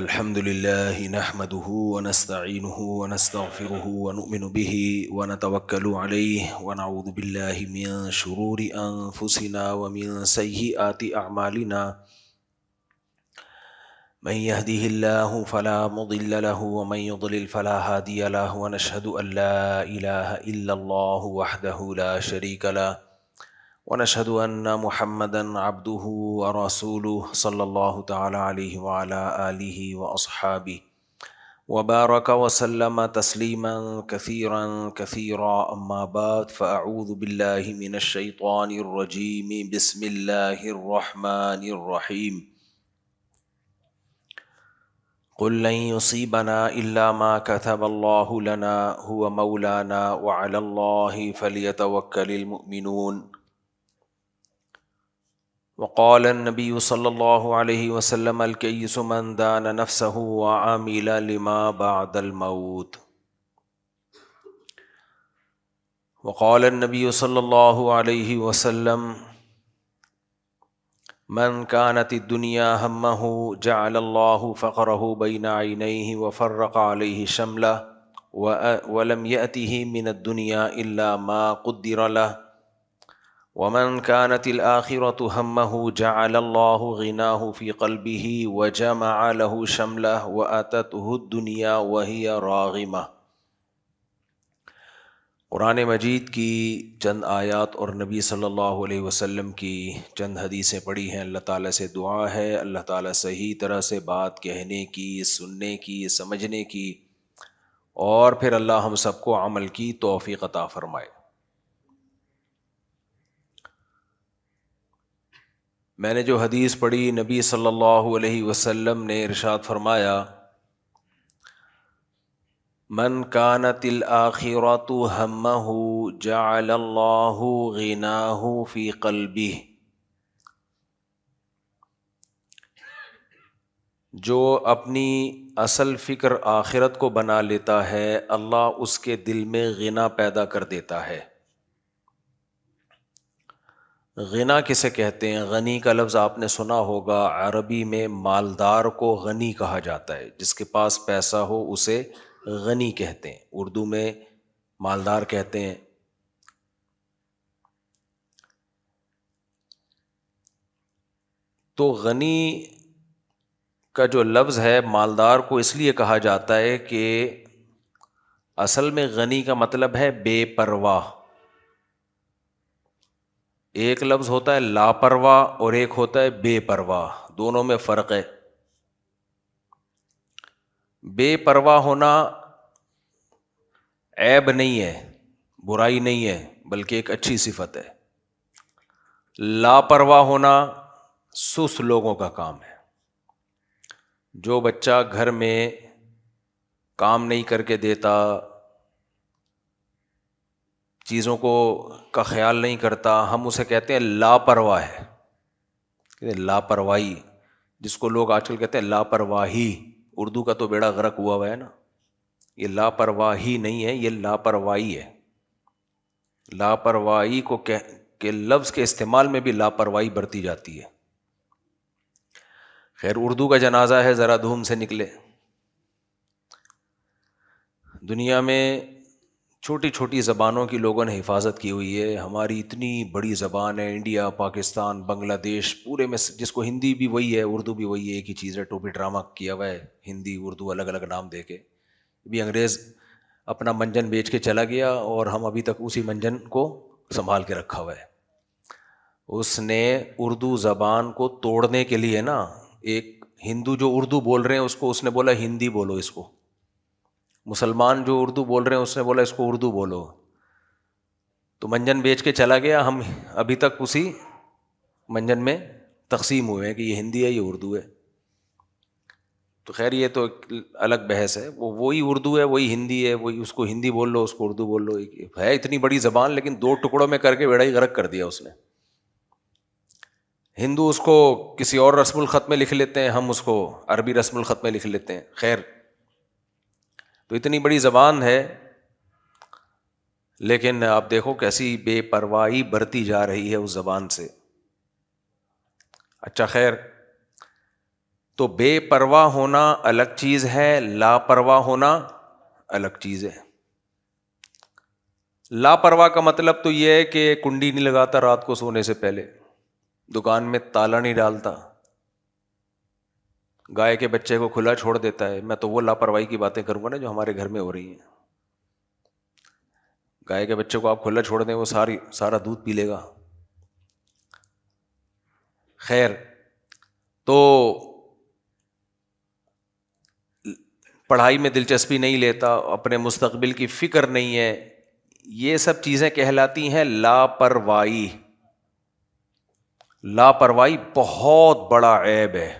الحمد لله نحمده ونستعينه ونستغفره ونؤمن به ونتوكل عليه ونعوذ بالله من شرور أنفسنا ومن سيئات أعمالنا من يهده الله فلا مضل له ومن يضلل فلا هادي له ونشهد أن لا إله إلا الله وحده لا شريك له ونشهد أن محمدًا عبده ورسوله صلى الله تعالى عليه وعلى آله وأصحابه وبارك وسلم تسليما كثيرا أما بعد فأعوذ بالله من الشيطان الرجيم بسم الله الرحمن الرحيم قل لن يصيبنا إلا ما كتب الله لنا هو مولانا وعلى الله فليتوكل المؤمنون وقال النبي صلى الله عليه وسلم الكيس من دان نفسه وعمل لما بعد الموت وقال النبي صلى الله عليه وسلم من كانت الدنيا همه جعل الله فقره بين عينيه وفرق عليه شمله ولم يأته من الدنيا إلا ما قدر له ومن كانت الآخرة همه جعل الله غناه في قلبه وجمع له شمله وأتته الدنيا وهي راغمة۔ قرآن مجید کی چند آیات اور نبی صلی اللہ علیہ وسلم کی چند حدیثیں پڑھی ہیں۔ اللہ تعالیٰ سے دعا ہے اللہ تعالیٰ صحیح طرح سے بات کہنے کی، سننے کی، سمجھنے کی، اور پھر اللہ ہم سب کو عمل کی توفیق عطا فرمائے۔ میں نے جو حدیث پڑھی، نبی صلی اللہ علیہ وسلم نے ارشاد فرمایا من کانت الآخرۃ ہمہ جعل اللہ غناہ فی قلبہ، جو اپنی اصل فکر آخرت کو بنا لیتا ہے اللہ اس کے دل میں غنا پیدا کر دیتا ہے۔ غنا کسے کہتے ہیں؟ غنی کا لفظ آپ نے سنا ہوگا، عربی میں مالدار کو غنی کہا جاتا ہے، جس کے پاس پیسہ ہو اسے غنی کہتے ہیں، اردو میں مالدار کہتے ہیں۔ تو غنی کا جو لفظ ہے مالدار کو اس لیے کہا جاتا ہے کہ اصل میں غنی کا مطلب ہے بے پرواہ۔ ایک لفظ ہوتا ہے لاپرواہ اور ایک ہوتا ہے بے پرواہ، دونوں میں فرق ہے۔ بے پرواہ ہونا عیب نہیں ہے، برائی نہیں ہے، بلکہ ایک اچھی صفت ہے۔ لاپرواہ ہونا سست لوگوں کا کام ہے۔ جو بچہ گھر میں کام نہیں کر کے دیتا، چیزوں کا خیال نہیں کرتا، ہم اسے کہتے ہیں لاپرواہ ہے۔ لاپرواہی، جس کو لوگ آج کل کہتے ہیں لاپرواہی، اردو کا تو بیڑا غرق ہوا ہے نا۔ یہ لاپرواہی نہیں ہے، یہ لاپرواہی ہے۔ لاپرواہی کو کہ لفظ کے استعمال میں بھی لاپرواہی برتی جاتی ہے۔ خیر، اردو کا جنازہ ہے، ذرا دھوم سے نکلے۔ دنیا میں چھوٹی چھوٹی زبانوں کی لوگوں نے حفاظت کی ہوئی ہے۔ ہماری اتنی بڑی زبان ہے، انڈیا، پاکستان، بنگلہ دیش، پورے میں جس کو ہندی بھی وہی ہے، اردو بھی وہی ہے، ایک ہی چیز ہے، ٹوپی ڈرامہ کیا ہوا ہے، ہندی اردو الگ الگ نام دے کے۔ بھی انگریز اپنا منجن بیچ کے چلا گیا اور ہم ابھی تک اسی منجن کو سنبھال کے رکھا ہوا ہے۔ اس نے اردو زبان کو توڑنے کے لیے نا، ایک ہندو جو اردو بول رہے ہیں اس نے بولا ہندی بولو اس کو، مسلمان جو اردو بول رہے ہیں اس نے بولا اس کو اردو بولو، تو منجن بیچ کے چلا گیا۔ ہم ابھی تک اسی منجن میں تقسیم ہوئے ہیں کہ یہ ہندی ہے، یہ اردو ہے۔ تو خیر یہ تو ایک الگ بحث ہے، وہی اردو ہے، وہی ہندی ہے، وہی، اس کو ہندی بول لو، اس کو اردو بول لو۔ ہے اتنی بڑی زبان، لیکن دو ٹکڑوں میں کر کے بیڑا ہی غرق کر دیا اس نے۔ ہندو اس کو کسی اور رسم الخط میں لکھ لیتے ہیں، ہم اس کو عربی رسم الخط میں لکھ لیتے ہیں۔ خیر، تو اتنی بڑی زبان ہے، لیکن آپ دیکھو کیسی بے پرواہی برتی جا رہی ہے اس زبان سے۔ اچھا خیر، تو بے پرواہ ہونا الگ چیز ہے، لاپرواہ ہونا الگ چیز ہے۔ لاپرواہ کا مطلب تو یہ ہے کہ کنڈی نہیں لگاتا رات کو سونے سے پہلے، دکان میں تالا نہیں ڈالتا، گائے کے بچے کو کھلا چھوڑ دیتا ہے۔ میں تو وہ لاپرواہی کی باتیں کروں گا نا جو ہمارے گھر میں ہو رہی ہیں۔ گائے کے بچے کو آپ کھلا چھوڑ دیں، وہ سارا دودھ پی لے گا۔ خیر، تو پڑھائی میں دلچسپی نہیں لیتا، اپنے مستقبل کی فکر نہیں ہے، یہ سب چیزیں کہلاتی ہیں لاپرواہی۔ لاپرواہی بہت بڑا عیب ہے،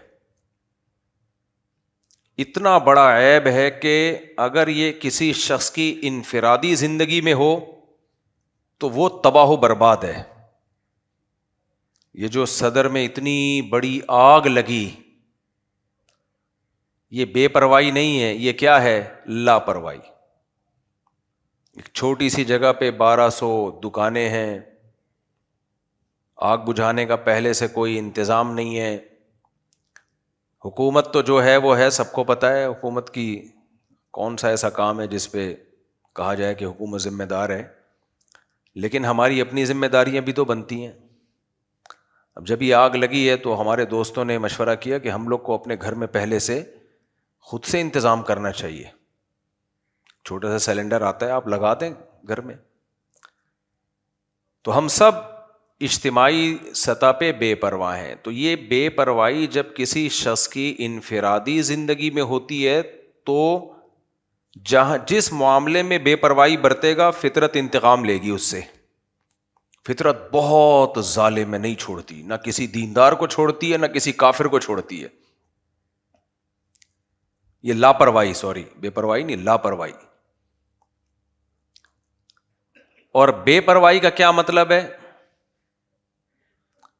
اتنا بڑا عیب ہے کہ اگر یہ کسی شخص کی انفرادی زندگی میں ہو تو وہ تباہ و برباد ہے۔ یہ جو صدر میں اتنی بڑی آگ لگی، یہ بے پرواہی نہیں ہے، یہ کیا ہے؟ لاپرواہی۔ ایک چھوٹی سی جگہ پہ 1200 دکانیں ہیں، آگ بجھانے کا پہلے سے کوئی انتظام نہیں ہے۔ حکومت تو جو ہے وہ ہے، سب کو پتہ ہے حکومت کی کون سا ایسا کام ہے جس پہ کہا جائے کہ حکومت ذمہ دار ہے، لیکن ہماری اپنی ذمہ داریاں بھی تو بنتی ہیں۔ اب جب یہ آگ لگی ہے تو ہمارے دوستوں نے مشورہ کیا کہ ہم لوگ کو اپنے گھر میں پہلے سے خود سے انتظام کرنا چاہیے۔ چھوٹا سا سلنڈر آتا ہے، آپ لگا دیں گھر میں۔ تو ہم سب اجتماعی سطح پہ بے پرواہ ہیں۔ تو یہ بے پرواہی جب کسی شخص کی انفرادی زندگی میں ہوتی ہے تو جس معاملے میں بے پرواہی برتے گا، فطرت انتقام لے گی اس سے۔ فطرت بہت ظالم ہے، نہیں چھوڑتی، نہ کسی دیندار کو چھوڑتی ہے نہ کسی کافر کو چھوڑتی ہے۔ یہ لاپرواہی، سوری، بے پرواہی نہیں، لاپرواہی۔ اور بے پرواہی کا کیا مطلب ہے؟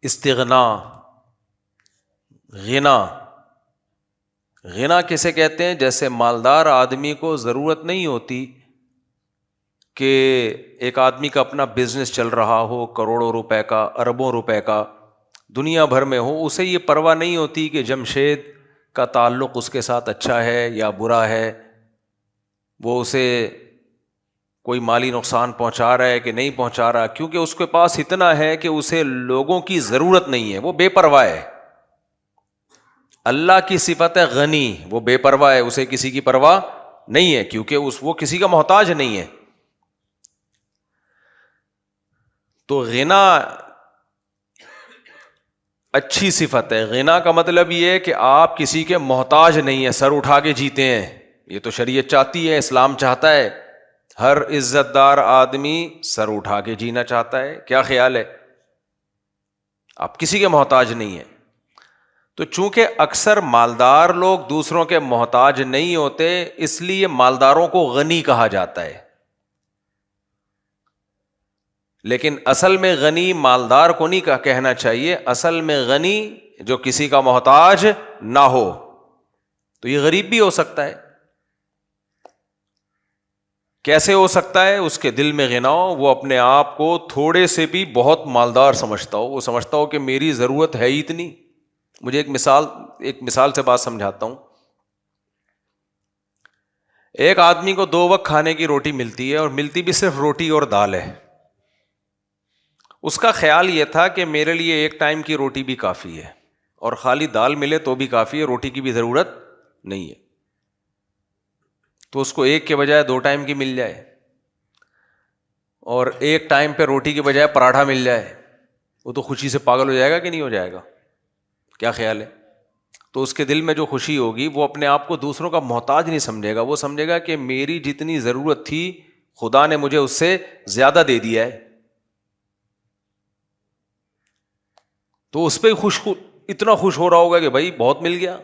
استغنا، غنا۔ غنا کسے کہتے ہیں؟ جیسے مالدار آدمی کو ضرورت نہیں ہوتی کہ ایک آدمی کا اپنا بزنس چل رہا ہو، کروڑوں روپے کا، اربوں روپے کا، دنیا بھر میں ہو، اسے یہ پرواہ نہیں ہوتی کہ جمشید کا تعلق اس کے ساتھ اچھا ہے یا برا ہے، وہ اسے کوئی مالی نقصان پہنچا رہا ہے کہ نہیں پہنچا رہا، کیونکہ اس کے پاس اتنا ہے کہ اسے لوگوں کی ضرورت نہیں ہے، وہ بے پرواہ ہے۔ اللہ کی صفت ہے غنی، وہ بے پرواہ ہے، اسے کسی کی پرواہ نہیں ہے، کیونکہ وہ کسی کا محتاج نہیں ہے۔ تو غنا اچھی صفت ہے۔ غنا کا مطلب یہ ہے کہ آپ کسی کے محتاج نہیں ہیں، سر اٹھا کے جیتے ہیں۔ یہ تو شریعت چاہتی ہے، اسلام چاہتا ہے، ہر عزت دار آدمی سر اٹھا کے جینا چاہتا ہے۔ کیا خیال ہے؟ آپ کسی کے محتاج نہیں ہیں۔ تو چونکہ اکثر مالدار لوگ دوسروں کے محتاج نہیں ہوتے، اس لیے مالداروں کو غنی کہا جاتا ہے۔ لیکن اصل میں غنی مالدار کو نہیں کہنا چاہیے، اصل میں غنی جو کسی کا محتاج نہ ہو۔ تو یہ غریب بھی ہو سکتا ہے۔ کیسے ہو سکتا ہے؟ اس کے دل میں غنا ہو، وہ اپنے آپ کو تھوڑے سے بھی بہت مالدار سمجھتا ہو، وہ سمجھتا ہو کہ میری ضرورت ہے ہی اتنی۔ مجھے ایک مثال سے بات سمجھاتا ہوں۔ ایک آدمی کو 2 وقت کھانے کی روٹی ملتی ہے، اور ملتی بھی صرف روٹی اور دال ہے۔ اس کا خیال یہ تھا کہ میرے لیے ایک ٹائم کی روٹی بھی کافی ہے، اور خالی دال ملے تو بھی کافی ہے، روٹی کی بھی ضرورت نہیں ہے۔ تو اس کو ایک کے بجائے 2 ٹائم کی مل جائے، اور ایک ٹائم پہ روٹی کے بجائے پراٹھا مل جائے، وہ تو خوشی سے پاگل ہو جائے گا کہ نہیں ہو جائے گا؟ کیا خیال ہے؟ تو اس کے دل میں جو خوشی ہوگی، وہ اپنے آپ کو دوسروں کا محتاج نہیں سمجھے گا، وہ سمجھے گا کہ میری جتنی ضرورت تھی خدا نے مجھے اس سے زیادہ دے دیا ہے۔ تو اس پہ اتنا خوش ہو رہا ہوگا کہ بھائی بہت مل گیا۔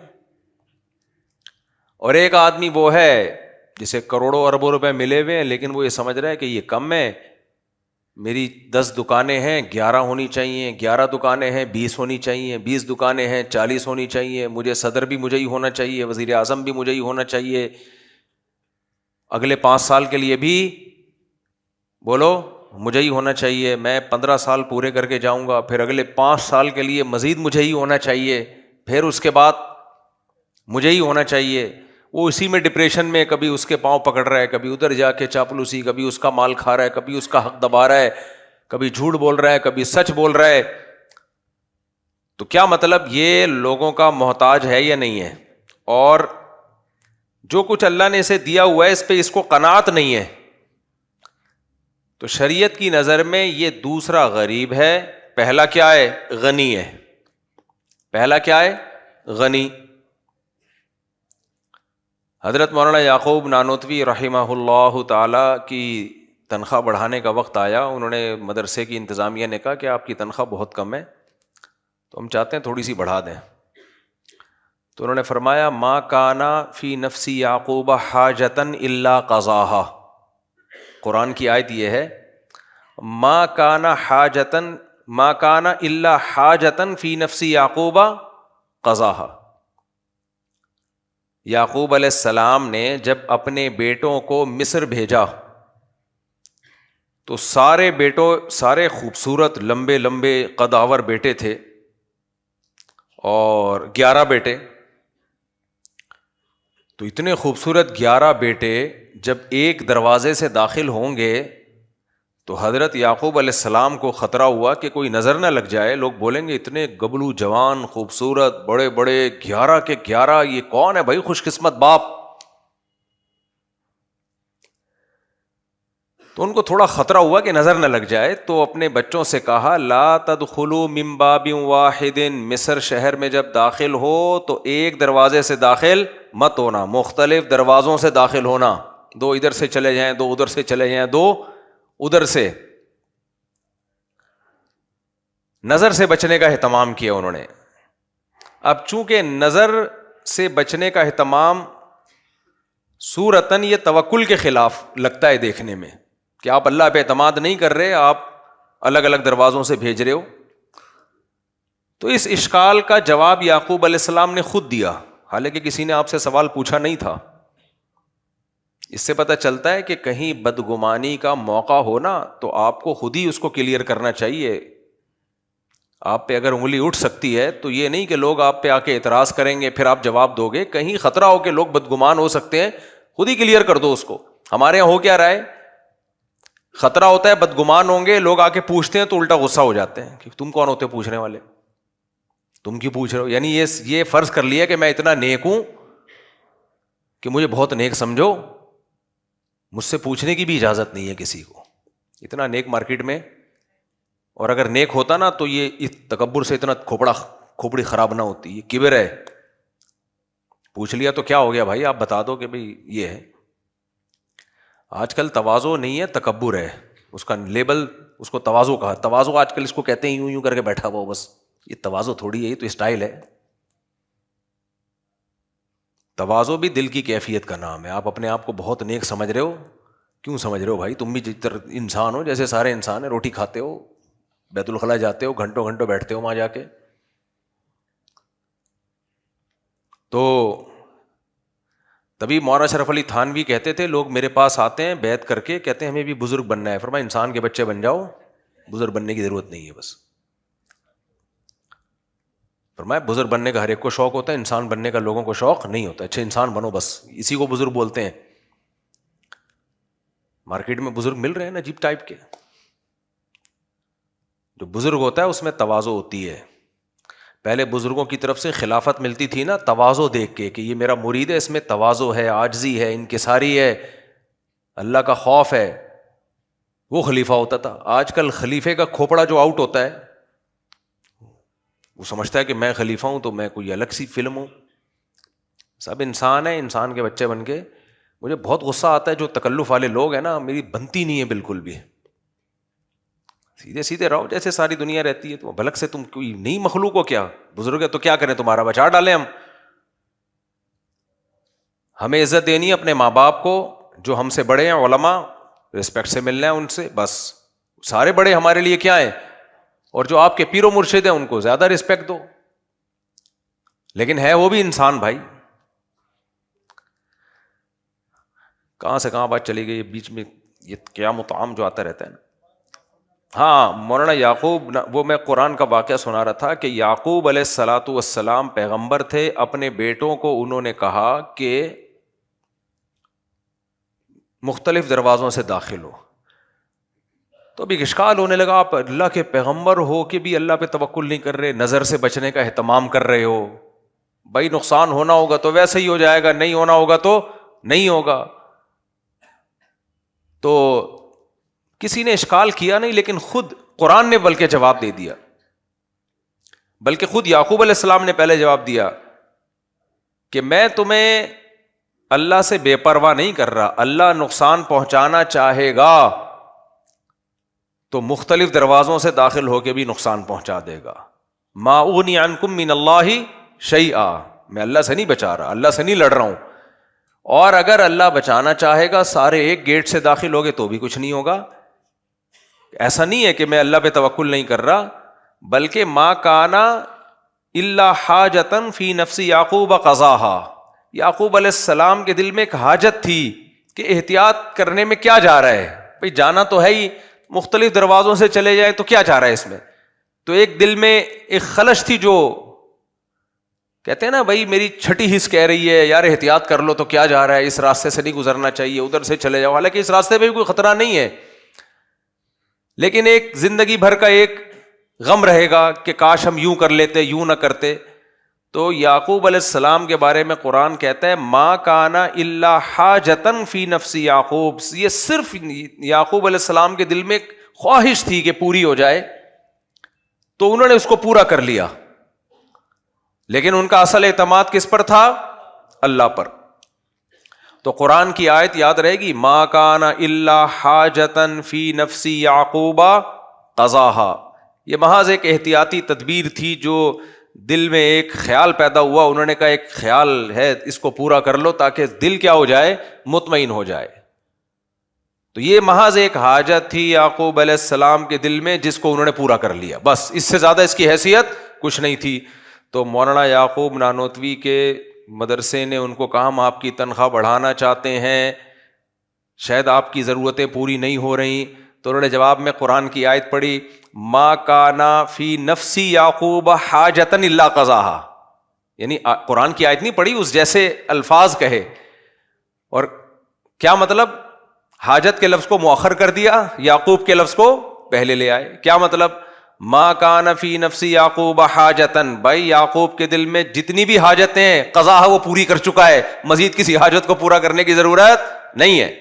اور ایک آدمی وہ ہے جسے کروڑوں اربوں روپے ملے ہوئے ہیں، لیکن وہ یہ سمجھ رہا ہے کہ یہ کم ہے، میری 10 دکانیں ہیں، 11 ہونی چاہیے، 11 دکانیں ہیں 20 ہونی چاہیے، 20 دکانیں ہیں 40 ہونی چاہیے، مجھے صدر بھی مجھے ہی ہونا چاہیے، وزیر اعظم بھی مجھے ہی ہونا چاہیے، اگلے 5 سال کے لیے بھی بولو مجھے ہی ہونا چاہیے، میں 15 سال پورے کر کے جاؤں گا، پھر اگلے 5 سال کے لیے مزید مجھے ہی ہونا چاہیے، پھر اس کے بعد مجھے ہی ہونا چاہیے. وہ اسی میں ڈپریشن میں کبھی اس کے پاؤں پکڑ رہا ہے, کبھی ادھر جا کے چاپلوسی, کبھی اس کا مال کھا رہا ہے, کبھی اس کا حق دبا رہا ہے, کبھی جھوٹ بول رہا ہے, کبھی سچ بول رہا ہے. تو کیا مطلب, یہ لوگوں کا محتاج ہے یا نہیں ہے؟ اور جو کچھ اللہ نے اسے دیا ہوا ہے اس پہ اس کو قناعت نہیں ہے. تو شریعت کی نظر میں یہ دوسرا غریب ہے. پہلا کیا ہے؟ غنی ہے. پہلا کیا ہے؟ غنی. حضرت مولانا یعقوب نانوتوی رحمہ اللہ تعالی کی تنخواہ بڑھانے کا وقت آیا. انہوں نے مدرسے کی انتظامیہ نے کہا کہ آپ کی تنخواہ بہت کم ہے, تو ہم چاہتے ہیں تھوڑی سی بڑھا دیں. تو انہوں نے فرمایا ما کانا فی نفسی یعقوب حاجتن الا قضاہا. قرآن کی آیت یہ ہے, ما کانا حاجتن ما کانا الا حاجتن فی نفسی یعقوب قضاہا. یعقوب علیہ السلام نے جب اپنے بیٹوں کو مصر بھیجا تو سارے خوبصورت لمبے لمبے قداور بیٹے تھے اور 11 بیٹے. تو اتنے خوبصورت 11 بیٹے جب ایک دروازے سے داخل ہوں گے تو حضرت یعقوب علیہ السلام کو خطرہ ہوا کہ کوئی نظر نہ لگ جائے. لوگ بولیں گے اتنے گبلو جوان خوبصورت بڑے بڑے 11 کے 11, یہ کون ہے بھائی خوش قسمت باپ. تو ان کو تھوڑا خطرہ ہوا کہ نظر نہ لگ جائے, تو اپنے بچوں سے کہا لا تدخلوا من باب واحد, مصر شہر میں جب داخل ہو تو ایک دروازے سے داخل مت ہونا, مختلف دروازوں سے داخل ہونا. 2 ادھر سے چلے جائیں, 2 ادھر سے چلے جائیں, 2 ادھر سے. نظر سے بچنے کا اہتمام کیا انہوں نے. اب چونکہ نظر سے بچنے کا اہتمام صورتاً یہ توکل کے خلاف لگتا ہے دیکھنے میں کہ آپ اللہ پہ اعتماد نہیں کر رہے, آپ الگ الگ دروازوں سے بھیج رہے ہو. تو اس اشکال کا جواب یعقوب علیہ السلام نے خود دیا, حالانکہ کسی نے آپ سے سوال پوچھا نہیں تھا. اس سے پتہ چلتا ہے کہ کہیں بدگمانی کا موقع ہو نا تو آپ کو خود ہی اس کو کلیئر کرنا چاہیے. آپ پہ اگر انگلی اٹھ سکتی ہے تو یہ نہیں کہ لوگ آپ پہ آ کے اعتراض کریں گے پھر آپ جواب دو گے. کہیں خطرہ ہو کہ لوگ بدگمان ہو سکتے ہیں, خود ہی کلیئر کر دو اس کو. ہمارے یہاں ہو کیا رہا ہے, خطرہ ہوتا ہے بدگمان ہوں گے, لوگ آ کے پوچھتے ہیں تو الٹا غصہ ہو جاتے ہیں کہ تم کون ہوتے پوچھنے والے, تم کیوں پوچھ رہے ہو. یعنی یہ فرض کر لیا کہ میں اتنا نیک ہوں کہ مجھے بہت نیک سمجھو, مجھ سے پوچھنے کی بھی اجازت نہیں ہے کسی کو. اتنا نیک مارکیٹ میں, اور اگر نیک ہوتا نا تو یہ تکبر سے اتنا کھوپڑی خراب نہ ہوتی. یہ کبر ہے, پوچھ لیا تو کیا ہو گیا بھائی, آپ بتا دو کہ بھائی یہ ہے. آج کل تواضع نہیں ہے تکبر ہے, اس کا لیبل اس کو تواضع کہا. تواضع آج کل اس کو کہتے ہیں یوں کر کے بیٹھا ہوا بس. یہ تواضع تھوڑی ہے, یہ تو اسٹائل ہے. تواضع بھی دل کی کیفیت کا نام ہے. آپ اپنے آپ کو بہت نیک سمجھ رہے ہو, کیوں سمجھ رہے ہو بھائی, تم بھی انسان ہو جیسے سارے انسان ہیں. روٹی کھاتے ہو, بیت الخلا جاتے ہو, گھنٹوں گھنٹوں بیٹھتے ہو وہاں جا کے. تو تبھی مولانا اشرف علی تھانوی کہتے تھے لوگ میرے پاس آتے ہیں بیعت کر کے, کہتے ہیں ہمیں بھی بزرگ بننا ہے. فرمایا انسان کے بچے بن جاؤ, بزرگ بننے کی ضرورت نہیں ہے. بس فرمایا بزرگ بننے کا ہر ایک کو شوق ہوتا ہے, انسان بننے کا لوگوں کو شوق نہیں ہوتا. اچھے انسان بنو, بس اسی کو بزرگ بولتے ہیں. مارکیٹ میں بزرگ مل رہے ہیں نا عجیب ٹائپ کے. جو بزرگ ہوتا ہے اس میں تواضع ہوتی ہے. پہلے بزرگوں کی طرف سے خلافت ملتی تھی نا تواضع دیکھ کے کہ یہ میرا مرید ہے, اس میں تواضع ہے, عاجزی ہے, انکساری ہے, اللہ کا خوف ہے, وہ خلیفہ ہوتا تھا. آج کل خلیفے کا کھوپڑا جو آؤٹ ہوتا ہے وہ سمجھتا ہے کہ میں خلیفہ ہوں تو میں کوئی الگ سی فلم ہوں. سب انسان ہیں, انسان کے بچے بن کے. مجھے بہت غصہ آتا ہے جو تکلف والے لوگ ہیں نا, میری بنتی نہیں ہے بالکل بھی. سیدھے سیدھے رہو جیسے ساری دنیا رہتی ہے. تو بھلک سے تم کوئی نئی مخلوق ہو کیا, بزرگ ہے تو کیا کریں, تمہارا بچا ڈالیں ہم. ہمیں عزت دینی ہے اپنے ماں باپ کو, جو ہم سے بڑے ہیں علماء, رسپیکٹ سے ملنا ہے ان سے بس. سارے بڑے ہمارے لیے کیا ہیں, اور جو آپ کے پیر و مرشد ہیں ان کو زیادہ رسپیکٹ دو. لیکن ہے وہ بھی انسان بھائی. کہاں سے کہاں بات چلی گئی بیچ میں, یہ قیام و طعام جو آتا رہتا ہے نا. ہاں مولانا یعقوب، وہ میں قرآن کا واقعہ سنا رہا تھا کہ یعقوب علیہ الصلاۃ والسلام پیغمبر تھے، اپنے بیٹوں کو انہوں نے کہا کہ مختلف دروازوں سے داخل ہو. تو ابھی اشکال ہونے لگا، آپ اللہ کے پیغمبر ہو کہ بھی اللہ پہ توکل نہیں کر رہے، نظر سے بچنے کا اہتمام کر رہے ہو. بھائی نقصان ہونا ہوگا تو ویسے ہی ہو جائے گا، نہیں ہونا ہوگا تو نہیں ہوگا. تو کسی نے اشکال کیا نہیں، لیکن خود قرآن نے بلکہ جواب دے دیا، بلکہ خود یعقوب علیہ السلام نے پہلے جواب دیا کہ میں تمہیں اللہ سے بے پرواہ نہیں کر رہا، اللہ نقصان پہنچانا چاہے گا تو مختلف دروازوں سے داخل ہو کے بھی نقصان پہنچا دے گا. ما اغنی عنکم من اللہ شیئا، میں اللہ سے نہیں بچا رہا، اللہ سے نہیں لڑ رہا ہوں. اور اگر اللہ بچانا چاہے گا سارے ایک گیٹ سے داخل ہوگے تو بھی کچھ نہیں ہوگا. ایسا نہیں ہے کہ میں اللہ پہ توکل نہیں کر رہا، بلکہ ما کانا الا حاجتن فی نفس یعقوب قضاها، یعقوب علیہ السلام کے دل میں ایک حاجت تھی کہ احتیاط کرنے میں کیا جا رہا ہے، بھئی جانا تو ہے ہی، مختلف دروازوں سے چلے جائے تو کیا جا رہا ہے اس میں. تو ایک دل میں ایک خلش تھی، جو کہتے ہیں نا بھائی میری چھٹی حص کہہ رہی ہے یار احتیاط کر لو، تو کیا جا رہا ہے، اس راستے سے نہیں گزرنا چاہیے، ادھر سے چلے جاؤ. حالانکہ اس راستے پہ بھی کوئی خطرہ نہیں ہے، لیکن ایک زندگی بھر کا ایک غم رہے گا کہ کاش ہم یوں کر لیتے، یوں نہ کرتے. تو یعقوب علیہ السلام کے بارے میں قرآن کہتا ہے ما کانا الا حاجتن فی نفس یعقوب، یہ صرف یعقوب علیہ السلام کے دل میں ایک خواہش تھی کہ پوری ہو جائے، تو انہوں نے اس کو پورا کر لیا. لیکن ان کا اصل اعتماد کس پر تھا؟ اللہ پر. تو قرآن کی آیت یاد رہے گی، ما کان الا حاجتن فی نفس یعقوب قضاها، یہ محض ایک احتیاطی تدبیر تھی جو دل میں ایک خیال پیدا ہوا، انہوں نے کہا ایک خیال ہے اس کو پورا کر لو تاکہ دل کیا ہو جائے، مطمئن ہو جائے. تو یہ محض ایک حاجت تھی یعقوب علیہ السلام کے دل میں جس کو انہوں نے پورا کر لیا، بس اس سے زیادہ اس کی حیثیت کچھ نہیں تھی. تو مولانا یعقوب نانوتوی کے مدرسے نے ان کو کہا ہم آپ کی تنخواہ بڑھانا چاہتے ہیں، شاید آپ کی ضرورتیں پوری نہیں ہو رہی. تو انہوں نے جواب میں قرآن کی آیت پڑھی، ما کانا فی نفسی یعقوب حاجتن الا قضاها، یعنی قرآن کی آیت نہیں پڑھی، اس جیسے الفاظ کہے. اور کیا مطلب؟ حاجت کے لفظ کو مؤخر کر دیا، یعقوب کے لفظ کو پہلے لے آئے. کیا مطلب؟ ما کان فی نفسی یعقوب حاجتن، بھائی یعقوب کے دل میں جتنی بھی حاجتیں ہیں قضا وہ پوری کر چکا ہے، مزید کسی حاجت کو پورا کرنے کی ضرورت نہیں ہے.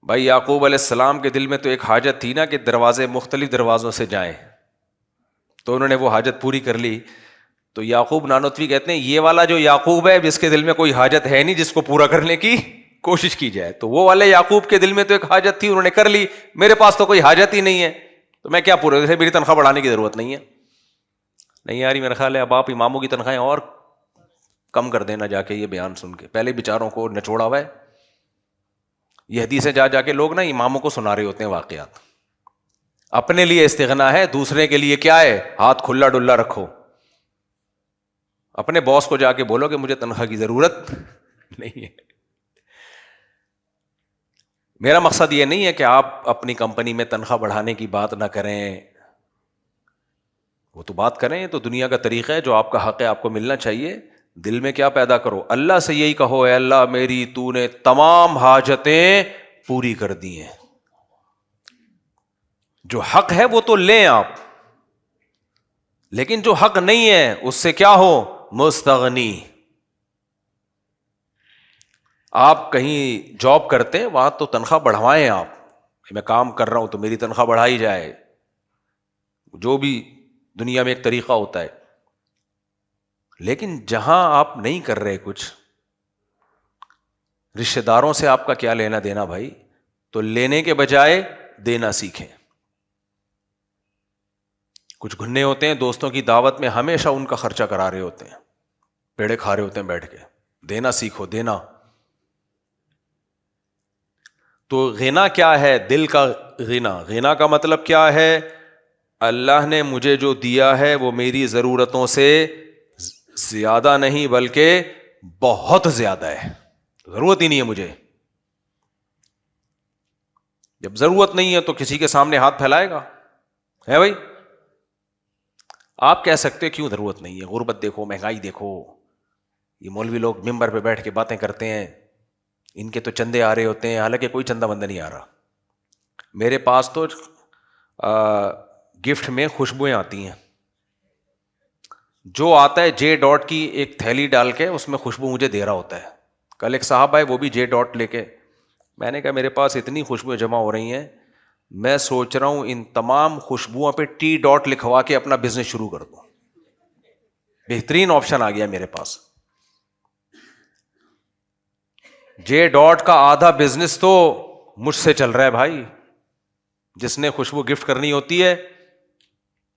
بھائی یعقوب علیہ السلام کے دل میں تو ایک حاجت تھی نا کہ دروازے مختلف دروازوں سے جائیں، تو انہوں نے وہ حاجت پوری کر لی. تو یعقوب نانوتوی کہتے ہیں یہ والا جو یعقوب ہے جس کے دل میں کوئی حاجت ہے نہیں جس کو پورا کرنے کی کوشش کی جائے، تو وہ والے یعقوب کے دل میں تو ایک حاجت تھی، انہوں نے کر لی. میرے پاس تو کوئی حاجت ہی نہیں ہے تو میں کیا پورا، میری تنخواہ بڑھانے کی ضرورت نہیں ہے. نہیں یار میرا خیال ہے اب آپ اماموں کی تنخواہیں اور کم کر دینا جا کے یہ بیان سن کے، پہلے بیچاروں کو نچوڑا ہوا ہے. یہ حدیثیں جا جا کے لوگ نا اماموں کو سنا رہے ہوتے ہیں واقعات، اپنے لیے استغنا ہے، دوسرے کے لیے کیا ہے، ہاتھ کھلا ڈلا رکھو. اپنے باس کو جا کے بولو کہ مجھے تنخواہ کی ضرورت نہیں ہے. میرا مقصد یہ نہیں ہے کہ آپ اپنی کمپنی میں تنخواہ بڑھانے کی بات نہ کریں، وہ تو بات کریں، تو دنیا کا طریقہ ہے، جو آپ کا حق ہے آپ کو ملنا چاہیے. دل میں کیا پیدا کرو، اللہ سے یہی کہو اے اللہ میری تو نے تمام حاجتیں پوری کر دی ہیں، جو حق ہے وہ تو لیں آپ، لیکن جو حق نہیں ہے اس سے کیا ہو، مستغنی. آپ کہیں جاب کرتے ہیں وہاں تو تنخواہ بڑھوائیں، آپ میں کام کر رہا ہوں تو میری تنخواہ بڑھائی جائے، جو بھی دنیا میں ایک طریقہ ہوتا ہے. لیکن جہاں آپ نہیں کر رہے کچھ، رشتہ داروں سے آپ کا کیا لینا دینا بھائی، تو لینے کے بجائے دینا سیکھیں. کچھ گھنے ہوتے ہیں دوستوں کی دعوت میں ہمیشہ ان کا خرچہ کرا رہے ہوتے ہیں، پیڑے کھا رہے ہوتے ہیں بیٹھ کے. دینا سیکھو، دینا. تو غنا کیا ہے؟ دل کا غنا. غنا کا مطلب کیا ہے؟ اللہ نے مجھے جو دیا ہے وہ میری ضرورتوں سے زیادہ نہیں بلکہ بہت زیادہ ہے، ضرورت ہی نہیں ہے مجھے. جب ضرورت نہیں ہے تو کسی کے سامنے ہاتھ پھیلائے گا؟ ہے بھائی؟ آپ کہہ سکتے کیوں ضرورت نہیں ہے، غربت دیکھو، مہنگائی دیکھو، یہ مولوی لوگ ممبر پہ بیٹھ کے باتیں کرتے ہیں، ان کے تو چندے آ رہے ہوتے ہیں، حالانکہ کوئی چندہ بندہ نہیں آ رہا. میرے پاس تو گفٹ میں خوشبوئیں آتی ہیں، جو آتا ہے جے ڈاٹ کی ایک تھیلی ڈال کے اس میں خوشبو مجھے دے رہا ہوتا ہے. کل ایک صاحب آئے، وہ بھی جے ڈاٹ لے کے. میں نے کہا میرے پاس اتنی خوشبوئیں جمع ہو رہی ہیں، میں سوچ رہا ہوں ان تمام خوشبوؤں پہ ٹی ڈاٹ لکھوا کے اپنا بزنس شروع کر دوں. بہترین آپشن آ گیا میرے پاس. جے ڈاٹ کا آدھا بزنس تو مجھ سے چل رہا ہے بھائی. جس نے خوشبو گفٹ کرنی ہوتی ہے،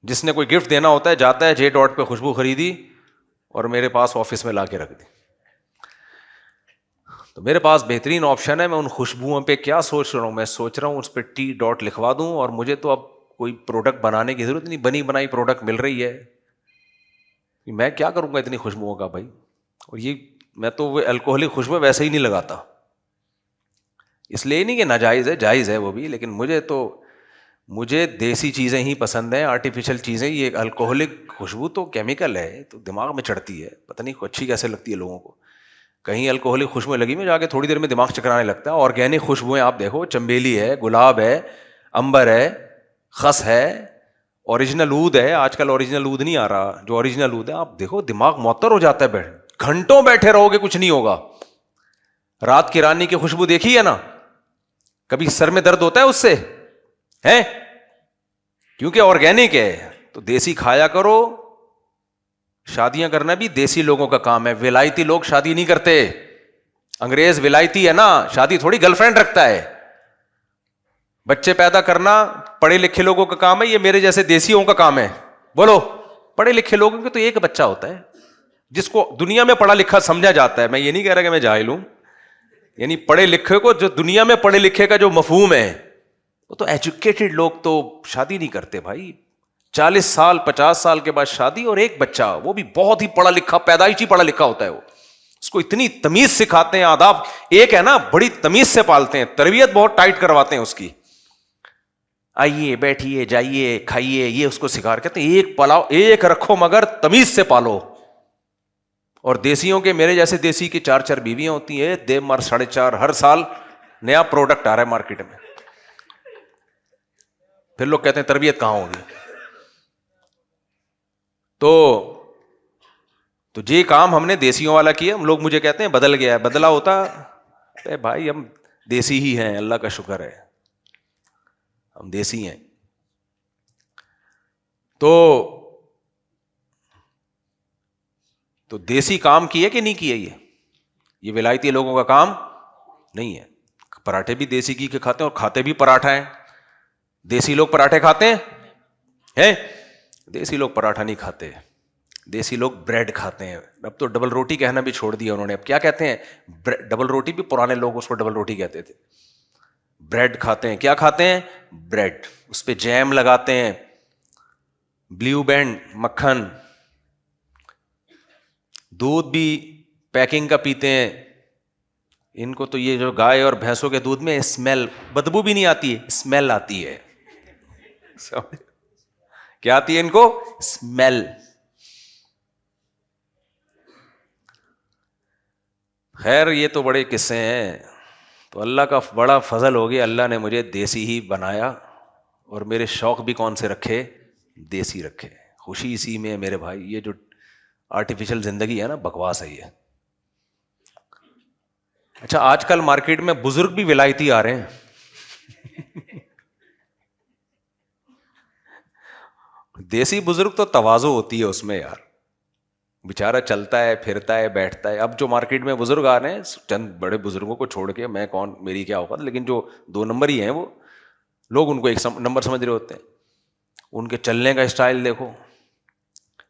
جس نے کوئی گفٹ دینا ہوتا ہے، جاتا ہے جے ڈاٹ پہ خوشبو خریدی اور میرے پاس آفس میں لا کے رکھ دی. تو میرے پاس بہترین آپشن ہے. میں ان خوشبوؤں پہ کیا سوچ رہا ہوں، میں سوچ رہا ہوں اس پہ ٹی ڈاٹ لکھوا دوں، اور مجھے تو اب کوئی پروڈکٹ بنانے کی ضرورت نہیں، بنی بنائی پروڈکٹ مل رہی ہے. میں کیا کروں گا اتنی خوشبوؤں کا بھائی؟ اور یہ میں تو وہ الکوہلک خوشبو ویسے ہی نہیں لگاتا، اس لیے نہیں کہ ناجائز ہے، جائز ہے وہ بھی، لیکن مجھے دیسی چیزیں ہی پسند ہیں. آرٹیفیشل چیزیں، یہ الکوہلک خوشبو تو کیمیکل ہے، تو دماغ میں چڑھتی ہے، پتہ نہیں اچھی کیسے لگتی ہے لوگوں کو. کہیں الکوہلک خوشبوئیں لگی میں جا کے تھوڑی دیر میں دماغ چکرانے لگتا ہے. آرگینک خوشبوئیں آپ دیکھو، چنبیلی ہے، گلاب ہے، امبر ہے، خس ہے، اوریجنل عود ہے. آج کل اوریجنل عود نہیں آ رہا، جو اوریجنل عود ہے آپ دیکھو، دماغ معطر ہو جاتا ہے. گھنٹوں بیٹھے رہو گے کچھ نہیں ہوگا. رات کی رانی کی خوشبو دیکھی ہے نا؟ کبھی سر میں درد ہوتا ہے اس سے؟ ہے کیونکہ آرگینک ہے. تو دیسی کھایا کرو. شادیاں کرنا بھی دیسی لوگوں کا کام ہے، ولایتی لوگ شادی نہیں کرتے. انگریز ولایتی ہے نا، شادی تھوڑی گرل فرینڈ رکھتا ہے. بچے پیدا کرنا پڑھے لکھے لوگوں کا کام ہے، یہ میرے جیسے دیسیوں کا کام ہے. بولو، پڑھے لکھے لوگوں کے تو ایک بچہ ہوتا ہے جس کو دنیا میں پڑھا لکھا سمجھا جاتا ہے. میں یہ نہیں کہہ رہا کہ میں جاہل ہوں، یعنی پڑھے لکھے کو، جو دنیا میں پڑھے لکھے کا جو مفہوم ہے، وہ تو ایجوکیٹڈ لوگ تو شادی نہیں کرتے بھائی. 40 سال 50 سال کے بعد شادی، اور ایک بچہ، وہ بھی بہت ہی پڑھا لکھا، پیدائشی پڑھا لکھا ہوتا ہے. وہ اس کو اتنی تمیز سکھاتے ہیں، آداب ایک ہے نا، بڑی تمیز سے پالتے ہیں، تربیت بہت ٹائٹ کرواتے ہیں اس کی. آئیے بیٹھیے جائیے کھائیے، یہ اس کو سکھا کہتے ہیں ایک پلاؤ ایک رکھو مگر تمیز سے پالو. اور دیسیوں کے، میرے جیسے دیسی کی 4 بیویاں ہوتی ہیں، دے مر 4.5، ہر سال نیا پروڈکٹ آ رہا ہے مارکیٹ میں. پھر لوگ کہتے ہیں تربیت کہاں ہوگی؟ تو یہ کام ہم نے دیسیوں والا کیا. ہم لوگ مجھے کہتے ہیں بدل گیا ہے، بدلا ہوتا اے بھائی، ہم دیسی ہی ہیں، اللہ کا شکر ہے ہم دیسی ہیں. تو دیسی کام کیے کہ نہیں کیے؟ یہ ولایتی لوگوں کا کام نہیں ہے. پراٹھے بھی دیسی گھی کے کھاتے ہیں، اور کھاتے بھی پراٹھا ہیں. دیسی لوگ پراٹھے کھاتے ہیں؟ دیسی لوگ پراٹھا نہیں کھاتے، دیسی لوگ بریڈ کھاتے ہیں. اب تو ڈبل روٹی کہنا بھی چھوڑ دیا انہوں نے. اب کیا کہتے ہیں؟ ڈبل روٹی بھی، پرانے لوگ اس کو ڈبل روٹی کہتے تھے. بریڈ کھاتے ہیں. کیا کھاتے ہیں؟ بریڈ. اس پہ جیم لگاتے ہیں، بلیو بینڈ مکھن. دودھ بھی پیکنگ کا پیتے ہیں. ان کو تو یہ جو گائے اور بھینسوں کے دودھ میں اسمیل، بدبو بھی نہیں آتی ہے، اسمیل آتی ہے. کیا آتی ہے ان کو؟ اسمیل. خیر یہ تو بڑے قصے ہیں. تو اللہ کا بڑا فضل ہو گیا، اللہ نے مجھے دیسی ہی بنایا، اور میرے شوق بھی کون سے رکھے؟ دیسی رکھے. خوشی اسی میں ہے میرے بھائی. یہ جو آرٹیفیشل زندگی ہے نا، بکواس ہے یہ. اچھا، آج کل مارکیٹ میں بزرگ بھی ولایتی آ رہے ہیں. دیسی بزرگ تو تواضع ہوتی ہے اس میں یار، بیچارہ چلتا ہے پھرتا ہے بیٹھتا ہے. اب جو مارکیٹ میں بزرگ آ رہے ہیں، چند بڑے بزرگوں کو چھوڑ کے، میں کون، میری کیا اوقات، لیکن جو 2 نمبر ہی ہیں، وہ لوگ ان کو 1 نمبر سمجھ رہے ہوتے ہیں. ان کے چلنے کا اسٹائل دیکھو.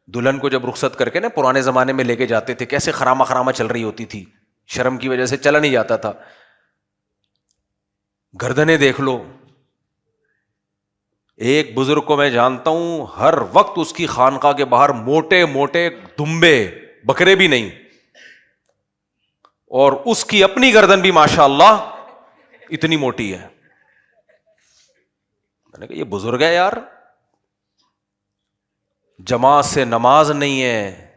دلہن کو جب رخصت کر کے نا پرانے زمانے میں لے کے جاتے تھے، کیسے خراما چل رہی ہوتی تھی، شرم کی وجہ سے چلا نہیں جاتا تھا. گردنیں دیکھ لو. ایک بزرگ کو میں جانتا ہوں، ہر وقت اس کی خانقاہ کے باہر موٹے موٹے دمبے، بکرے بھی نہیں، اور اس کی اپنی گردن بھی ماشاء اللہ اتنی موٹی ہے. میں نے کہا یہ بزرگ ہے یار, جماعت سے نماز نہیں ہے.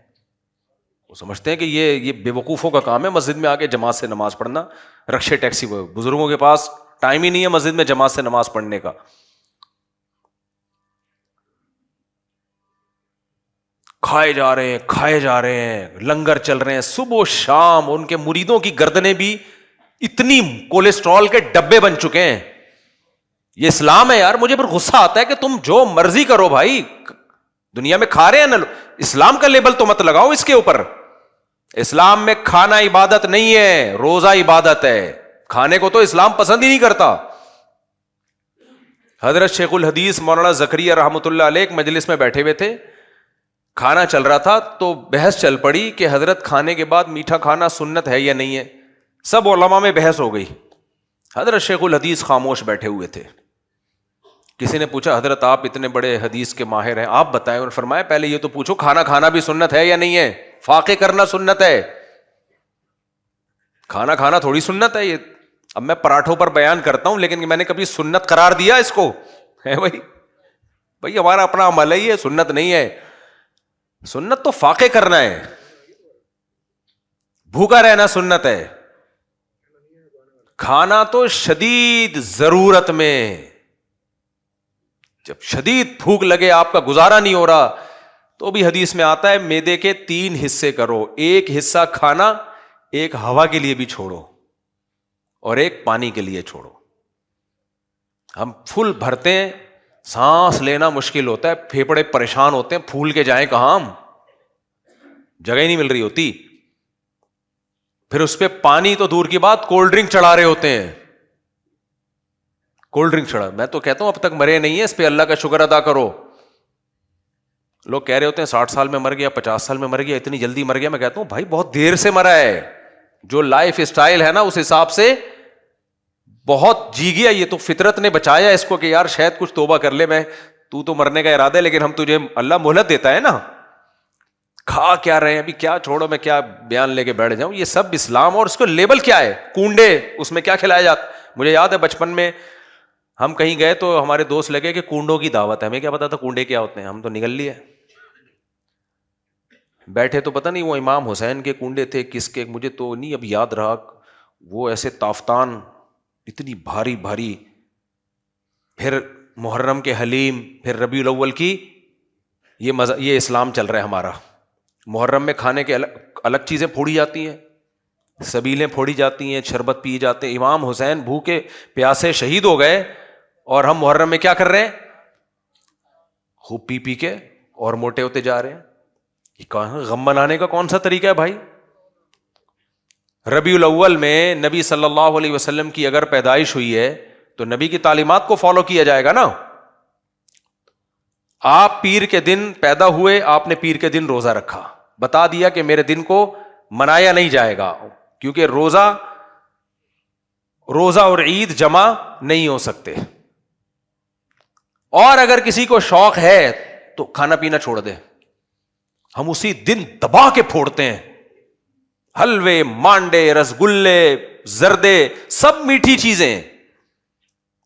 وہ سمجھتے ہیں کہ یہ بے وقوفوں کا کام ہے مسجد میں آ کے جماعت سے نماز پڑھنا, رکشے ٹیکسی. بزرگوں کے پاس ٹائم ہی نہیں ہے مسجد میں جماعت سے نماز پڑھنے کا. کھائے جا رہے ہیں, لنگر چل رہے ہیں صبح و شام. ان کے مریدوں کی گردنیں بھی اتنی کولیسٹرول کے ڈبے بن چکے ہیں. یہ اسلام ہے یار. مجھے پھر غصہ آتا ہے کہ تم جو مرضی کرو بھائی, دنیا میں کھا رہے ہیں نا, اسلام کا لیبل تو مت لگاؤ اس کے اوپر. اسلام میں کھانا عبادت نہیں ہے, روزہ عبادت ہے. کھانے کو تو اسلام پسند ہی نہیں کرتا. حضرت شیخ الحدیث مولانا زکریا رحمۃ اللہ علیہ ایک مجلس میں بیٹھے ہوئے تھے, کھانا چل رہا تھا تو بحث چل پڑی کہ حضرت کھانے کے بعد میٹھا کھانا سنت ہے یا نہیں ہے. سب علماء میں بحث ہو گئی. حضرت شیخ الحدیث خاموش بیٹھے ہوئے تھے. کسی نے پوچھا حضرت آپ اتنے بڑے حدیث کے ماہر ہیں, آپ بتائیں. انہوں نے فرمایا پہلے یہ تو پوچھو کھانا کھانا بھی سنت ہے یا نہیں ہے. فاقے کرنا سنت ہے, کھانا کھانا تھوڑی سنت ہے. یہ اب میں پراٹھوں پر بیان کرتا ہوں لیکن میں نے کبھی سنت قرار دیا اس کو ہے بھائی ہمارا اپنا عمل ہے, یہ سنت نہیں ہے. سنت تو فاقے کرنا ہے, بھوکا رہنا سنت ہے. کھانا تو شدید ضرورت میں, جب شدید بھوک لگے, آپ کا گزارا نہیں ہو رہا, تو بھی حدیث میں آتا ہے معدے کے 3 حصے کرو. ایک حصہ کھانا, ایک ہوا کے لیے بھی چھوڑو, اور ایک پانی کے لیے چھوڑو. ہم پھول بھرتے ہیں, سانس لینا مشکل ہوتا ہے, پھیپڑے پریشان ہوتے ہیں, پھول کے جائیں کہاں, ہم جگہ ہی نہیں مل رہی ہوتی. پھر اس پہ پانی تو دور کی بات, کولڈ ڈرنک چڑھا رہے ہوتے ہیں. کولڈ ڈرنک چڑھا, میں تو کہتا ہوں اب تک مرے نہیں ہے, اس پہ اللہ کا شکر ادا کرو. لوگ کہہ رہے ہوتے ہیں 60 سال میں مر گیا, 50 سال میں مر گیا, اتنی جلدی مر گیا. میں کہتا ہوں بھائی بہت دیر سے مرا ہے. جو لائف اسٹائل ہے نا اس حساب سے بہت جی گیا. یہ تو فطرت نے بچایا اس کو کہ یار شاید کچھ توبہ کر لے. میں تو مرنے کا ارادہ ہے لیکن ہم تجھے اللہ مہلت دیتا ہے نا. کھا کیا رہے ہیں ابھی, کیا چھوڑو, میں کیا بیان لے کے بیٹھ جاؤں. یہ سب اسلام, اور اس کو لیبل کیا ہے, کنڈے, اس میں کیا کھلایا جاتا. مجھے یاد ہے بچپن میں ہم کہیں گئے تو ہمارے دوست لگے کہ کنڈوں کی دعوت ہے. ہمیں کیا پتا تھا کنڈے کیا ہوتے ہیں, ہم تو نگل لیے. بیٹھے تو پتہ نہیں وہ امام حسین کے کنڈے تھے کس کے, مجھے تو نہیں اب یاد رہا. وہ ایسے تافتان اتنی بھاری بھاری, پھر محرم کے حلیم, پھر ربیع الاول کی, یہ اسلام چل رہا ہے ہمارا. محرم میں کھانے کے الگ چیزیں پھوڑی جاتی ہیں, سبیلیں پھوڑی جاتی ہیں, شربت پی جاتے ہیں. امام حسین بھوکے پیاسے شہید ہو گئے, اور ہم محرم میں کیا کر رہے ہیں, خوب پی پی کے اور موٹے ہوتے جا رہے ہیں. یہ غم منانے کا کون سا طریقہ ہے بھائی. ربیع الاول میں نبی صلی اللہ علیہ وسلم کی اگر پیدائش ہوئی ہے تو نبی کی تعلیمات کو فالو کیا جائے گا نا. آپ پیر کے دن پیدا ہوئے, آپ نے پیر کے دن روزہ رکھا, بتا دیا کہ میرے دن کو منایا نہیں جائے گا, کیونکہ روزہ اور عید جمع نہیں ہو سکتے. اور اگر کسی کو شوق ہے تو کھانا پینا چھوڑ دے. ہم اسی دن دبا کے پھوڑتے ہیں, حلوے, مانڈے, رسگلے, زردے, سب میٹھی چیزیں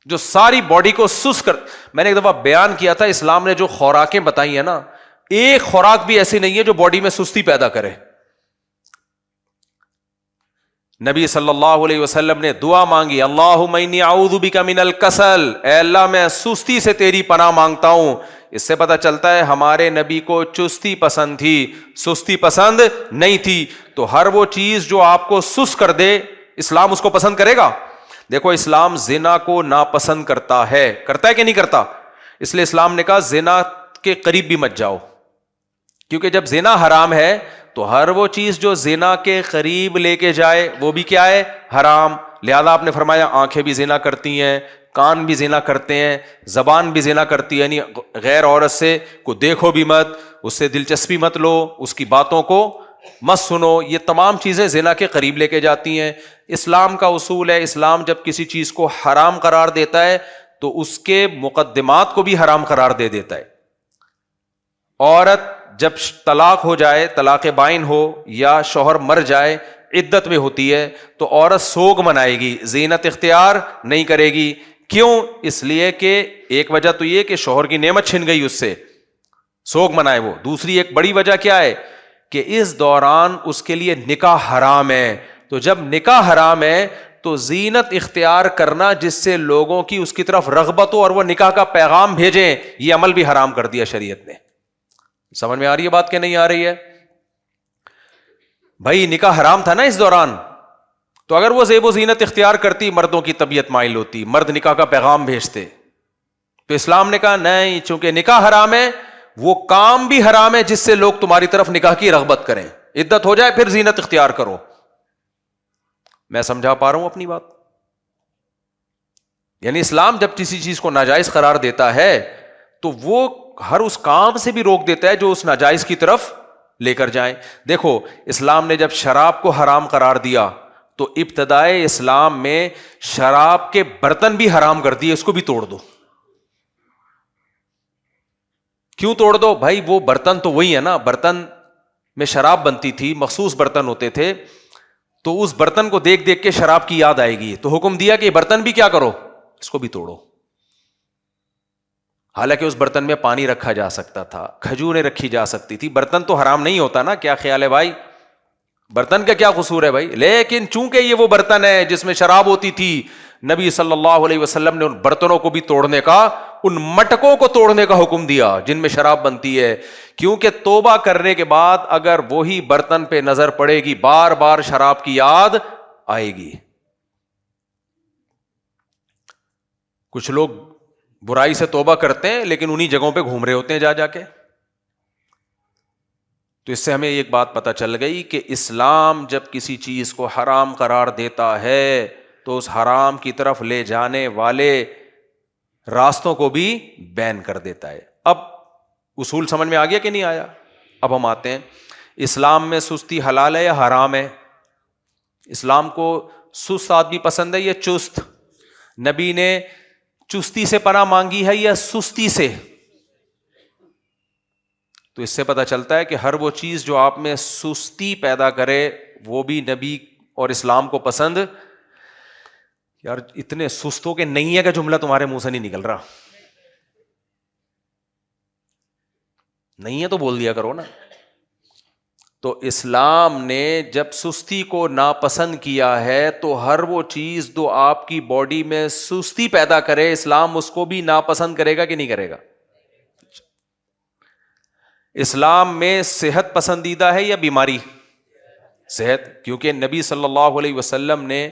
جو ساری باڈی کو سست کر. میں نے ایک دفعہ بیان کیا تھا, اسلام نے جو خوراکیں بتائی ہیں نا, ایک خوراک بھی ایسی نہیں ہے جو باڈی میں سستی پیدا کرے. نبی صلی اللہ علیہ وسلم نے دعا مانگی, اللہم انی اعوذ بک من الکسل, اے اللہ میں سستی سے تیری پناہ مانگتا ہوں. اس سے پتہ چلتا ہے ہمارے نبی کو چستی پسند تھی, سستی پسند نہیں تھی. تو ہر وہ چیز جو آپ کو سست کر دے, اسلام اس کو پسند کرے گا. دیکھو اسلام زنا کو ناپسند کرتا ہے کہ نہیں کرتا. اس لیے اسلام نے کہا زنا کے قریب بھی مت جاؤ, کیونکہ جب زنا حرام ہے تو ہر وہ چیز جو زنا کے قریب لے کے جائے وہ بھی کیا ہے, حرام. لہذا آپ نے فرمایا آنکھیں بھی زنا کرتی ہیں, کان بھی زنا کرتے ہیں, زبان بھی زنا کرتی ہے. یعنی غیر عورت سے کو دیکھو بھی مت, اس سے دلچسپی مت لو, اس کی باتوں کو مت سنو. یہ تمام چیزیں زنا کے قریب لے کے جاتی ہیں. اسلام کا اصول ہے, اسلام جب کسی چیز کو حرام قرار دیتا ہے تو اس کے مقدمات کو بھی حرام قرار دے دیتا ہے. عورت جب طلاق ہو جائے, طلاق بائن ہو یا شوہر مر جائے, عدت میں ہوتی ہے تو عورت سوگ منائے گی, زینت اختیار نہیں کرے گی. کیوں؟ اس لیے کہ ایک وجہ تو یہ کہ شوہر کی نعمت چھن گئی اس سے، سوگ منائے وہ. دوسری ایک بڑی وجہ کیا ہے کہ اس دوران اس کے لیے نکاح حرام ہے. تو جب نکاح حرام ہے تو زینت اختیار کرنا جس سے لوگوں کی اس کی طرف رغبت ہو اور وہ نکاح کا پیغام بھیجیں، یہ عمل بھی حرام کر دیا شریعت نے. سمجھ میں آ رہی ہے بات کہ نہیں آ رہی ہے؟ بھائی نکاح حرام تھا نا اس دوران، تو اگر وہ زیب و زینت اختیار کرتی مردوں کی طبیعت مائل ہوتی، مرد نکاح کا پیغام بھیجتے. تو اسلام نے کہا نہیں، چونکہ نکاح حرام ہے وہ کام بھی حرام ہے جس سے لوگ تمہاری طرف نکاح کی رغبت کریں. عدت ہو جائے پھر زینت اختیار کرو. میں سمجھا پا رہا ہوں اپنی بات؟ یعنی اسلام جب کسی چیز کو ناجائز قرار دیتا ہے تو وہ ہر اس کام سے بھی روک دیتا ہے جو اس ناجائز کی طرف لے کر جائیں. دیکھو اسلام نے جب شراب کو حرام قرار دیا تو ابتدائے اسلام میں شراب کے برتن بھی حرام کر دیے، اس کو بھی توڑ دو. کیوں توڑ دو؟ بھائی وہ برتن تو وہی ہے نا، برتن میں شراب بنتی تھی، مخصوص برتن ہوتے تھے، تو اس برتن کو دیکھ دیکھ کے شراب کی یاد آئے گی، تو حکم دیا کہ یہ برتن بھی کیا کرو، اس کو بھی توڑو. حالانکہ اس برتن میں پانی رکھا جا سکتا تھا، کھجوریں رکھی جا سکتی تھی. برتن تو حرام نہیں ہوتا نا، کیا خیال ہے بھائی؟ برتن کا کیا قصور ہے بھائی؟ لیکن چونکہ یہ وہ برتن ہے جس میں شراب ہوتی تھی، نبی صلی اللہ علیہ وسلم نے ان برتنوں کو بھی توڑنے کا، ان مٹکوں کو توڑنے کا حکم دیا جن میں شراب بنتی ہے. کیونکہ توبہ کرنے کے بعد اگر وہی برتن پہ نظر پڑے گی بار بار شراب کی یاد آئے گی. کچھ لوگ برائی سے توبہ کرتے ہیں لیکن انہی جگہوں پہ گھوم رہے ہوتے ہیں جا جا کے. تو اس سے ہمیں ایک بات پتہ چل گئی کہ اسلام جب کسی چیز کو حرام قرار دیتا ہے تو اس حرام کی طرف لے جانے والے راستوں کو بھی بین کر دیتا ہے. اب اصول سمجھ میں آ گیا کہ نہیں آیا؟ اب ہم آتے ہیں، اسلام میں سستی حلال ہے یا حرام ہے؟ اسلام کو سست آدمی پسند ہے یا چست؟ نبی نے چستی سے پناہ مانگی ہے یا سستی سے؟ تو اس سے پتہ چلتا ہے کہ ہر وہ چیز جو آپ میں سستی پیدا کرے وہ بھی نبی اور اسلام کو پسند. یار اتنے سستوں کے نہیں ہے کہ جملہ تمہارے منہ سے نہیں نکل رہا، نہیں ہے تو بول دیا کرو نا. تو اسلام نے جب سستی کو ناپسند کیا ہے تو ہر وہ چیز جو آپ کی باڈی میں سستی پیدا کرے اسلام اس کو بھی ناپسند کرے گا کہ نہیں کرے گا؟ اسلام میں صحت پسندیدہ ہے یا بیماری؟ صحت، کیونکہ نبی صلی اللہ علیہ وسلم نے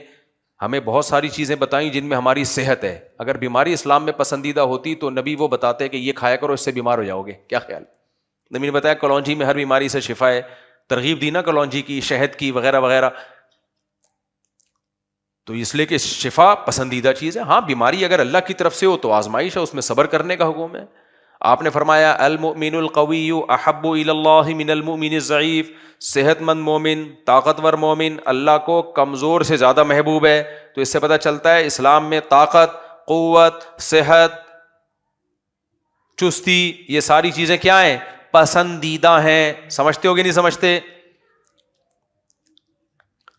ہمیں بہت ساری چیزیں بتائیں جن میں ہماری صحت ہے. اگر بیماری اسلام میں پسندیدہ ہوتی تو نبی وہ بتاتے کہ یہ کھایا کرو اس سے بیمار ہو جاؤ گے. کیا خیال؟ نبی نے بتایا کلونجی میں ہر بیماری سے شفا ہے، ترغیب دی نا کلونجی کی، شہد کی، وغیرہ وغیرہ. تو اس لیے کہ شفا پسندیدہ چیز ہے. ہاں بیماری اگر اللہ کی طرف سے ہو تو آزمائش ہے، اس میں صبر کرنے کا حکم ہے. آپ نے فرمایا المؤمن القوی احب الی اللہ من المؤمن الضعیف، صحت مند مومن، طاقتور مومن اللہ کو کمزور سے زیادہ محبوب ہے. تو اس سے پتہ چلتا ہے اسلام میں طاقت، قوت، صحت، چستی، یہ ساری چیزیں کیا ہیں؟ پسندیدہ ہیں. سمجھتے ہو کہ نہیں سمجھتے؟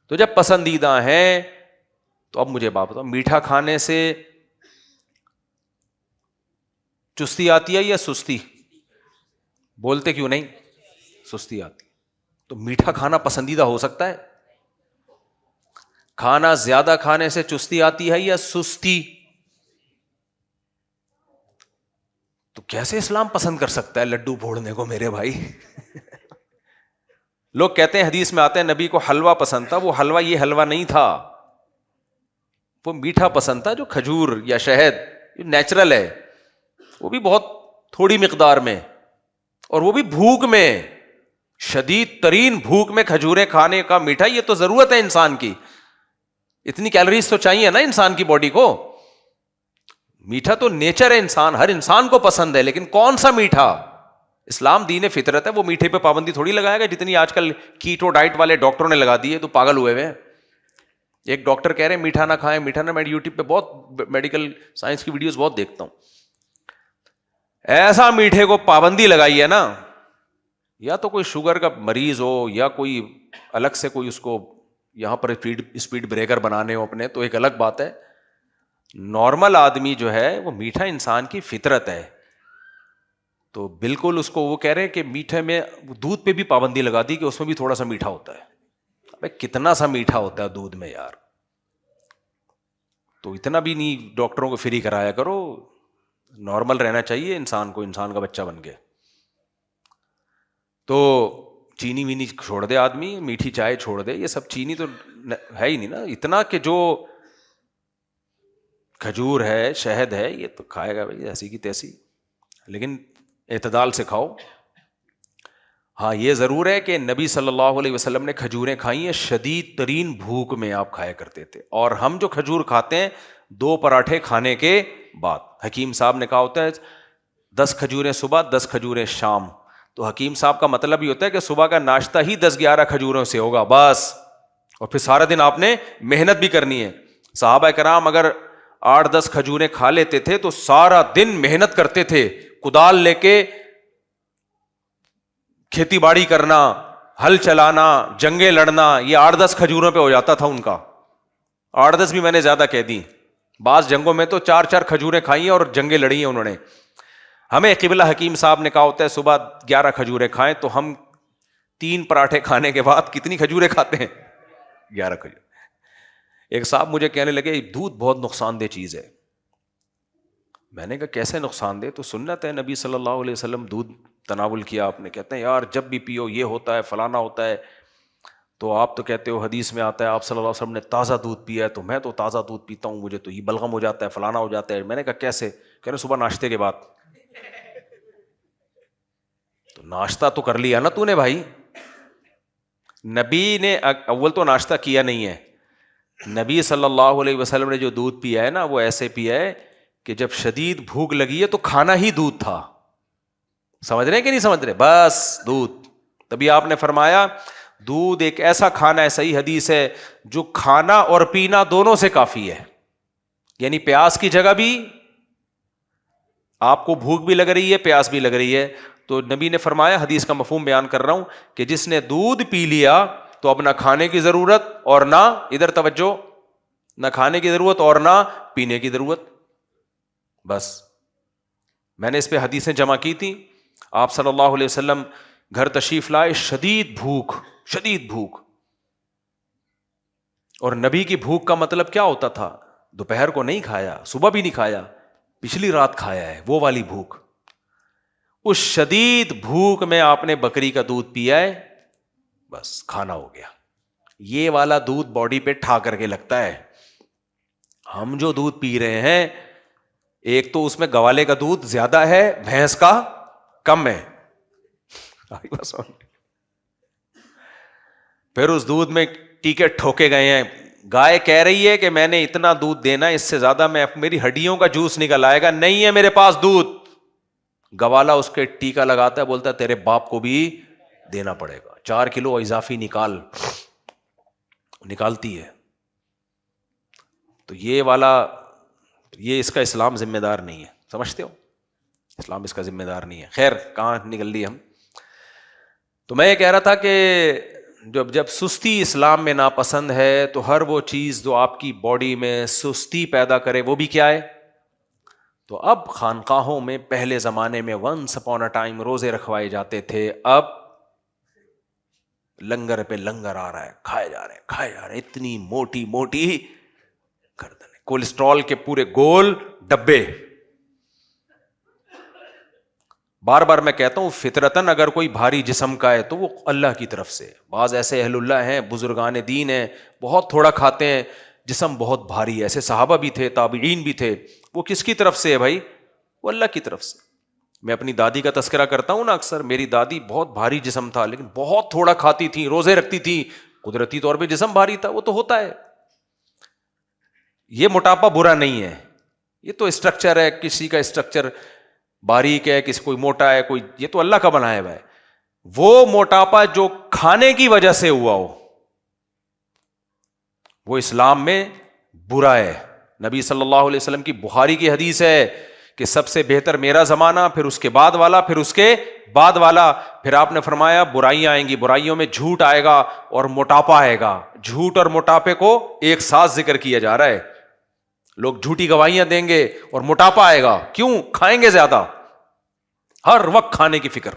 تو جب پسندیدہ ہیں تو اب مجھے بات بتاؤ، میٹھا کھانے سے چستی آتی ہے یا سستی؟ بولتے کیوں نہیں؟ سستی آتی. تو میٹھا کھانا پسندیدہ ہو سکتا ہے؟ کھانا زیادہ کھانے سے چستی آتی ہے یا سستی؟ تو کیسے اسلام پسند کر سکتا ہے لڈو پھوڑنے کو میرے بھائی؟ لوگ کہتے ہیں، حدیث میں آتے ہیں نبی کو حلوہ پسند تھا. وہ حلوہ یہ حلوہ نہیں تھا، وہ میٹھا پسند تھا جو کھجور یا شہد نیچرل ہے، وہ بھی بہت تھوڑی مقدار میں، اور وہ بھی بھوک میں، شدید ترین بھوک میں کھجوریں کھانے کا میٹھا. یہ تو ضرورت ہے انسان کی، اتنی کیلوریز تو چاہیے نا انسان کی باڈی کو. میٹھا تو نیچر ہے، انسان ہر انسان کو پسند ہے. لیکن کون سا میٹھا؟ اسلام دین فطرت ہے، وہ میٹھے پہ پابندی تھوڑی لگائے گا جتنی آج کل کیٹو ڈائٹ والے ڈاکٹروں نے لگا دی ہے. تو پاگل ہوئے ہوئے. ایک ڈاکٹر کہہ رہے ہیں میٹھا نہ کھائیں، میٹھا نہ. میں یوٹیوب پہ بہت میڈیکل سائنس کی ویڈیوز بہت دیکھتا ہوں. ایسا میٹھے کو پابندی لگائی ہے نا، یا تو کوئی شوگر کا مریض ہو یا کوئی الگ سے کوئی اس کو یہاں پر اسپیڈ بریکر بنانے ہو اپنے، تو ایک الگ بات ہے. نارمل آدمی جو ہے وہ میٹھا انسان کی فطرت ہے، تو بالکل اس کو وہ کہہ رہے ہیں کہ میٹھے میں دودھ پہ بھی پابندی لگا دی کہ اس میں بھی تھوڑا سا میٹھا ہوتا ہے. ابے کتنا سا میٹھا ہوتا ہے دودھ میں یار، تو اتنا بھی نہیں ڈاکٹروں کو فری کرایا کرو، نارمل رہنا چاہیے انسان کو، انسان کا بچہ بن کے. تو چینی وینی چھوڑ دے آدمی، میٹھی چائے چھوڑ دے، یہ سب چینی تو ہے ہی نہیں نا اتنا، کہ جو کھجور ہے شہد ہے یہ تو کھائے گا بھائی ایسی کی تیسی، لیکن اعتدال سے کھاؤ. ہاں یہ ضرور ہے کہ نبی صلی اللہ علیہ وسلم نے کھجوریں کھائی ہیں شدید ترین بھوک میں، آپ کھایا کرتے تھے. اور ہم جو کھجور کھاتے ہیں 2 پراٹھے کھانے کے بعد. حکیم صاحب نے کہا ہوتا ہے 10 کھجوریں صبح 10 کھجوریں شام، تو حکیم صاحب کا مطلب یہ ہوتا ہے کہ صبح کا ناشتہ ہی 10-11 کھجوروں سے ہوگا بس، اور پھر سارا دن آپ نے محنت بھی کرنی ہے. صحابہ کرام اگر 8-10 کھجوریں کھا لیتے تھے تو سارا دن محنت کرتے تھے، کدال لے کے کھیتی باڑی کرنا، ہل چلانا، جنگیں لڑنا، یہ 8-10 کھجوروں پہ ہو جاتا تھا ان کا. 8-10 بھی میں نے زیادہ کہہ دی، بعض جنگوں میں تو 4-4 کھجوریں کھائی ہیں اور جنگیں لڑی ہیں انہوں نے. ہمیں قبلہ حکیم صاحب نے کہا ہوتا ہے صبح 11 کھجوریں کھائیں، تو ہم 3 پراٹھے کھانے کے بعد کتنی کھجوریں کھاتے ہیں؟ 11 کھجور. ایک صاحب مجھے کہنے لگے دودھ بہت نقصان دہ چیز ہے. میں نے کہا کیسے نقصان دہ؟ تو سنت ہے نبی صلی اللہ علیہ وسلم دودھ تناول کیا آپ نے، کہتے ہیں یار جب بھی پیو یہ ہوتا ہے فلانا ہوتا ہے. تو آپ تو کہتے ہو حدیث میں آتا ہے آپ صلی اللہ علیہ وسلم نے تازہ دودھ پیا ہے، تو میں تو تازہ دودھ پیتا ہوں مجھے تو یہ بلغم ہو جاتا ہے فلانا ہو جاتا ہے. میں نے کہا کیسے؟ کہہ رہے صبح ناشتے کے بعد. تو ناشتہ تو کر لیا نا تو نے بھائی. نبی نے اول تو ناشتہ کیا نہیں ہے، نبی صلی اللہ علیہ وسلم نے جو دودھ پیا ہے نا وہ ایسے پیا ہے کہ جب شدید بھوک لگی ہے تو کھانا ہی دودھ تھا. سمجھ رہے ہیں کہ نہیں سمجھ رہے؟ بس دودھ. تبھی آپ نے فرمایا دودھ ایک ایسا کھانا ہے، صحیح حدیث ہے، جو کھانا اور پینا دونوں سے کافی ہے. یعنی پیاس کی جگہ بھی آپ کو بھوک بھی لگ رہی ہے پیاس بھی لگ رہی ہے، تو نبی نے فرمایا، حدیث کا مفہوم بیان کر رہا ہوں، کہ جس نے دودھ پی لیا تو اب نہ کھانے کی ضرورت اور نہ ادھر توجہ، نہ کھانے کی ضرورت اور نہ پینے کی ضرورت. بس میں نے اس پہ حدیثیں جمع کی تھی. آپ صلی اللہ علیہ وسلم گھر تشریف لائے، شدید بھوک، شدید بھوک. اور نبی کی بھوک کا مطلب کیا ہوتا تھا؟ دوپہر کو نہیں کھایا، صبح بھی نہیں کھایا، پچھلی رات کھایا ہے، وہ والی بھوک. اس شدید بھوک میں آپ نے بکری کا دودھ پیا ہے، بس کھانا ہو گیا. یہ والا دودھ باڈی پہ ٹھا کر کے لگتا ہے. ہم جو دودھ پی رہے ہیں، ایک تو اس میں گوالے کا دودھ زیادہ ہے، بھینس کا کم ہے. پھر اس دودھ میں ٹیکے ٹھوکے گئے ہیں. گائے کہہ رہی ہے کہ میں نے اتنا دودھ دینا، اس سے زیادہ میں میری ہڈیوں کا جوس نکل آئے گا، نہیں ہے میرے پاس دودھ. گوالا اس کے ٹیکا لگاتا ہے، بولتا ہے تیرے باپ کو بھی دینا پڑے گا، 4 کلو اضافی نکالتی ہے. تو یہ والا، یہ اس کا اسلام ذمہ دار نہیں ہے، سمجھتے ہو؟ اسلام اس کا ذمہ دار نہیں ہے. خیر کہاں نکل لی ہم. تو میں یہ کہہ رہا تھا کہ جب سستی اسلام میں ناپسند ہے تو ہر وہ چیز جو آپ کی باڈی میں سستی پیدا کرے وہ بھی کیا ہے. تو اب خانقاہوں میں پہلے زمانے میں ونس اپون اے ٹائم روزے رکھوائے جاتے تھے، اب لنگر پہ لنگر آ رہا ہے، کھائے جا رہے ہیں. اتنی موٹی موٹی گردن، کولیسٹرول کے پورے گول ڈبے. بار بار میں کہتا ہوں فطرتاً اگر کوئی بھاری جسم کا ہے تو وہ اللہ کی طرف سے. بعض ایسے اہل اللہ ہیں، بزرگان دین ہیں، بہت تھوڑا کھاتے ہیں، جسم بہت بھاری ہے. ایسے صحابہ بھی تھے، تابعین بھی تھے. وہ کس کی طرف سے ہے بھائی؟ وہ اللہ کی طرف سے. میں اپنی دادی کا تذکرہ کرتا ہوں نا اکثر، میری دادی بہت بھاری جسم تھا لیکن بہت تھوڑا کھاتی تھی، روزے رکھتی تھی. قدرتی طور پہ جسم بھاری تھا، وہ تو ہوتا ہے. یہ موٹاپا برا نہیں ہے، یہ تو اسٹرکچر ہے. کسی کا اسٹرکچر باریک ہے، کسی کوئی موٹا ہے، کوئی، یہ تو اللہ کا بنایا ہوا ہے. وہ موٹاپا جو کھانے کی وجہ سے ہوا ہو وہ اسلام میں برا ہے. نبی صلی اللہ علیہ وسلم کی بخاری کی حدیث ہے کہ سب سے بہتر میرا زمانہ، پھر اس کے بعد والا، پھر اس کے بعد والا. پھر آپ نے فرمایا برائیاں آئیں گی، برائیوں میں جھوٹ آئے گا اور موٹاپا آئے گا. جھوٹ اور موٹاپے کو ایک ساتھ ذکر کیا جا رہا ہے. لوگ جھوٹی گواہیاں دیں گے اور موٹاپا آئے گا. کیوں؟ کھائیں گے زیادہ، ہر وقت کھانے کی فکر.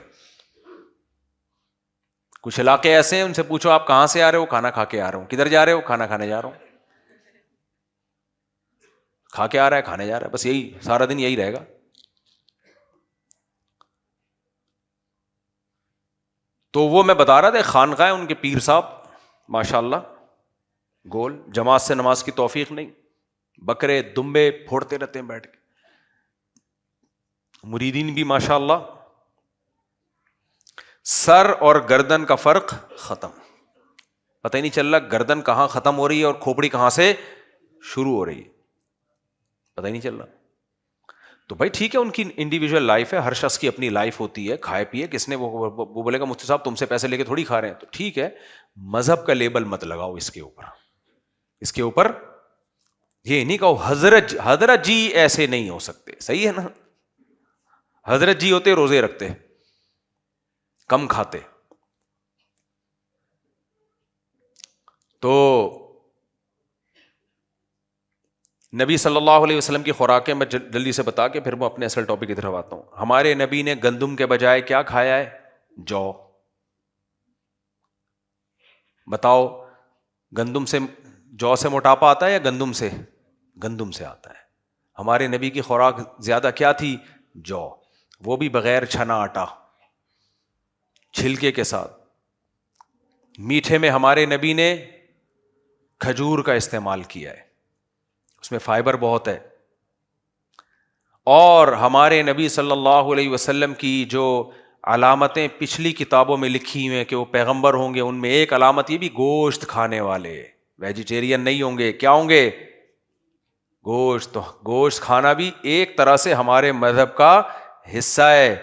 کچھ علاقے ایسے ہیں، ان سے پوچھو آپ کہاں سے آ رہے ہو، کھانا کھا کے آ رہا ہوں. کدھر جا رہے ہو؟ کھانا کھانے جا رہا ہوں. کھا کے آ رہا ہے، کھانے جا رہا ہے، بس یہی سارا دن یہی رہے گا. تو وہ میں بتا رہا تھا، خانقاہ ان کے پیر صاحب ماشاء اللہ گول، جماعت سے نماز کی توفیق نہیں، بکرے دمبے پھوڑتے رہتے ہیں بیٹھ کے. مریدین بھی ماشاء اللہ سر اور گردن کا فرق ختم، پتہ ہی نہیں چل رہا گردن کہاں ختم ہو رہی ہے اور کھوپڑی کہاں سے شروع ہو رہی ہے، پتہ ہی نہیں چل رہا. تو بھائی ٹھیک ہے، ان کی انڈیویجول لائف ہے، ہر شخص کی اپنی لائف ہوتی ہے، کھائے پیے. کس نے وہ بولے گا مفتی صاحب تم سے پیسے لے کے تھوڑی کھا رہے ہیں، تو ٹھیک ہے، مذہب کا لیبل مت لگاؤ اس کے اوپر. اس کے اوپر یہ نہیں کہو حضرت جی ایسے نہیں ہو سکتے. صحیح ہے نا؟ حضرت جی ہوتے روزے رکھتے، کم کھاتے. تو نبی صلی اللہ علیہ وسلم کی خوراکیں میں جلدی سے بتا کے پھر میں اپنے اصل ٹاپک کی طرف آتا ہوں. ہمارے نبی نے گندم کے بجائے کیا کھایا ہے؟ جو. بتاؤ گندم سے، جو سے موٹاپا آتا ہے یا گندم سے؟ گندم سے آتا ہے. ہمارے نبی کی خوراک زیادہ کیا تھی؟ جو، وہ بھی بغیر چھنا آٹا، چھلکے کے ساتھ. میٹھے میں ہمارے نبی نے کھجور کا استعمال کیا ہے، اس میں فائبر بہت ہے. اور ہمارے نبی صلی اللہ علیہ وسلم کی جو علامتیں پچھلی کتابوں میں لکھی ہوئی ہیں کہ وہ پیغمبر ہوں گے، ان میں ایک علامت یہ بھی گوشت کھانے والے، ویجیٹیرین نہیں ہوں گے. کیا ہوں گے؟ گوشت. تو گوشت کھانا بھی ایک طرح سے ہمارے مذہب کا حصہ ہے.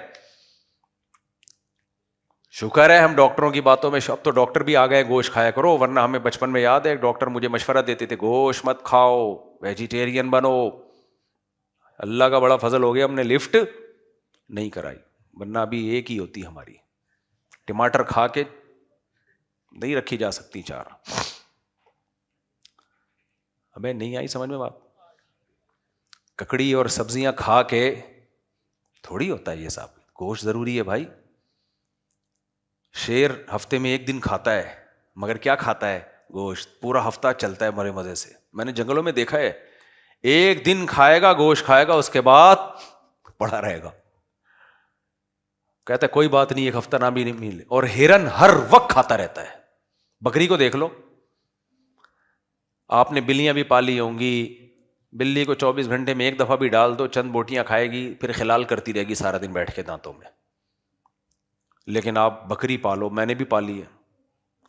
شکر ہے ہم ڈاکٹروں کی باتوں میں، اب تو ڈاکٹر بھی آ گئے گوشت کھایا کرو، ورنہ ہمیں بچپن میں یاد ہے ڈاکٹر مجھے مشورہ دیتے تھے گوشت مت کھاؤ، ویجیٹیرین بنو. اللہ کا بڑا فضل ہو گیا، ہم نے لفٹ نہیں کرائی، ورنہ ابھی ایک ہی ہوتی ہماری. ٹماٹر کھا کے نہیں رکھی جا سکتی چار. ہمیں نہیں آئی سمجھ میں بات؟ ککڑی اور سبزیاں کھا کے تھوڑی ہوتا ہے یہ صاحب. گوشت ضروری ہے بھائی. شیر ہفتے میں ایک دن کھاتا ہے، مگر کیا کھاتا ہے؟ گوشت. پورا ہفتہ چلتا ہے مرے مزے سے. میں نے جنگلوں میں دیکھا ہے، ایک دن کھائے گا گوشت کھائے گا، اس کے بعد پڑا رہے گا. کہتا ہے کوئی بات نہیں، ایک ہفتہ نہ بھی نہیں ملے. اور ہرن ہر وقت کھاتا رہتا ہے. بکری کو دیکھ لو، آپ نے بلیاں بھی پالی ہوں گی، بلی کو 24 گھنٹے میں ایک دفعہ بھی ڈال دو، چند بوٹیاں کھائے گی، پھر خلال کرتی رہے گی سارا دن بیٹھ کے دانتوں میں. لیکن آپ بکری پالو، میں نے بھی پالی ہے،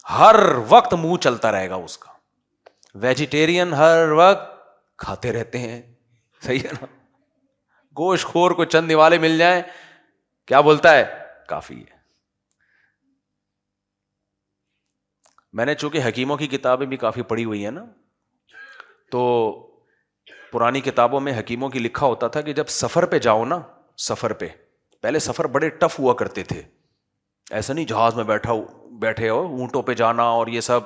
ہر وقت منہ چلتا رہے گا اس کا. ویجیٹیرین ہر وقت کھاتے رہتے ہیں. صحیح ہے نا؟ گوشت خور کو چند نوالے مل جائیں، کیا بولتا ہے؟ کافی ہے. میں نے چونکہ حکیموں کی کتابیں بھی کافی پڑھی ہوئی ہیں نا، تو پرانی کتابوں میں حکیموں کی لکھا ہوتا تھا کہ جب سفر پہ جاؤ نا، سفر پہ، پہلے سفر بڑے ٹف ہوا کرتے تھے، ایسا نہیں جہاز میں بیٹھے ہو، اونٹوں پہ جانا اور یہ سب.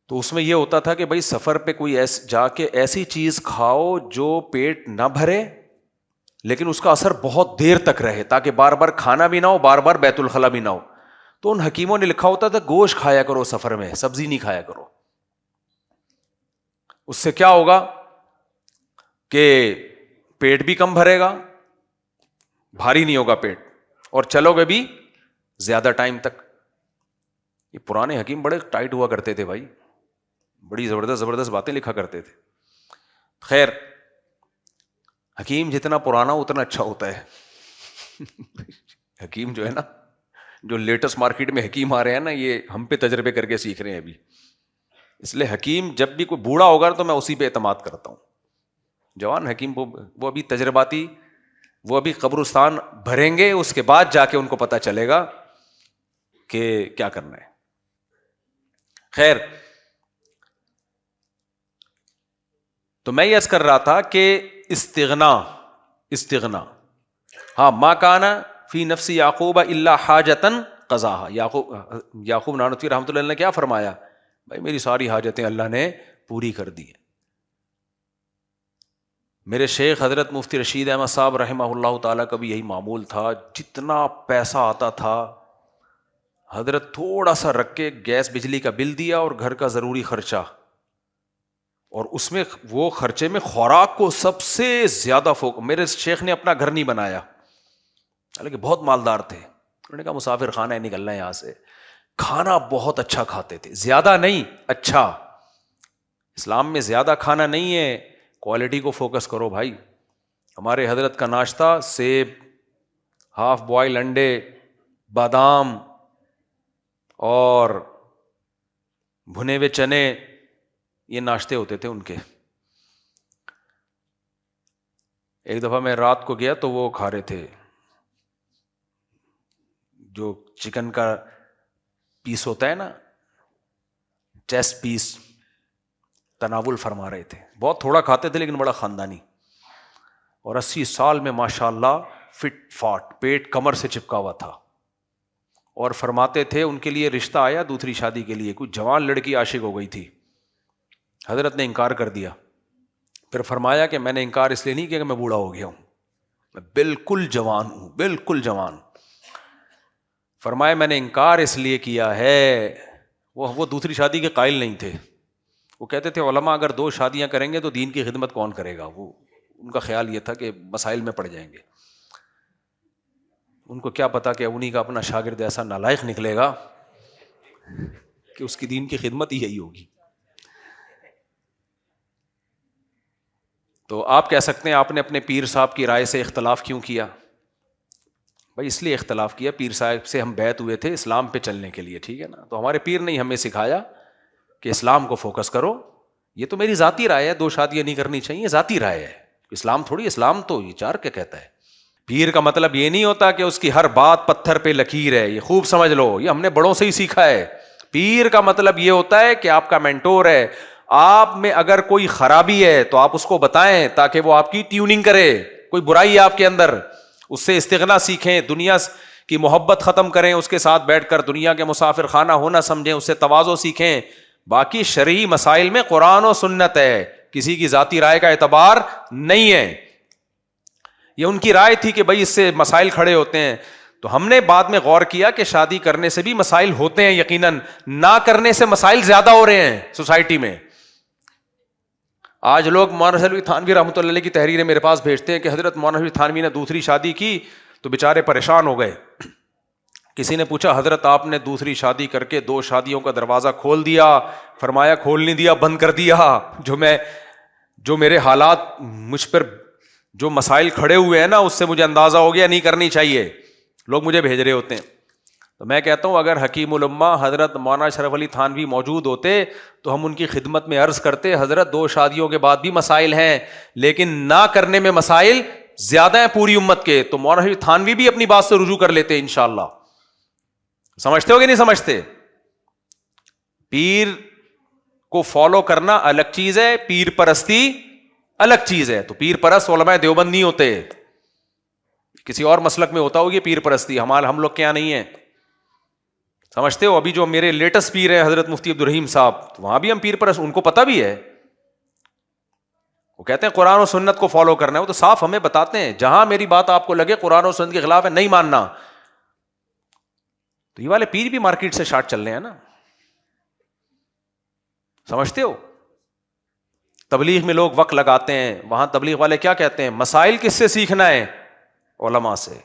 تو اس میں یہ ہوتا تھا کہ بھائی سفر پہ کوئی جا کے ایسی چیز کھاؤ جو پیٹ نہ بھرے لیکن اس کا اثر بہت دیر تک رہے، تاکہ بار بار کھانا بھی نہ ہو، بار بار بیت الخلا بھی نہ ہو. تو ان حکیموں نے لکھا ہوتا تھا گوشت کھایا کرو سفر میں، سبزی نہیں کھایا کرو. اس سے کیا ہوگا کہ پیٹ بھی کم بھرے گا، بھاری نہیں ہوگا پیٹ، اور چلو گے بھی زیادہ ٹائم تک. یہ پرانے حکیم بڑے ٹائٹ ہوا کرتے تھے بھائی، بڑی زبردست باتیں لکھا کرتے تھے. خیر، حکیم جتنا پرانا اتنا اچھا ہوتا ہے. حکیم جو ہے نا، جو لیٹسٹ مارکیٹ میں حکیم آ رہے ہیں نا، یہ ہم پہ تجربے کر کے سیکھ رہے ہیں ابھی. اس لیے حکیم جب بھی کوئی بوڑھا ہوگا تو میں اسی پہ اعتماد کرتا ہوں. جوان حکیم وہ ابھی تجرباتی، وہ ابھی قبرستان بھریں گے، اس کے بعد جا کے ان کو پتہ چلے گا کہ کیا کرنا ہے. خیر، تو میں یہ عرض کر رہا تھا کہ استغنا ہاں، ما کانا فی نفس یعقوب الا حاجتن قضاها. یعقوب نانوتوی رحمۃ اللہ نے کیا فرمایا؟ بھائی میری ساری حاجتیں اللہ نے پوری کر دی ہیں. میرے شیخ حضرت مفتی رشید احمد صاحب رحمہ اللہ تعالیٰ کا بھی یہی معمول تھا. جتنا پیسہ آتا تھا حضرت تھوڑا سا رکھ کے گیس بجلی کا بل دیا اور گھر کا ضروری خرچہ, اور اس میں وہ خرچے میں خوراک کو سب سے زیادہ میرے شیخ نے اپنا گھر نہیں بنایا, حالانکہ بہت مالدار تھے. انہوں نے کہا مسافر خانہ ہے, نکلنا ہے یہاں سے. کھانا بہت اچھا کھاتے تھے, زیادہ نہیں, اچھا. اسلام میں زیادہ کھانا نہیں ہے, کوالٹی کو فوکس کرو بھائی. ہمارے حضرت کا ناشتہ سیب, ہاف بوائل انڈے, بادام اور بھنے ہوئے چنے, یہ ناشتے ہوتے تھے ان کے. ایک دفعہ میں رات کو گیا تو وہ کھا رہے تھے جو چکن کا پیس ہوتا ہے نا, چیسٹ پیس, تناول فرما رہے تھے. بہت تھوڑا کھاتے تھے لیکن بڑا خاندانی, اور 80 سال میں ماشاء اللہ فٹ فاٹ, پیٹ کمر سے چپکا ہوا تھا. اور فرماتے تھے ان کے لیے رشتہ آیا دوسری شادی کے لیے, کچھ جوان لڑکی عاشق ہو گئی تھی. حضرت نے انکار کر دیا. پھر فرمایا کہ میں نے انکار اس لیے نہیں کیا کہ میں بوڑھا ہو گیا ہوں, میں بالکل جوان ہوں, بالکل جوان. فرمایا میں نے انکار اس لیے کیا ہے, وہ دوسری شادی کے قائل نہیں تھے. وہ کہتے تھے علماء اگر 2 شادیاں کریں گے تو دین کی خدمت کون کرے گا. وہ ان کا خیال یہ تھا کہ مسائل میں پڑ جائیں گے. ان کو کیا پتا کہ انہی کا اپنا شاگرد ایسا نالائق نکلے گا کہ اس کی دین کی خدمت ہی یہی ہوگی. تو آپ کہہ سکتے ہیں آپ نے اپنے پیر صاحب کی رائے سے اختلاف کیوں کیا؟ بھائی اس لیے اختلاف کیا, پیر صاحب سے ہم بیعت ہوئے تھے اسلام پہ چلنے کے لیے, ٹھیک ہے نا. تو ہمارے پیر نے ہمیں سکھایا کہ اسلام کو فوکس کرو. یہ تو میری ذاتی رائے ہے, 2 شادیاں نہیں کرنی چاہیے, ذاتی رائے ہے. اسلام تھوڑی, اسلام تو یہ 4 کیا کہتا ہے. پیر کا مطلب یہ نہیں ہوتا کہ اس کی ہر بات پتھر پہ لکیر ہے, یہ خوب سمجھ لو, یہ ہم نے بڑوں سے ہی سیکھا ہے. پیر کا مطلب یہ ہوتا ہے کہ آپ کا مینٹور ہے, آپ میں اگر کوئی خرابی ہے تو آپ اس کو بتائیں تاکہ وہ آپ کی ٹیوننگ کرے. کوئی برائی ہے آپ کے اندر, اس سے استغنا سیکھیں, دنیا کی محبت ختم کریں, اس کے ساتھ بیٹھ کر دنیا کے مسافر خانہ ہونا سمجھیں, اس سے تواضع سیکھیں. باقی شرعی مسائل میں قرآن و سنت ہے, کسی کی ذاتی رائے کا اعتبار نہیں ہے. یہ ان کی رائے تھی کہ بھائی اس سے مسائل کھڑے ہوتے ہیں. تو ہم نے بعد میں غور کیا کہ شادی کرنے سے بھی مسائل ہوتے ہیں, یقیناً نہ کرنے سے مسائل زیادہ ہو رہے ہیں سوسائٹی میں. آج لوگ مولانا شلوی تھانوی رحمۃ اللہ علیہ کی تحریریں میرے پاس بھیجتے ہیں کہ حضرت مولانا شلوی تھانوی نے دوسری شادی کی تو بیچارے پریشان ہو گئے. کسی نے پوچھا حضرت آپ نے دوسری شادی کر کے 2 شادیوں کا دروازہ کھول دیا. فرمایا کھول نہیں دیا, بند کر دیا. جو میرے حالات, مجھ پر جو مسائل کھڑے ہوئے ہیں نا, اس سے مجھے اندازہ ہو گیا نہیں کرنی چاہیے. لوگ مجھے بھیج رہے ہوتے ہیں. تو میں کہتا ہوں اگر حکیم الامہ حضرت مولانا اشرف علی تھانوی موجود ہوتے تو ہم ان کی خدمت میں عرض کرتے حضرت 2 شادیوں کے بعد بھی مسائل ہیں, لیکن نہ کرنے میں مسائل زیادہ ہیں پوری امت کے. تو مولانا اشرف تھانوی بھی اپنی بات سے رجوع کر لیتے انشاءاللہ. سمجھتے ہو کہ نہیں سمجھتے؟ پیر کو فالو کرنا الگ چیز ہے, پیر پرستی الگ چیز ہے. تو پیر پرست علماء دیوبند نہیں ہوتے, کسی اور مسلک میں ہوتا ہوگی پیر پرستی, ہم لوگ کیا نہیں ہے. سمجھتے ہو؟ ابھی جو میرے لیٹسٹ پیر ہیں حضرت مفتی عبدالرحیم صاحب, وہاں بھی ہم پیر پرست, ان کو پتہ بھی ہے. وہ کہتے ہیں قرآن و سنت کو فالو کرنا ہے, وہ تو صاف ہمیں بتاتے ہیں جہاں میری بات آپ کو لگے قرآن و سنت کے خلاف ہے نہیں ماننا. تو یہ والے پیر بھی مارکیٹ سے شارٹ چل رہے ہیں نا. سمجھتے ہو؟ تبلیغ میں لوگ وقت لگاتے ہیں, وہاں تبلیغ والے کیا کہتے ہیں, مسائل کس سے سیکھنا ہے؟ علماء سے.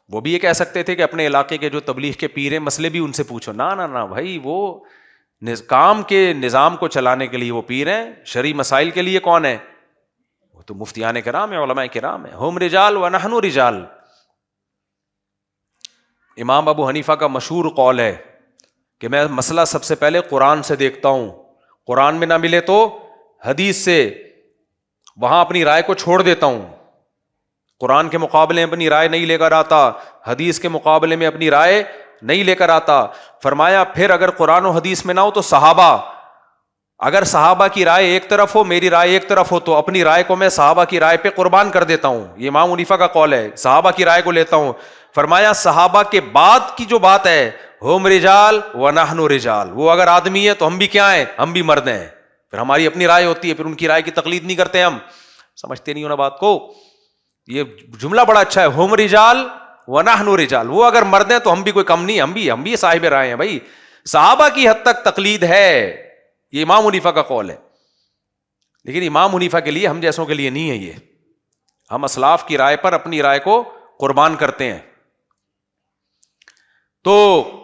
وہ بھی یہ کہہ سکتے تھے کہ اپنے علاقے کے جو تبلیغ کے پیر ہیں مسئلے بھی ان سے پوچھو. نہ بھائی, وہ کام کے نظام کو چلانے کے لیے وہ پیر ہیں, شرعی مسائل کے لیے کون ہے؟ وہ تو مفتیان کرام ہیں, علماء کرام ہیں. ہم رجال و نحن رجال. امام ابو حنیفہ کا مشہور قول ہے کہ میں مسئلہ سب سے پہلے قرآن سے دیکھتا ہوں, قرآن میں نہ ملے تو حدیث سے, وہاں اپنی رائے کو چھوڑ دیتا ہوں. قرآن کے مقابلے میں اپنی رائے نہیں لے کر آتا, حدیث کے مقابلے میں اپنی رائے نہیں لے کر آتا. فرمایا پھر اگر قرآن و حدیث میں نہ ہو تو صحابہ, اگر صحابہ کی رائے ایک طرف ہو, میری رائے ایک طرف ہو, تو اپنی رائے کو میں صحابہ کی رائے پہ قربان کر دیتا ہوں. یہ امام حنیفہ کا قول ہے, صحابہ کی رائے کو لیتا ہوں. فرمایا صحابہ کے بعد کی جو بات ہے, ہم رجال و نحن رجال, وہ اگر آدمی ہے تو ہم بھی کیا ہیں, ہم بھی مرد ہیں. پھر ہماری اپنی رائے ہوتی ہے, پھر ان کی رائے کی تقلید نہیں کرتے ہم. سمجھتے نہیں ہو نا بات کو. یہ جملہ بڑا اچھا ہے, ہم رجال ونحن رجال. وہ اگر مرد ہیں تو ہم بھی کوئی کم نہیں, ہم بھی صاحب رائے ہیں بھائی. صحابہ کی حد تک تقلید ہے, یہ امام حنیفہ کا قول ہے, لیکن امام حنیفہ کے لیے, ہم جیسوں کے لیے نہیں ہے یہ. ہم اسلاف کی رائے پر اپنی رائے کو قربان کرتے ہیں. تو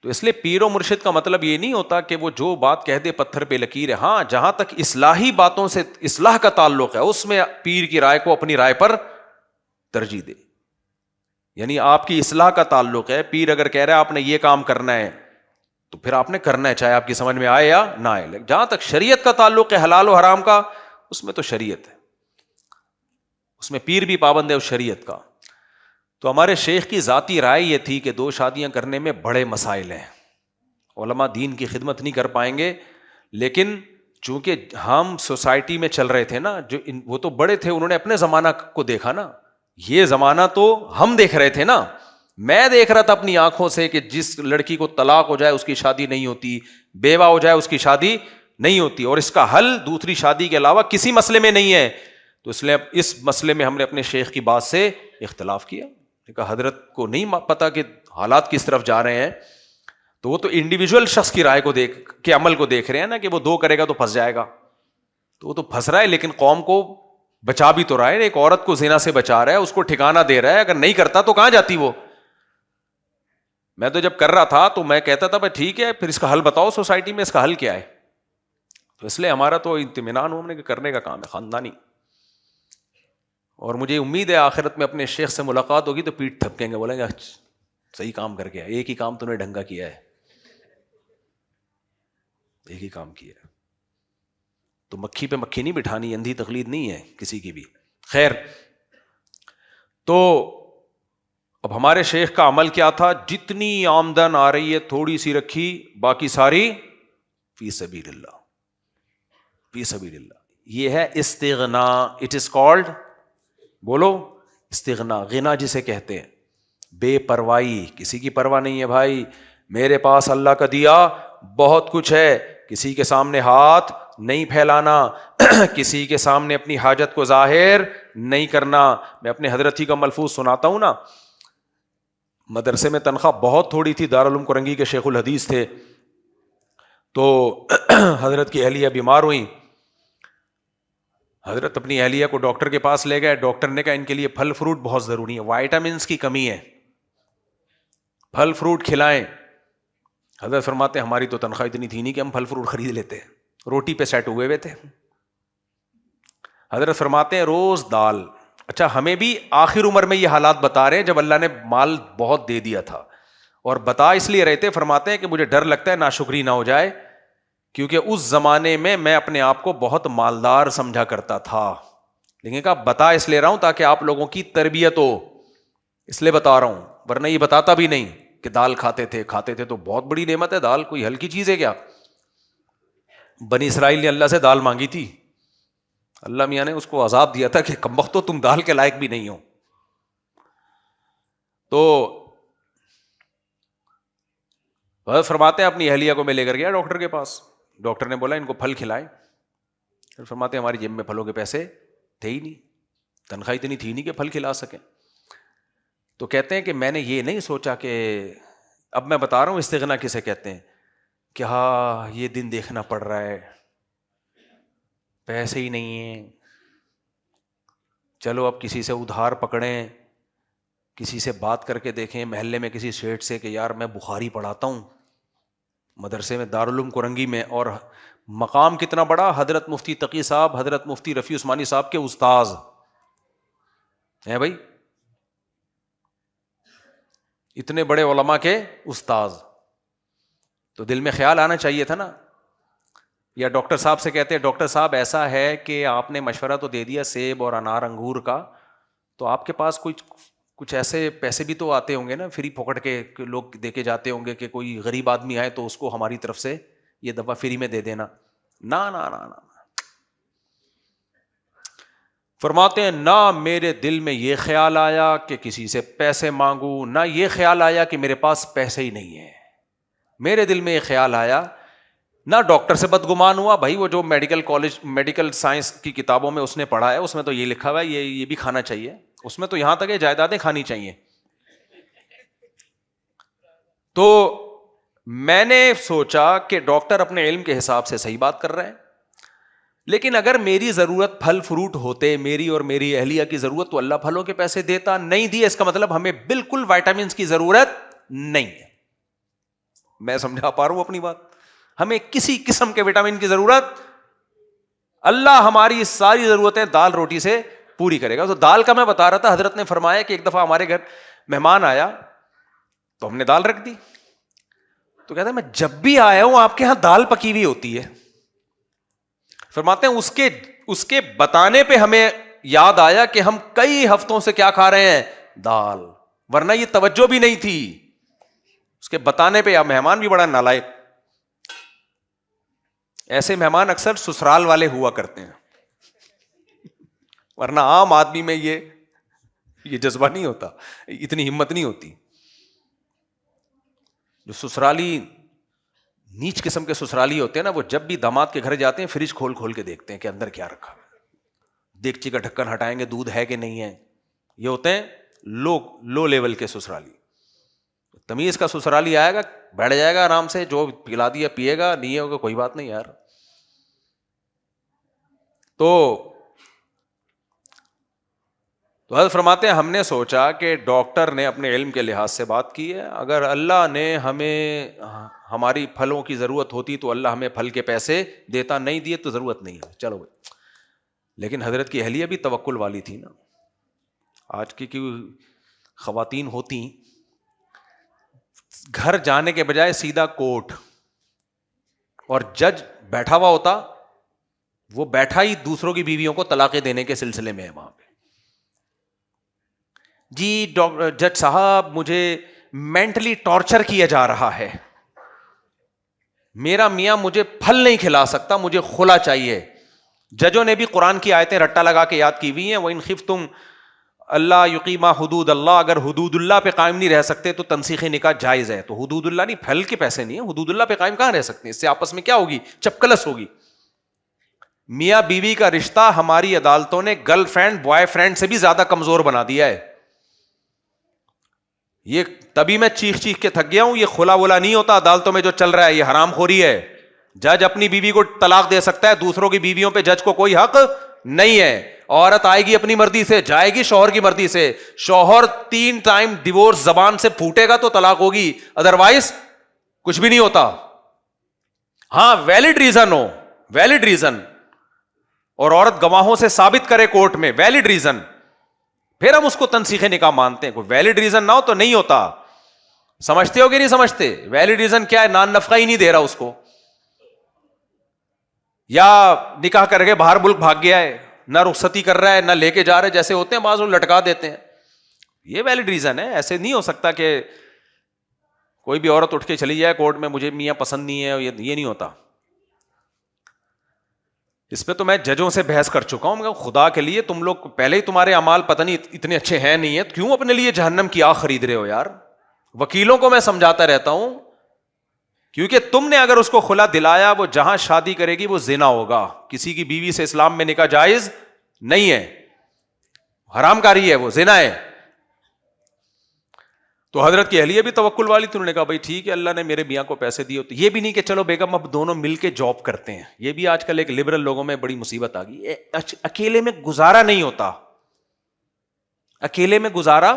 اس لیے پیر و مرشد کا مطلب یہ نہیں ہوتا کہ وہ جو بات کہہ دے پتھر پہ لکیر ہے. ہاں, جہاں تک اصلاحی باتوں سے اصلاح کا تعلق ہے, اس میں پیر کی رائے کو اپنی رائے پر ترجیح دے. یعنی آپ کی اصلاح کا تعلق ہے, پیر اگر کہہ رہا ہے آپ نے یہ کام کرنا ہے تو پھر آپ نے کرنا ہے, چاہے آپ کی سمجھ میں آئے یا نہ آئے. جہاں تک شریعت کا تعلق ہے حلال و حرام کا, اس میں تو شریعت ہے, اس میں پیر بھی پابند ہے اس شریعت کا. تو ہمارے شیخ کی ذاتی رائے یہ تھی کہ 2 شادیاں کرنے میں بڑے مسائل ہیں, علماء دین کی خدمت نہیں کر پائیں گے. لیکن چونکہ ہم سوسائٹی میں چل رہے تھے نا, جو وہ تو بڑے تھے, انہوں نے اپنے زمانہ کو دیکھا نا, یہ زمانہ تو ہم دیکھ رہے تھے نا. میں دیکھ رہا تھا اپنی آنکھوں سے کہ جس لڑکی کو طلاق ہو جائے اس کی شادی نہیں ہوتی, بیوہ ہو جائے اس کی شادی نہیں ہوتی, اور اس کا حل دوسری شادی کے علاوہ کسی مسئلے میں نہیں ہے. تو اس لیے اس مسئلے میں ہم نے اپنے شیخ کی بات سے اختلاف کیا. کہا حضرت کو نہیں پتا کہ حالات کس طرف جا رہے ہیں, تو وہ تو انڈیویجول شخص کی رائے کو دیکھ کے عمل کو دیکھ رہے ہیں نا, کہ وہ 2 کرے گا تو پھنس جائے گا. تو وہ تو پھنس رہا ہے, لیکن قوم کو بچا بھی تو رہا ہے. ایک عورت کو زنا سے بچا رہا ہے, اس کو ٹھکانہ دے رہا ہے. اگر نہیں کرتا تو کہاں جاتی وہ. میں تو جب کر رہا تھا تو میں کہتا تھا بھائی ٹھیک ہے, پھر اس کا حل بتاؤ سوسائٹی میں, اس کا حل کیا ہے. تو اس لیے ہمارا تو اطمینان ہو ہم نے کہ کرنے کا کام ہے خاندانی. اور مجھے امید ہے آخرت میں اپنے شیخ سے ملاقات ہوگی تو پیٹھ تھپکیں گے, بولیں گے صحیح کام کر گیا, ایک ہی کام تو نے ڈھنگا کیا ہے, ایک ہی کام کیا ہے. تو مکھی پہ مکھی نہیں بٹھانی, اندھی تقلید نہیں ہے کسی کی بھی. خیر, تو اب ہمارے شیخ کا عمل کیا تھا, جتنی آمدن آ رہی ہے تھوڑی سی رکھی, باقی ساری فی سبیل اللہ, فی سبیل اللہ. یہ ہے استغنا. اٹ از کالڈ, بولو, استغنا. غنا جسے کہتے ہیں, بے پرواہی, کسی کی پرواہ نہیں ہے بھائی. میرے پاس اللہ کا دیا بہت کچھ ہے, کسی کے سامنے ہاتھ نہیں پھیلانا, کسی کے سامنے اپنی حاجت کو ظاہر نہیں کرنا. میں اپنے حضرت ہی کا ملفوظ سناتا ہوں نا. مدرسے میں تنخواہ بہت تھوڑی تھی, دارالعلوم کرنگی کے شیخ الحدیث تھے. تو حضرت کی اہلیہ بیمار ہوئی, حضرت اپنی اہلیہ کو ڈاکٹر کے پاس لے گئے. ڈاکٹر نے کہا ان کے لیے پھل فروٹ بہت ضروری ہے, وائٹامنس کی کمی ہے, پھل فروٹ کھلائیں. حضرت فرماتے ہیں ہماری تو تنخواہ اتنی تھی نہیں کہ ہم پھل فروٹ خرید لیتے, روٹی پہ سیٹ ہوئے تھے. حضرت فرماتے ہیں روز دال. اچھا, ہمیں بھی آخر عمر میں یہ حالات بتا رہے ہیں جب اللہ نے مال بہت دے دیا تھا, اور بتا اس لیے رہتے, فرماتے ہیں کہ مجھے ڈر لگتا ہے ناشکری نہ ہو جائے, کیونکہ اس زمانے میں میں اپنے آپ کو بہت مالدار سمجھا کرتا تھا. لیکن کہا بتا اس لیے رہا ہوں تاکہ آپ لوگوں کی تربیت ہو, اس لیے بتا رہا ہوں, ورنہ یہ بتاتا بھی نہیں کہ دال کھاتے تھے تو بہت بڑی نعمت ہے دال, کوئی ہلکی چیز ہے کیا. بنی اسرائیل نے اللہ سے دال مانگی تھی, اللہ میاں نے اس کو عذاب دیا تھا کہ کمبختو تم دال کے لائق بھی نہیں ہو. تو حضرت فرماتے ہیں اپنی اہلیہ کو میں لے کر گیا ڈاکٹر کے پاس. ڈاکٹر نے بولا ان کو پھل کھلائیں. فرماتے ہیں ہماری جیب میں پھلوں کے پیسے تھے ہی نہیں, تنخواہ اتنی تھی نہیں کہ پھل کھلا سکیں. تو کہتے ہیں کہ میں نے یہ نہیں سوچا کہ, اب میں بتا رہا ہوں استغنا کسے کہتے ہیں, کہ ہاں یہ دن دیکھنا پڑ رہا ہے, پیسے ہی نہیں ہیں, چلو اب کسی سے ادھار پکڑیں, کسی سے بات کر کے دیکھیں, محلے میں کسی سیٹ سے کہ یار میں بخاری پڑھاتا ہوں مدرسے میں دارالعلوم کرنگی میں, اور مقام کتنا بڑا, حضرت مفتی تقی صاحب, حضرت مفتی رفیع عثمانی صاحب کے استاذ ہیں بھائی, اتنے بڑے علماء کے استاذ. تو دل میں خیال آنا چاہیے تھا نا. یا ڈاکٹر صاحب سے کہتے ہیں ڈاکٹر صاحب ایسا ہے کہ آپ نے مشورہ تو دے دیا سیب اور انار انگور کا, تو آپ کے پاس کچھ ایسے پیسے بھی تو آتے ہوں گے نا, فری پکڑ کے لوگ دے کے جاتے ہوں گے کہ کوئی غریب آدمی آئے تو اس کو ہماری طرف سے یہ دوا فری میں دے دینا. نا نا نا نا, فرماتے ہیں نہ میرے دل میں یہ خیال آیا کہ کسی سے پیسے مانگوں, نہ یہ خیال آیا کہ میرے پاس پیسے ہی نہیں ہیں. میرے دل میں یہ خیال آیا نہ ڈاکٹر سے بدگمان ہوا بھائی، وہ جو میڈیکل کالج میڈیکل سائنس کی کتابوں میں اس نے پڑھا ہے اس میں تو یہ لکھا ہوا ہے یہ بھی کھانا چاہیے، اس میں تو یہاں تک یہ جائیدادیں کھانی چاہیے. تو میں نے سوچا کہ ڈاکٹر اپنے علم کے حساب سے صحیح بات کر رہے ہیں، لیکن اگر میری ضرورت پھل فروٹ ہوتے، میری اور میری اہلیہ کی ضرورت، تو اللہ پھلوں کے پیسے دیتا. نہیں دیے، اس کا مطلب ہمیں بالکل وائٹامنس کی ضرورت نہیں ہے. میں سمجھا پا رہا ہوں اپنی بات؟ ہمیں کسی قسم کے وٹامن کی ضرورت، اللہ ہماری ساری ضرورتیں دال روٹی سے پوری کرے گا. تو دال کا میں بتا رہا تھا، حضرت نے فرمایا کہ ایک دفعہ ہمارے گھر مہمان آیا تو ہم نے دال رکھ دی. تو کہتا ہے میں جب بھی آیا ہوں آپ کے یہاں دال پکی ہوئی ہوتی ہے. فرماتے ہیں اس کے بتانے پہ ہمیں یاد آیا کہ ہم کئی ہفتوں سے کیا کھا رہے ہیں؟ دال. ورنہ یہ توجہ بھی نہیں تھی. اس کے بتانے پہ. آپ مہمان بھی بڑا نالائق. ایسے مہمان اکثر سسرال والے ہوا کرتے ہیں، ورنہ عام آدمی میں یہ جذبہ نہیں ہوتا، اتنی ہمت نہیں ہوتی. جو سسرالی نیچ قسم کے سسرالی ہوتے ہیں نا، وہ جب بھی داماد کے گھر جاتے ہیں فریج کھول کھول کے دیکھتے ہیں کہ اندر کیا رکھا، دیگچی کا ڈھکن ہٹائیں گے دودھ ہے کہ نہیں ہے. یہ ہوتے ہیں لو لیول کے سسرالی. تمیز کا سسرالی آئے گا، بیٹھ جائے گا آرام سے، جو پلا دیا پیے گا، نہیں ہوگا کوئی بات نہیں یار. تو حضرت فرماتے ہیں ہم نے سوچا کہ ڈاکٹر نے اپنے علم کے لحاظ سے بات کی ہے، اگر اللہ نے ہمیں ہماری پھلوں کی ضرورت ہوتی تو اللہ ہمیں پھل کے پیسے دیتا، نہیں دیے تو ضرورت نہیں ہے. چلو بھائی. لیکن حضرت کی اہلیہ بھی توکل والی تھی نا. آج کی خواتین ہوتی گھر جانے کے بجائے سیدھا کورٹ، اور جج بیٹھا ہوا ہوتا، وہ بیٹھا ہی دوسروں کی بیویوں کو طلاقیں دینے کے سلسلے میں ہے وہاں پہ. جی جج صاحب مجھے مینٹلی ٹارچر کیا جا رہا ہے، میرا میاں مجھے پھل نہیں کھلا سکتا، مجھے خلا چاہیے. ججوں نے بھی قرآن کی آیتیں رٹا لگا کے یاد کی ہوئی ہیں. وَإِنْ خِفْتُمْ اللہ یقیما حدود اللہ، اگر حدود اللہ پہ قائم نہیں رہ سکتے تو تنسیخ نکاح جائز ہے. تو حدود اللہ نہیں، پھل کے پیسے نہیں ہیں، حدود اللہ پہ قائم کہاں رہ سکتے ہیں؟ اس سے آپس میں کیا ہوگی؟ چپکلس ہوگی. میاں بیوی کا رشتہ ہماری عدالتوں نے گرل فرینڈ بوائے فرینڈ سے بھی زیادہ کمزور بنا دیا ہے. یہ تبھی میں چیخ چیخ کے تھک گیا ہوں. یہ خلا ولا نہیں ہوتا عدالتوں میں جو چل رہا ہے، یہ حرام خوری ہے. جج اپنی بیوی کو طلاق دے سکتا ہے، دوسروں کی بیویوں پہ جج کو کوئی حق نہیں ہے. عورت آئے گی اپنی مرضی سے، جائے گی شوہر کی مرضی سے. شوہر 3 ٹائم ڈیورس زبان سے پھوٹے گا تو طلاق ہوگی، ادروائز کچھ بھی نہیں ہوتا. ہاں ویلڈ ریزن ہو، ویلڈ ریزن، اور عورت گواہوں سے ثابت کرے کورٹ میں ویلڈ ریزن، پھر ہم اس کو تنسیخ نکاح مانتے ہیں. کوئی ویلڈ ریزن نہ ہو تو نہیں ہوتا. سمجھتے ہو کہ نہیں سمجھتے؟ ویلڈ ریزن کیا ہے؟ نان نفقہ ہی نہیں دے رہا اس کو، یا نکاح کر کے باہر ملک بھاگ گیا ہے، نہ رخصتی کر رہا ہے، نہ لے کے جا رہے، جیسے ہوتے ہیں بعض لوگ لٹکا دیتے ہیں. یہ ویلڈ ریزن ہے. ایسے نہیں ہو سکتا کہ کوئی بھی عورت اٹھ کے چلی جائے کورٹ میں مجھے میاں پسند نہیں ہے، یہ نہیں ہوتا. اس پہ تو میں ججوں سے بحث کر چکا ہوں. مگر خدا کے لیے تم لوگ پہلے ہی تمہارے اعمال پتہ نہیں اتنے اچھے ہیں نہیں ہیں، کیوں اپنے لیے جہنم کی آگ خرید رہے ہو یار؟ وکیلوں کو میں سمجھاتا رہتا ہوں، کیونکہ تم نے اگر اس کو خلا دلایا، وہ جہاں شادی کرے گی وہ زنا ہوگا. کسی کی بیوی سے اسلام میں نکاح جائز نہیں ہے، حرام کاری ہے، وہ زنا ہے. تو حضرت کی اہلیہ بھی توکل والی تھی. انہوں نے کہا بھائی ٹھیک ہے، اللہ نے میرے میاں کو پیسے دیے. تو یہ بھی نہیں کہ چلو بیگم اب دونوں مل کے جاب کرتے ہیں. یہ بھی آج کل ایک لبرل لوگوں میں بڑی مصیبت آ گئی. اکیلے میں گزارا نہیں ہوتا، اکیلے میں گزارا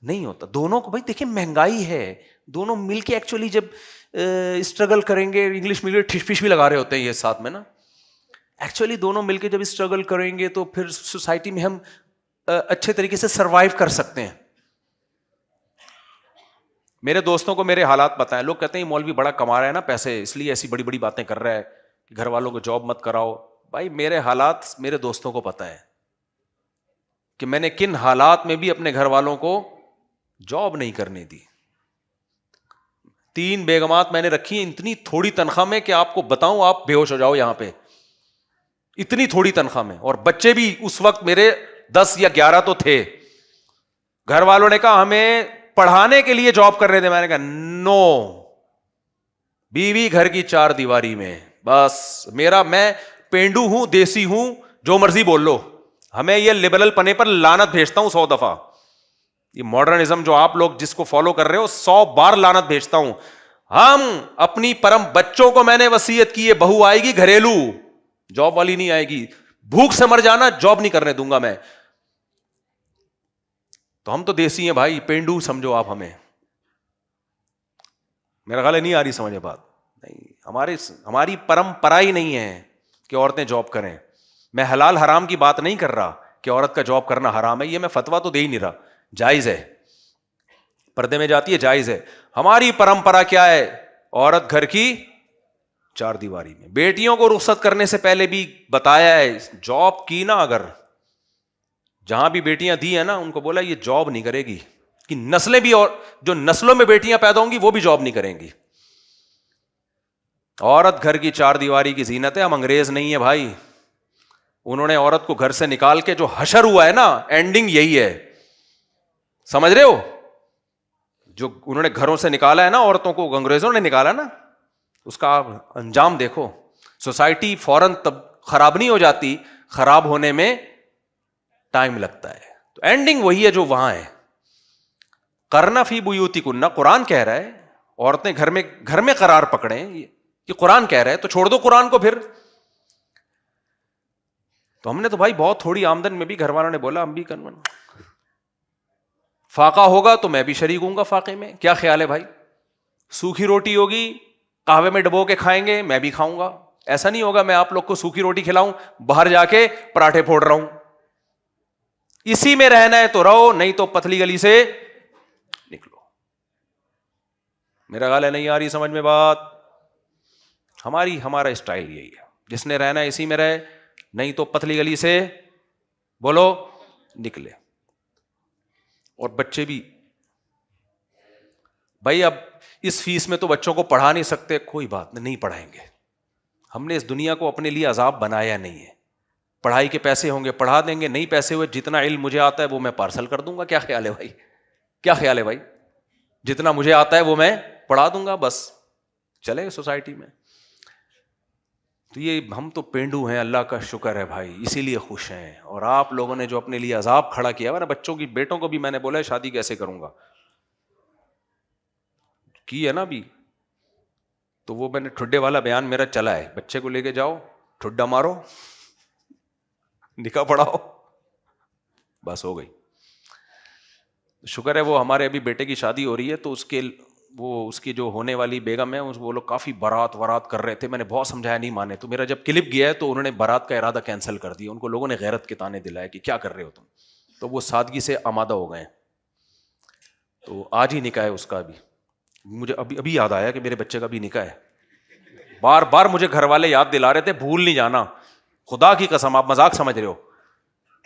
نہیں ہوتا. دونوں کو بھائی دیکھیں مہنگائی ہے، دونوں مل کے ایکچولی جب اسٹرگل کریں گے، انگلش میں ٹھش پش بھی لگا رہے ہوتے ہیں یہ ساتھ میں نا، ایکچولی دونوں مل کے جب اسٹرگل کریں گے تو پھر سوسائٹی میں ہم اچھے طریقے سے سروائیو کر سکتے ہیں. میرے دوستوں کو میرے حالات بتائیں، لوگ کہتے ہیں مولوی بڑا کما رہا ہے نا پیسے، اس لیے ایسی بڑی بڑی باتیں کر رہا ہے کہ گھر والوں کو جاب مت کراؤ. بھائی میرے حالات میرے دوستوں کو پتہ ہے کہ میں نے کن حالات میں بھی اپنے گھر والوں کو جاب نہیں کرنے دی. 3 بیگمات میں نے رکھی ہیں اتنی تھوڑی تنخواہ میں کہ آپ کو بتاؤں آپ بے ہوش ہو جاؤ یہاں پہ، اتنی تھوڑی تنخواہ میں. اور بچے بھی اس وقت میرے 10 یا 11 تو تھے. گھر والوں نے کہا ہمیں پڑھانے کے لیے جاب کر رہے تھے. میں نے کہا نو، بیوی گھر کی چار دیواری میں. بس میں پینڈو ہوں, دیسی ہوں, جو مرضی بول لو, ہمیں یہ لبرل پنے پر لعنت بھیجتا ہوں 100 دفعہ. یہ ماڈرنزم جو آپ لوگ جس کو فالو کر رہے ہو 100 بار لعنت بھیجتا ہوں. ہم اپنی پرم بچوں کو میں نے وصیت کی ہے, بہو آئے گی گھریلو, جاب والی نہیں آئے گی, بھوک سے مر جانا, جاب نہیں کرنے دوں گا میں. تو ہم تو دیسی ہیں بھائی, پینڈو سمجھو آپ ہمیں. میرا خیال ہے نہیں آ رہی سمجھ بات. نہیں, ہماری پرمپرا ہی نہیں ہے کہ عورتیں جاب کریں. میں حلال حرام کی بات نہیں کر رہا کہ عورت کا جاب کرنا حرام ہے, یہ میں فتوا تو دے ہی نہیں رہا, جائز ہے, پردے میں جاتی ہے, جائز ہے. ہماری پرمپرا کیا ہے, عورت گھر کی چار دیواری میں. بیٹیوں کو رخصت کرنے سے پہلے بھی بتایا ہے, جاب کی نا اگر, جہاں بھی بیٹیاں دی ہیں نا ان کو بولا یہ جاب نہیں کرے گی, کہ نسلیں بھی, اور جو نسلوں میں بیٹیاں پیدا ہوں گی وہ بھی جاب نہیں کریں گی. عورت گھر کی چار دیواری کی زینت ہے. ہم انگریز نہیں ہے بھائی, انہوں نے عورت کو گھر سے نکال کے جو حشر ہوا ہے نا, اینڈنگ یہی ہے, سمجھ رہے ہو, جو انہوں نے گھروں سے نکالا ہے نا عورتوں کو, انگریزوں نے نکالا نا, اس کا انجام دیکھو. سوسائٹی فوراً تب خراب نہیں ہو جاتی, خراب ہونے میں ٹائم لگتا ہے. تو اینڈنگ وہی ہے جو وہاں ہے. کرنا فی بیوتکن, قرآن کہہ رہا ہے عورتیں گھر میں قرار پکڑیں, یہ قرآن کہہ رہا ہے, تو چھوڑ دو قرآن کو پھر. تو ہم نے تو بھائی بہت تھوڑی آمدن میں بھی گھر والوں نے بولا ہم بھی کرنا, فاقہ ہوگا تو میں بھی شریک ہوں گا فاقے میں. کیا خیال ہے بھائی, سوکھی روٹی ہوگی قہوے میں ڈبو کے کھائیں گے, میں بھی کھاؤں گا. ایسا نہیں ہوگا میں آپ لوگ کو سوکھی روٹی کھلاؤں, باہر جا کے پراٹھے پھوڑ رہا ہوں. اسی میں رہنا ہے تو رہو, نہیں تو پتلی گلی سے نکلو. میرا خیال ہے نہیں آ رہی سمجھ میں بات. ہمارا اسٹائل یہی ہے, جس نے رہنا ہے اسی میں رہے, نہیں تو پتلی گلی سے بولو نکلے. اور بچے بھی بھائی, اب اس فیس میں تو بچوں کو پڑھا نہیں سکتے, کوئی بات نہیں پڑھائیں گے. ہم نے اس دنیا کو اپنے لیے عذاب بنایا نہیں ہے. پڑھائی کے پیسے ہوں گے پڑھا دیں گے, نہیں پیسے ہوئے جتنا علم مجھے آتا ہے وہ میں پارسل کر دوں گا. کیا خیال ہے بھائی, کیا خیال ہے بھائی, جتنا مجھے آتا ہے وہ میں پڑھا دوں گا, بس چلے سوسائٹی میں. تو یہ ہم تو پینڈو ہیں, اللہ کا شکر ہے بھائی, اسی لیے خوش ہیں. اور آپ لوگوں نے جو اپنے لیے عذاب کھڑا کیا ہے نا, بچوں کی, بیٹوں کو بھی میں نے بولا ہے شادی کیسے کروں گا کی ہے نا ابھی, تو وہ میں نے ٹھڈے والا بیان میرا چلا ہے, بچے کو لے کے جاؤ, ٹھڈا مارو, نکاح پڑھاؤ, بس ہو گئی. شکر ہے وہ ہمارے ابھی بیٹے کی شادی ہو رہی ہے, تو اس کی جو ہونے والی بیگم ہے وہ لوگ کافی بارات کر رہے تھے. میں نے بہت سمجھایا نہیں مانے, تو میرا جب کلپ گیا ہے تو انہوں نے بارات کا ارادہ کینسل کر دیا. ان کو لوگوں نے غیرت کے تانے دلائے کہ کیا کر رہے ہو تم, تو وہ سادگی سے آمادہ ہو گئے. تو آج ہی نکاح ہے اس کا. مجھے ابھی یاد آیا کہ میرے بچے کا بھی نکاح ہے. بار بار مجھے گھر والے یاد دلا رہے تھے, بھول نہیں جانا, خدا کی قسم, آپ مذاق سمجھ رہے ہو,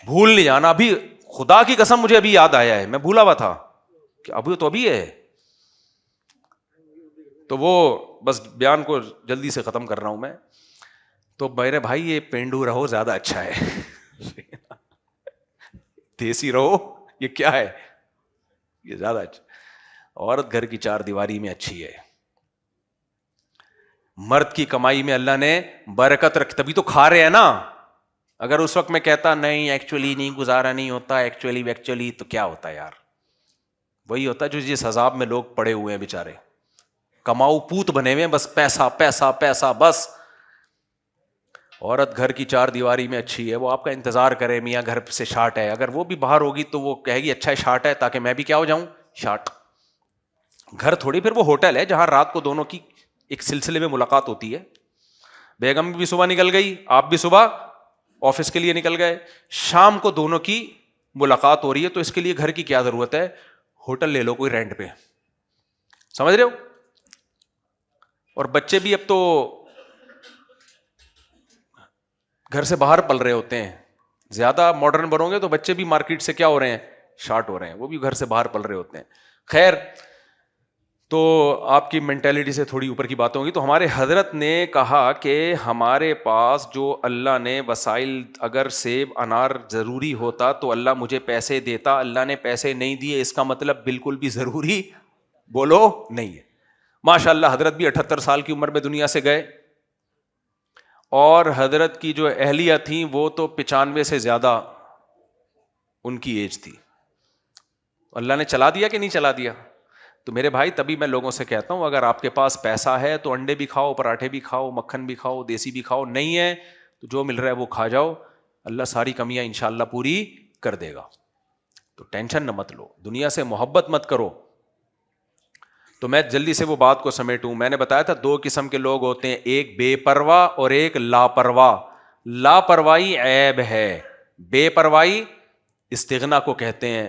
بھول نہیں جانا. ابھی خدا کی قسم مجھے ابھی یاد آیا ہے, میں بھولا ہوا تھا کہ ابھی ہے. تو وہ بس بیان کو جلدی سے ختم کر رہا ہوں میں. تو میرے بھائی یہ پینڈو رہو زیادہ اچھا ہے, دیسی رہو, یہ کیا ہے, یہ زیادہ اچھا. عورت گھر کی چار دیواری میں اچھی ہے. مرد کی کمائی میں اللہ نے برکت رکھ, تبھی تو کھا رہے ہیں نا. اگر اس وقت میں کہتا نہیں ایکچولی نہیں, گزارا نہیں ہوتا, ایکچولی تو کیا ہوتا یار, وہی ہوتا جو جس عذاب میں لوگ پڑے ہوئے ہیں بیچارے, کماؤ پوت بنے ہوئے, بس پیسہ پیسہ پیسہ بس. عورت گھر کی چار دیواری میں اچھی ہے, وہ آپ کا انتظار کرے, میاں گھر سے شارٹ ہے, اگر وہ بھی باہر ہوگی تو وہ کہے گی اچھا ہے شارٹ ہے, تاکہ میں بھی کیا ہو جاؤں, شارٹ. گھر تھوڑی پھر وہ ہوٹل ہے جہاں رات کو دونوں کی ایک سلسلے میں ملاقات ہوتی ہے. بیگم بھی صبح نکل گئی, آپ بھی صبح آفس کے لیے نکل گئے, شام کو دونوں کی ملاقات ہو رہی ہے, تو اس کے لیے گھر کی کیا ضرورت ہے, ہوٹل لے لو کوئی رینٹ پہ, سمجھ رہے ہو. اور بچے بھی اب تو گھر سے باہر پل رہے ہوتے ہیں, زیادہ ماڈرن بنو گے تو بچے بھی مارکیٹ سے کیا ہو رہے ہیں, شارٹ ہو رہے ہیں, وہ بھی گھر سے باہر پل رہے ہوتے ہیں. خیر, تو آپ کی مینٹیلٹی سے تھوڑی اوپر کی باتیں ہوگی. تو ہمارے حضرت نے کہا کہ ہمارے پاس جو اللہ نے وسائل, اگر سیب انار ضروری ہوتا تو اللہ مجھے پیسے دیتا, اللہ نے پیسے نہیں دیے, اس کا مطلب بالکل بھی ضروری بولو نہیں ہے. ماشاء اللہ حضرت بھی 78 سال کی عمر میں دنیا سے گئے، اور حضرت کی جو اہلیہ تھیں وہ تو 95 سے زیادہ ان کی ایج تھی. اللہ نے چلا دیا کہ نہیں چلا دیا؟ تو میرے بھائی تبھی میں لوگوں سے کہتا ہوں اگر آپ کے پاس پیسہ ہے تو انڈے بھی کھاؤ، پراٹھے بھی کھاؤ، مکھن بھی کھاؤ، دیسی بھی کھاؤ. نہیں ہے تو جو مل رہا ہے وہ کھا جاؤ، اللہ ساری کمیاں انشاءاللہ پوری کر دے گا. تو ٹینشن نہ مت لو، دنیا سے محبت مت کرو. تو میں جلدی سے وہ بات کو سمیٹوں. میں نے بتایا تھا 2 قسم کے لوگ ہوتے ہیں، ایک بے پرواہ اور ایک لاپرواہ. لاپرواہی عیب ہے، بے پرواہی استغنا کو کہتے ہیں.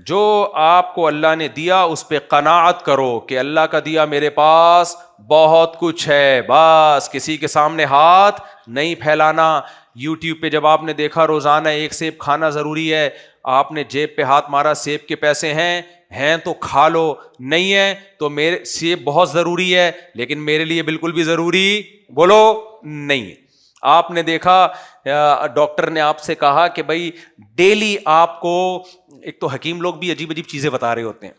جو آپ کو اللہ نے دیا اس پہ قناعت کرو کہ اللہ کا دیا میرے پاس بہت کچھ ہے، بس کسی کے سامنے ہاتھ نہیں پھیلانا. یوٹیوب پہ جب آپ نے دیکھا روزانہ 1 سیب کھانا ضروری ہے، آپ نے جیب پہ ہاتھ مارا، سیب کے پیسے ہیں تو کھا لو، نہیں ہے تو میرے سیب بہت ضروری ہے لیکن میرے لیے بالکل بھی ضروری بولو نہیں ہے. آپ نے دیکھا ڈاکٹر نے آپ سے کہا کہ بھائی ڈیلی آپ کو، ایک تو حکیم لوگ بھی عجیب عجیب چیزیں بتا رہے ہوتے ہیں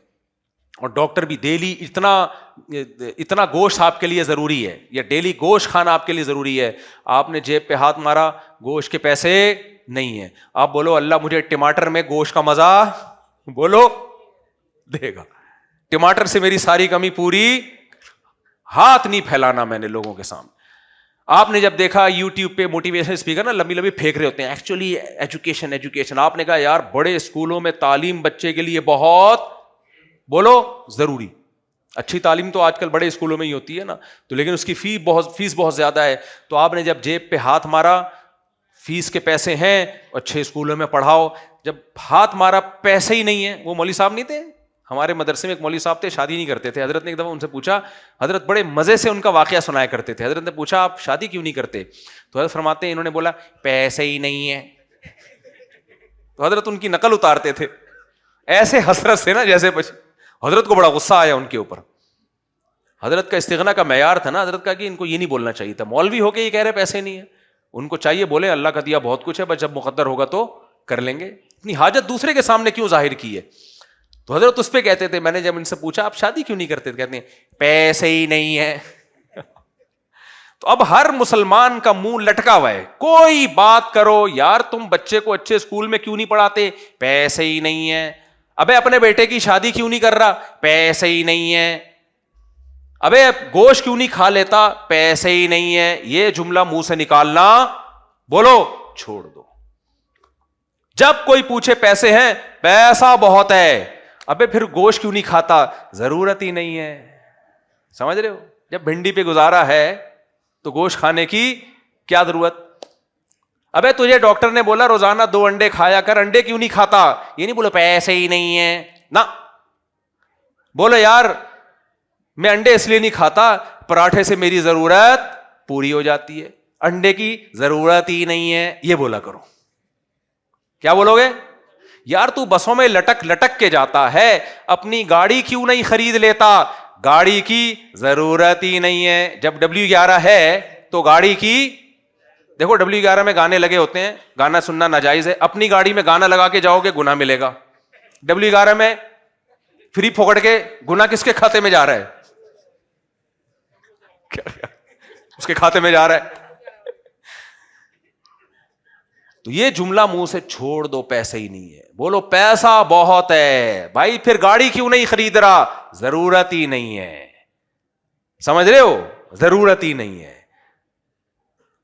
اور ڈاکٹر بھی، ڈیلی اتنا گوشت آپ کے لیے ضروری ہے یا ڈیلی گوشت کھانا آپ کے لیے ضروری ہے. آپ نے جیب پہ ہاتھ مارا، گوشت کے پیسے نہیں ہیں. آپ بولو اللہ مجھے ٹماٹر میں گوشت کا مزہ بولو دے گا، ٹماٹر سے میری ساری کمی پوری. ہاتھ نہیں پھیلانا میں نے لوگوں کے سامنے. آپ نے جب دیکھا یوٹیوب پہ موٹیویشن اسپیکر نا لمبی پھینک رہے ہوتے ہیں ایکچولی ایجوکیشن، آپ نے کہا یار بڑے اسکولوں میں تعلیم بچے کے لیے بہت بولو ضروری. اچھی تعلیم تو آج کل بڑے اسکولوں میں ہی ہوتی ہے نا، تو لیکن اس کی فیس بہت زیادہ ہے. تو آپ نے جب جیب پہ ہاتھ مارا، فیس کے پیسے ہیں، اچھے اسکولوں میں پڑھاؤ. جب ہاتھ مارا پیسے ہی نہیں ہے. وہ مولوی صاحب نہیں تھے ہمارے مدرسے میں، ایک مولوی صاحب تھے، شادی نہیں کرتے تھے. حضرت نے ایک دفعہ ان سے پوچھا، حضرت بڑے مزے سے ان کا واقعہ سنایا کرتے تھے. حضرت نے پوچھا آپ شادی کیوں نہیں کرتے؟ تو حضرت فرماتے ہیں انہوں نے بولا پیسے ہی نہیں ہے. تو حضرت ان کی نقل اتارتے تھے ایسے حسرت سے نا جیسے حضرت کو بڑا غصہ آیا ان کے اوپر. حضرت کا استغنا کا معیار تھا نا حضرت کا کہ ان کو یہ نہیں بولنا چاہیے تھا. مولوی ہو کے یہ کہہ رہے پیسے نہیں ہے، ان کو چاہیے بولے اللہ کا دیا بہت کچھ ہے، بس جب مقدر ہوگا تو کر لیں گے. اپنی حاجت دوسرے کے سامنے کیوں ظاہر کی ہے؟ تو حضرت اس پہ کہتے تھے، میں نے جب ان سے پوچھا آپ شادی کیوں نہیں کرتے، کہتے ہیں پیسے ہی نہیں ہے. تو اب ہر مسلمان کا منہ لٹکا ہوا ہے، کوئی بات کرو یار تم بچے کو اچھے اسکول میں کیوں نہیں پڑھاتے، پیسے ہی نہیں ہے. ابے اپنے بیٹے کی شادی کیوں نہیں کر رہا، پیسے ہی نہیں ہے. ابے گوشت کیوں نہیں کھا لیتا، پیسے ہی نہیں ہے. یہ جملہ منہ سے نکالنا بولو چھوڑ دو. جب کوئی پوچھے پیسے ہیں، پیسہ بہت ہے. ابے پھر گوشت کیوں نہیں کھاتا، ضرورت ہی نہیں ہے. سمجھ رہے ہو؟ جب بھنڈی پہ گزارا ہے تو گوشت کھانے کی کیا ضرورت. ابے تجھے ڈاکٹر نے بولا روزانہ 2 انڈے کھایا کر، انڈے کیوں نہیں کھاتا، یہ نہیں بولو پیسے ہی نہیں ہے. نہ بولو یار میں انڈے اس لیے نہیں کھاتا، پراٹھے سے میری ضرورت پوری ہو جاتی ہے، انڈے کی ضرورت ہی نہیں ہے. یہ بولا کرو. کیا بولو گے؟ یار تو بسوں میں لٹک لٹک کے جاتا ہے، اپنی گاڑی کیوں نہیں خرید لیتا، گاڑی کی ضرورت ہی نہیں ہے. جب W11 ہے تو گاڑی کی، دیکھو W11 میں گانے لگے ہوتے ہیں، گانا سننا ناجائز ہے. اپنی گاڑی میں گانا لگا کے جاؤ گے گناہ ملے گا. W11 میں فری پھوکڑ کے گناہ کس کے کھاتے میں جا رہا ہے؟ اس کے کھاتے میں جا رہا ہے. تو یہ جملہ منہ سے چھوڑ دو، پیسے ہی نہیں ہے. بولو پیسہ بہت ہے. بھائی پھر گاڑی کیوں نہیں خرید رہا، ضرورت ہی نہیں ہے. سمجھ رہے ہو؟ ضرورت ہی نہیں ہے.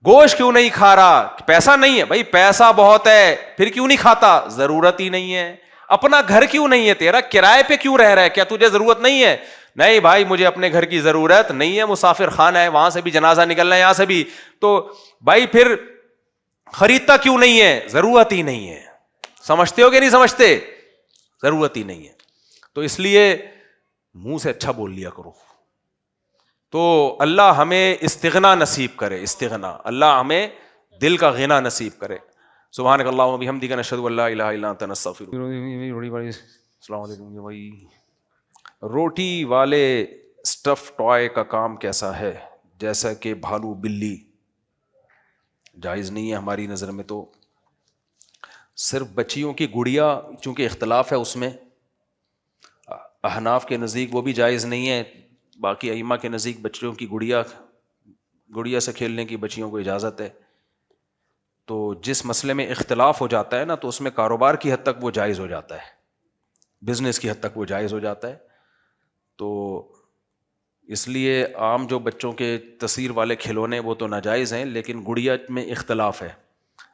گوشت کیوں نہیں کھا رہا، پیسہ نہیں ہے. بھائی پیسہ بہت ہے، پھر کیوں نہیں کھاتا، ضرورت ہی نہیں ہے. اپنا گھر کیوں نہیں ہے تیرا، کرائے پہ کیوں رہ رہا ہے، کیا تجھے ضرورت نہیں ہے؟ نہیں بھائی مجھے اپنے گھر کی ضرورت نہیں ہے، مسافر خانہ ہے، وہاں سے بھی جنازہ نکلنا ہے، یہاں سے بھی. تو بھائی پھر خریدتا کیوں نہیں ہے، ضرورت ہی نہیں ہے. سمجھتے ہو کہ نہیں سمجھتے؟ ضرورت ہی نہیں ہے. تو اس لیے منہ سے اچھا بول لیا کرو. تو اللہ ہمیں استغنا نصیب کرے، استغنا، اللہ ہمیں دل کا غنا نصیب کرے. سبحانک اللہم و بحمدک، نشہد ان لا الہ الا انت، نستغفرک. السلام علیکم. بھائی روٹی والے اسٹف ٹوائے کا کام کیسا ہے، جیسا کہ بھالو بلی؟ جائز نہیں ہے ہماری نظر میں. تو صرف بچیوں کی گڑیا، چونکہ اختلاف ہے اس میں، احناف کے نزدیک وہ بھی جائز نہیں ہے. باقی ائمہ کے نزدیک بچوں کی گڑیا سے کھیلنے کی بچیوں کو اجازت ہے. تو جس مسئلے میں اختلاف ہو جاتا ہے نا تو اس میں کاروبار کی حد تک وہ جائز ہو جاتا ہے, بزنس کی حد تک وہ جائز ہو جاتا ہے. تو اس لیے عام جو بچوں کے تصویر والے کھلونے وہ تو ناجائز ہیں, لیکن گڑیا میں اختلاف ہے.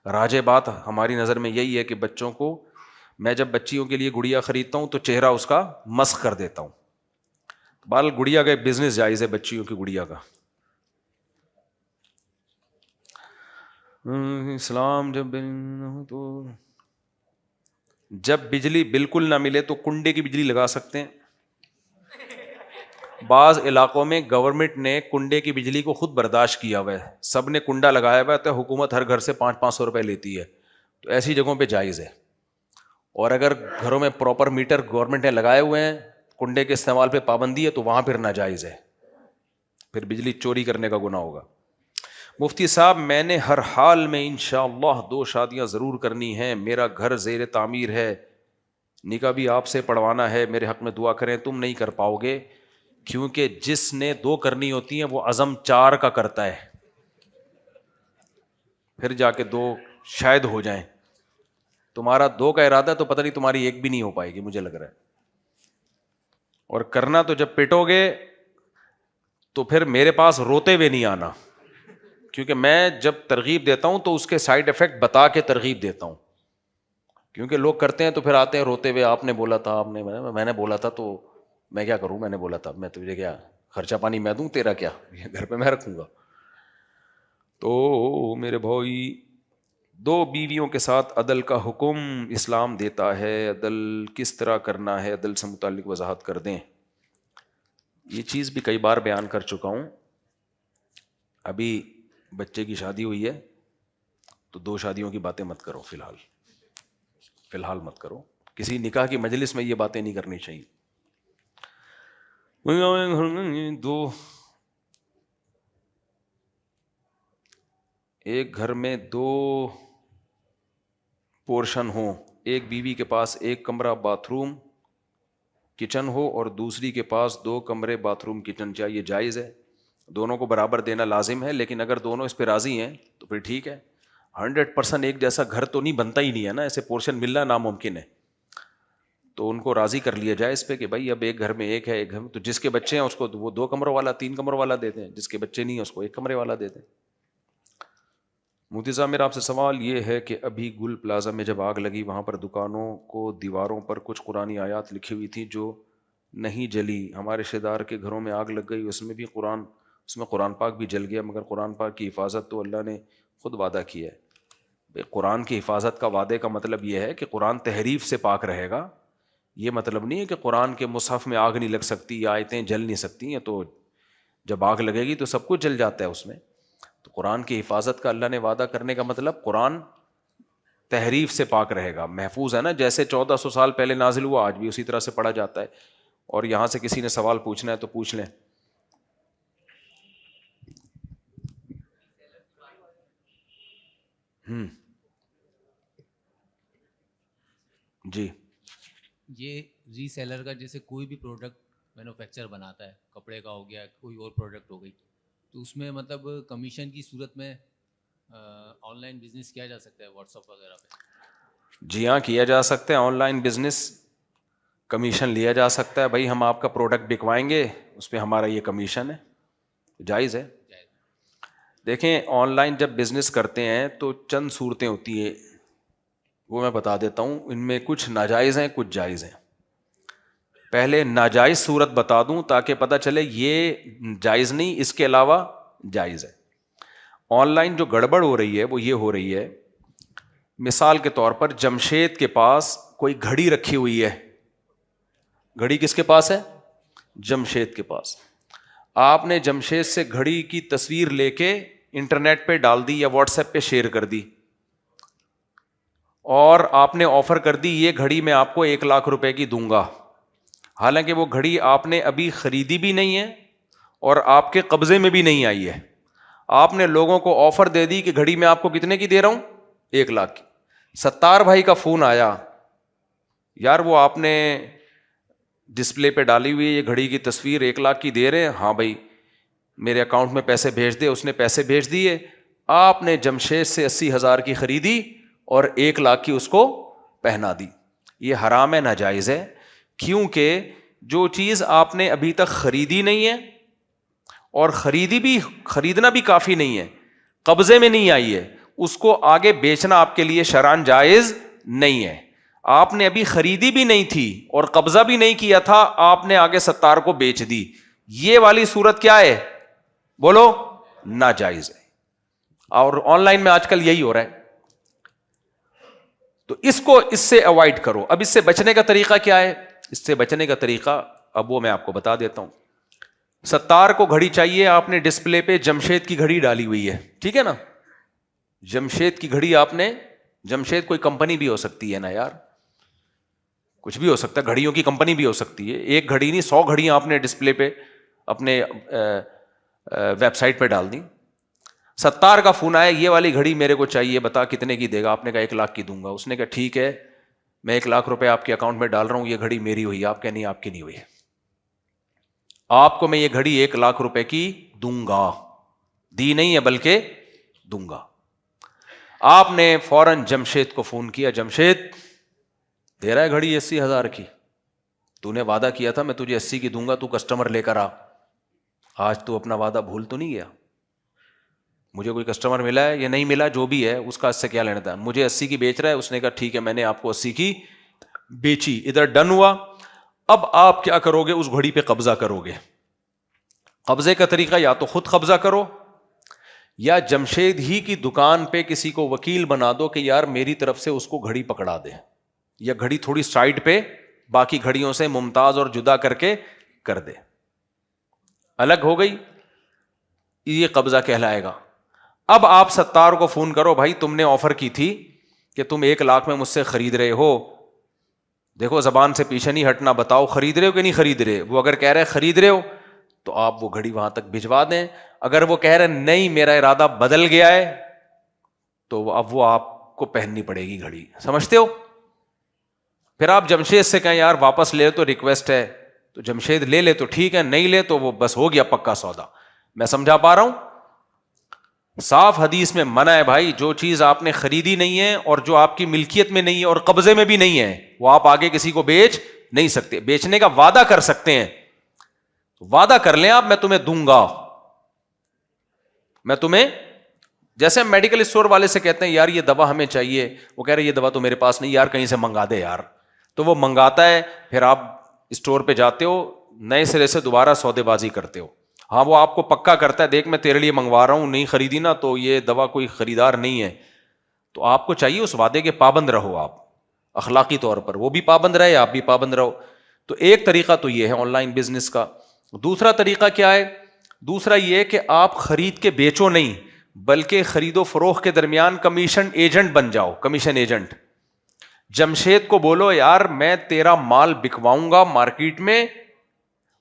راجح بات ہماری نظر میں یہی ہے کہ بچوں کو, میں جب بچیوں کے لیے گڑیا خریدتا ہوں تو چہرہ اس کا مسخ کر دیتا ہوں. بال گڑیا کا بزنس جائز ہے, بچیوں کی گڑیا کا. اسلام جب بجلی بالکل نہ ملے تو کنڈے کی بجلی لگا سکتے ہیں. بعض علاقوں میں گورنمنٹ نے کنڈے کی بجلی کو خود برداشت کیا ہوا ہے, سب نے کنڈا لگایا ہوا ہے تو حکومت ہر گھر سے 500 روپے لیتی ہے, تو ایسی جگہوں پہ جائز ہے. اور اگر گھروں میں پراپر میٹر گورنمنٹ نے لگائے ہوئے ہیں, کنڈے کے استعمال پہ پابندی ہے, تو وہاں پھر ناجائز ہے, پھر بجلی چوری کرنے کا گناہ ہوگا. مفتی صاحب میں نے ہر حال میں انشاءاللہ 2 شادیاں ضرور کرنی ہیں, میرا گھر زیر تعمیر ہے, نکاح بھی آپ سے پڑھوانا ہے, میرے حق میں دعا کریں. تم نہیں کر پاؤ گے, کیونکہ جس نے 2 کرنی ہوتی ہیں وہ عزم 4 کا کرتا ہے, پھر جا کے 2 شاید ہو جائیں. تمہارا 2 کا ارادہ ہے تو پتہ نہیں تمہاری 1 بھی نہیں ہو پائے گی, مجھے لگ رہا ہے. اور کرنا تو جب پٹو گے تو پھر میرے پاس روتے ہوئے نہیں آنا, کیونکہ میں جب ترغیب دیتا ہوں تو اس کے سائڈ افیکٹ بتا کے ترغیب دیتا ہوں. کیونکہ لوگ کرتے ہیں تو پھر آتے ہیں روتے ہوئے, آپ نے بولا تھا, میں نے بولا تھا, تو میں کیا کروں, میں نے بولا تھا, میں تجھے کیا خرچہ پانی میں دوں, تیرا کیا, گھر پہ میں رکھوں گا. تو میرے بھائی 2 بیویوں کے ساتھ عدل کا حکم اسلام دیتا ہے, عدل کس طرح کرنا ہے, عدل سے متعلق وضاحت کر دیں. یہ چیز بھی کئی بار بیان کر چکا ہوں. ابھی بچے کی شادی ہوئی ہے تو 2 شادیوں کی باتیں مت کرو, فی الحال مت کرو. کسی نکاح کی مجلس میں یہ باتیں نہیں کرنی چاہیے. ایک گھر میں 2 پورشن ہوں, ایک بیوی کے پاس 1 کمرہ باتھ روم کچن ہو اور دوسری کے پاس 2 کمرے باتھ روم کچن, چاہیے جائز ہے. دونوں کو برابر دینا لازم ہے, لیکن اگر دونوں اس پہ راضی ہیں تو پھر ٹھیک ہے. 100% ایک جیسا گھر تو نہیں بنتا ہی نہیں ہے نا, ایسے پورشن ملنا ناممکن ہے. تو ان کو راضی کر لیا جائے اس پہ کہ بھائی اب ایک گھر میں ایک ہے, ایک گھر میں تو جس کے بچے ہیں اس کو وہ 2 کمروں والا 3 کمروں والا دے دیں, جس کے بچے نہیں ہیں اس کو 1 کمرے والا دے دیں. مفتی صاحب میرا آپ سے سوال یہ ہے کہ ابھی گل پلازا میں جب آگ لگی, وہاں پر دکانوں کو دیواروں پر کچھ قرآنی آیات لکھی ہوئی تھی جو نہیں جلی. ہمارے رشتے دار کے گھروں میں آگ لگ گئی, اس میں قرآن پاک بھی جل گیا, مگر قرآن پاک کی حفاظت تو اللہ نے خود وعدہ کیا ہے. قرآن کی حفاظت کا وعدے کا مطلب یہ ہے کہ قرآن تحریف سے پاک رہے گا. یہ مطلب نہیں ہے کہ قرآن کے مصحف میں آگ نہیں لگ سکتی یا آیتیں جل نہیں سکتی ہیں, تو جب آگ لگے گی تو سب کچھ جل جاتا ہے اس میں. تو قرآن کی حفاظت کا اللہ نے وعدہ کرنے کا مطلب قرآن تحریف سے پاک رہے گا, محفوظ ہے نا. جیسے 1400 سال پہلے نازل ہوا, آج بھی اسی طرح سے پڑھا جاتا ہے. اور یہاں سے کسی نے سوال پوچھنا ہے تو پوچھ لیں. جی, یہ ری سیلر کا جیسے کوئی بھی پروڈکٹ مینوفیکچر بناتا ہے, کپڑے کا ہو گیا, کوئی اور پروڈکٹ ہو گئی, تو اس میں مطلب کمیشن کی صورت میں آن لائن بزنس کیا جا سکتا ہے واٹس ایپ وغیرہ پہ؟ جی ہاں, کیا جا سکتا ہے. آن لائن بزنس کمیشن لیا جا سکتا ہے. بھائی ہم آپ کا پروڈکٹ بکوائیں گے, اس پہ ہمارا یہ کمیشن ہے, جائز ہے. دیکھیں آن لائن جب بزنس کرتے ہیں تو چند صورتیں ہوتی ہیں, وہ میں بتا دیتا ہوں. ان میں کچھ ناجائز ہیں, کچھ جائز ہیں. پہلے ناجائز صورت بتا دوں تاکہ پتہ چلے یہ جائز نہیں, اس کے علاوہ جائز ہے. آن لائن جو گڑبڑ ہو رہی ہے وہ یہ ہو رہی ہے, مثال کے طور پر جمشید کے پاس کوئی گھڑی رکھی ہوئی ہے. گھڑی کس کے پاس ہے؟ جمشید کے پاس. آپ نے جمشید سے گھڑی کی تصویر لے کے انٹرنیٹ پہ ڈال دی یا واٹس ایپ پہ شیئر کر دی, اور آپ نے آفر کر دی یہ گھڑی میں آپ کو 1 لاکھ روپے کی دوں گا. حالانکہ وہ گھڑی آپ نے ابھی خریدی بھی نہیں ہے اور آپ کے قبضے میں بھی نہیں آئی ہے. آپ نے لوگوں کو آفر دے دی کہ گھڑی میں آپ کو کتنے کی دے رہا ہوں, 1 لاکھ کی. ستار بھائی کا فون آیا, یار وہ آپ نے ڈسپلے پہ ڈالی ہوئی ہے یہ گھڑی کی تصویر 1 لاکھ کی دے رہے ہیں, ہاں بھائی میرے اکاؤنٹ میں پیسے بھیج دے, اس نے پیسے بھیج دیے, آپ نے جمشید سے 80,000 کی خریدی اور 1 لاکھ کی اس کو پہنا دی. یہ حرام ہے, ناجائز ہے, کیونکہ جو چیز آپ نے ابھی تک خریدی نہیں ہے اور خریدنا بھی کافی نہیں ہے, قبضے میں نہیں آئی ہے, اس کو آگے بیچنا آپ کے لیے شرعاً جائز نہیں ہے. آپ نے ابھی خریدی بھی نہیں تھی اور قبضہ بھی نہیں کیا تھا, آپ نے آگے ستار کو بیچ دی, یہ والی صورت کیا ہے, بولو, ناجائز ہے. اور آن لائن میں آج کل یہی ہو رہا ہے, تو اس سے اوائڈ کرو. اب اس سے بچنے کا طریقہ کیا ہے؟ اس سے بچنے کا طریقہ اب وہ میں آپ کو بتا دیتا ہوں. ستار کو گھڑی چاہیے, آپ نے ڈسپلے پہ جمشید کی گھڑی ڈالی ہوئی ہے, ٹھیک ہے نا, جمشید کی گھڑی آپ نے, جمشید کوئی کمپنی بھی ہو سکتی ہے نا یار, کچھ بھی ہو سکتا ہے, گھڑیوں کی کمپنی بھی ہو سکتی ہے, ایک گھڑی نہیں 100 گھڑیاں آپ نے ڈسپلے پہ اپنے ویب سائٹ پہ ڈال دی. ستار کا فون آیا, یہ والی گھڑی میرے کو چاہیے, بتا کتنے کی دے گا؟ آپ نے کہا 1 لاکھ کی دوں گا. اس نے کہا ٹھیک ہے, میں 1 لاکھ روپے آپ کے اکاؤنٹ میں ڈال رہا ہوں, یہ گھڑی میری ہوئی. آپ کہ نہیں, آپ کی نہیں ہوئی, آپ کو میں یہ گھڑی 1 لاکھ روپے کی دوں گا, دی نہیں ہے بلکہ دوں گا. آپ نے فوراً جمشید کو فون کیا, جمشید دے رہا ہے گھڑی 80,000 کی, تو نے وعدہ کیا تھا میں تجھے 80 کی دوں گا, تو کسٹمر لے کر آ, آج تو اپنا وعدہ بھول تو نہیں گیا؟ مجھے کوئی کسٹمر ملا ہے یا نہیں ملا, جو بھی ہے اس کا اس سے کیا لینا تھا, مجھے 80 کی بیچ رہا ہے. اس نے کہا ٹھیک ہے, میں نے آپ کو 80 کی بیچی, ادھر ڈن ہوا. اب آپ کیا کرو گے؟ اس گھڑی پہ قبضہ کرو گے. قبضے کا طریقہ یا تو خود قبضہ کرو, یا جمشید ہی کی دکان پہ کسی کو وکیل بنا دو کہ یار میری طرف سے اس کو گھڑی پکڑا دے, یا گھڑی تھوڑی سائڈ پہ باقی گھڑیوں سے ممتاز اور جدا کر کے کر دے, الگ ہو گئی, یہ قبضہ کہلائے گا. اب آپ ستار کو فون کرو, بھائی تم نے آفر کی تھی کہ تم 1 لاکھ میں مجھ سے خرید رہے ہو, دیکھو زبان سے پیچھے نہیں ہٹنا, بتاؤ خرید رہے ہو کہ نہیں خرید رہے؟ وہ اگر کہہ رہے خرید رہے ہو تو آپ وہ گھڑی وہاں تک بھجوا دیں. اگر وہ کہہ رہے نہیں میرا ارادہ بدل گیا ہے, تو اب وہ آپ کو پہننی پڑے گی گھڑی, سمجھتے ہو؟ پھر آپ جمشید سے کہیں یار واپس لے تو ریکویسٹ ہے, تو جمشید لے لے تو ٹھیک ہے, نہیں لے تو وہ بس ہو گیا پکا سودا. میں سمجھا پا رہا ہوں؟ صاف حدیث میں منع ہے بھائی, جو چیز آپ نے خریدی نہیں ہے اور جو آپ کی ملکیت میں نہیں ہے اور قبضے میں بھی نہیں ہے, وہ آپ آگے کسی کو بیچ نہیں سکتے. بیچنے کا وعدہ کر سکتے ہیں, وعدہ کر لیں آپ, میں تمہیں دوں گا, میں تمہیں, جیسے ہم میڈیکل اسٹور والے سے کہتے ہیں یار یہ دوا ہمیں چاہیے, وہ کہہ رہے یہ دوا تو میرے پاس نہیں, یار کہیں سے منگا دے یار, تو وہ منگاتا ہے, پھر آپ اسٹور پہ جاتے ہو, نئے سرے سے دوبارہ سودے بازی کرتے ہو. ہاں وہ آپ کو پکا کرتا ہے, دیکھ میں تیرے لیے منگوا رہا ہوں, نہیں خریدی نا تو یہ دوا کوئی خریدار نہیں ہے. تو آپ کو چاہیے اس وعدے کے پابند رہو, آپ اخلاقی طور پر, وہ بھی پابند رہے, آپ بھی پابند رہو. تو ایک طریقہ تو یہ ہے آن لائن بزنس کا. دوسرا طریقہ کیا ہے؟ دوسرا یہ کہ آپ خرید کے بیچو نہیں, بلکہ خرید و فروخت کے درمیان کمیشن ایجنٹ بن جاؤ. کمیشن ایجنٹ, جمشید کو بولو یار میں تیرا مال بکواؤں گا مارکیٹ میں,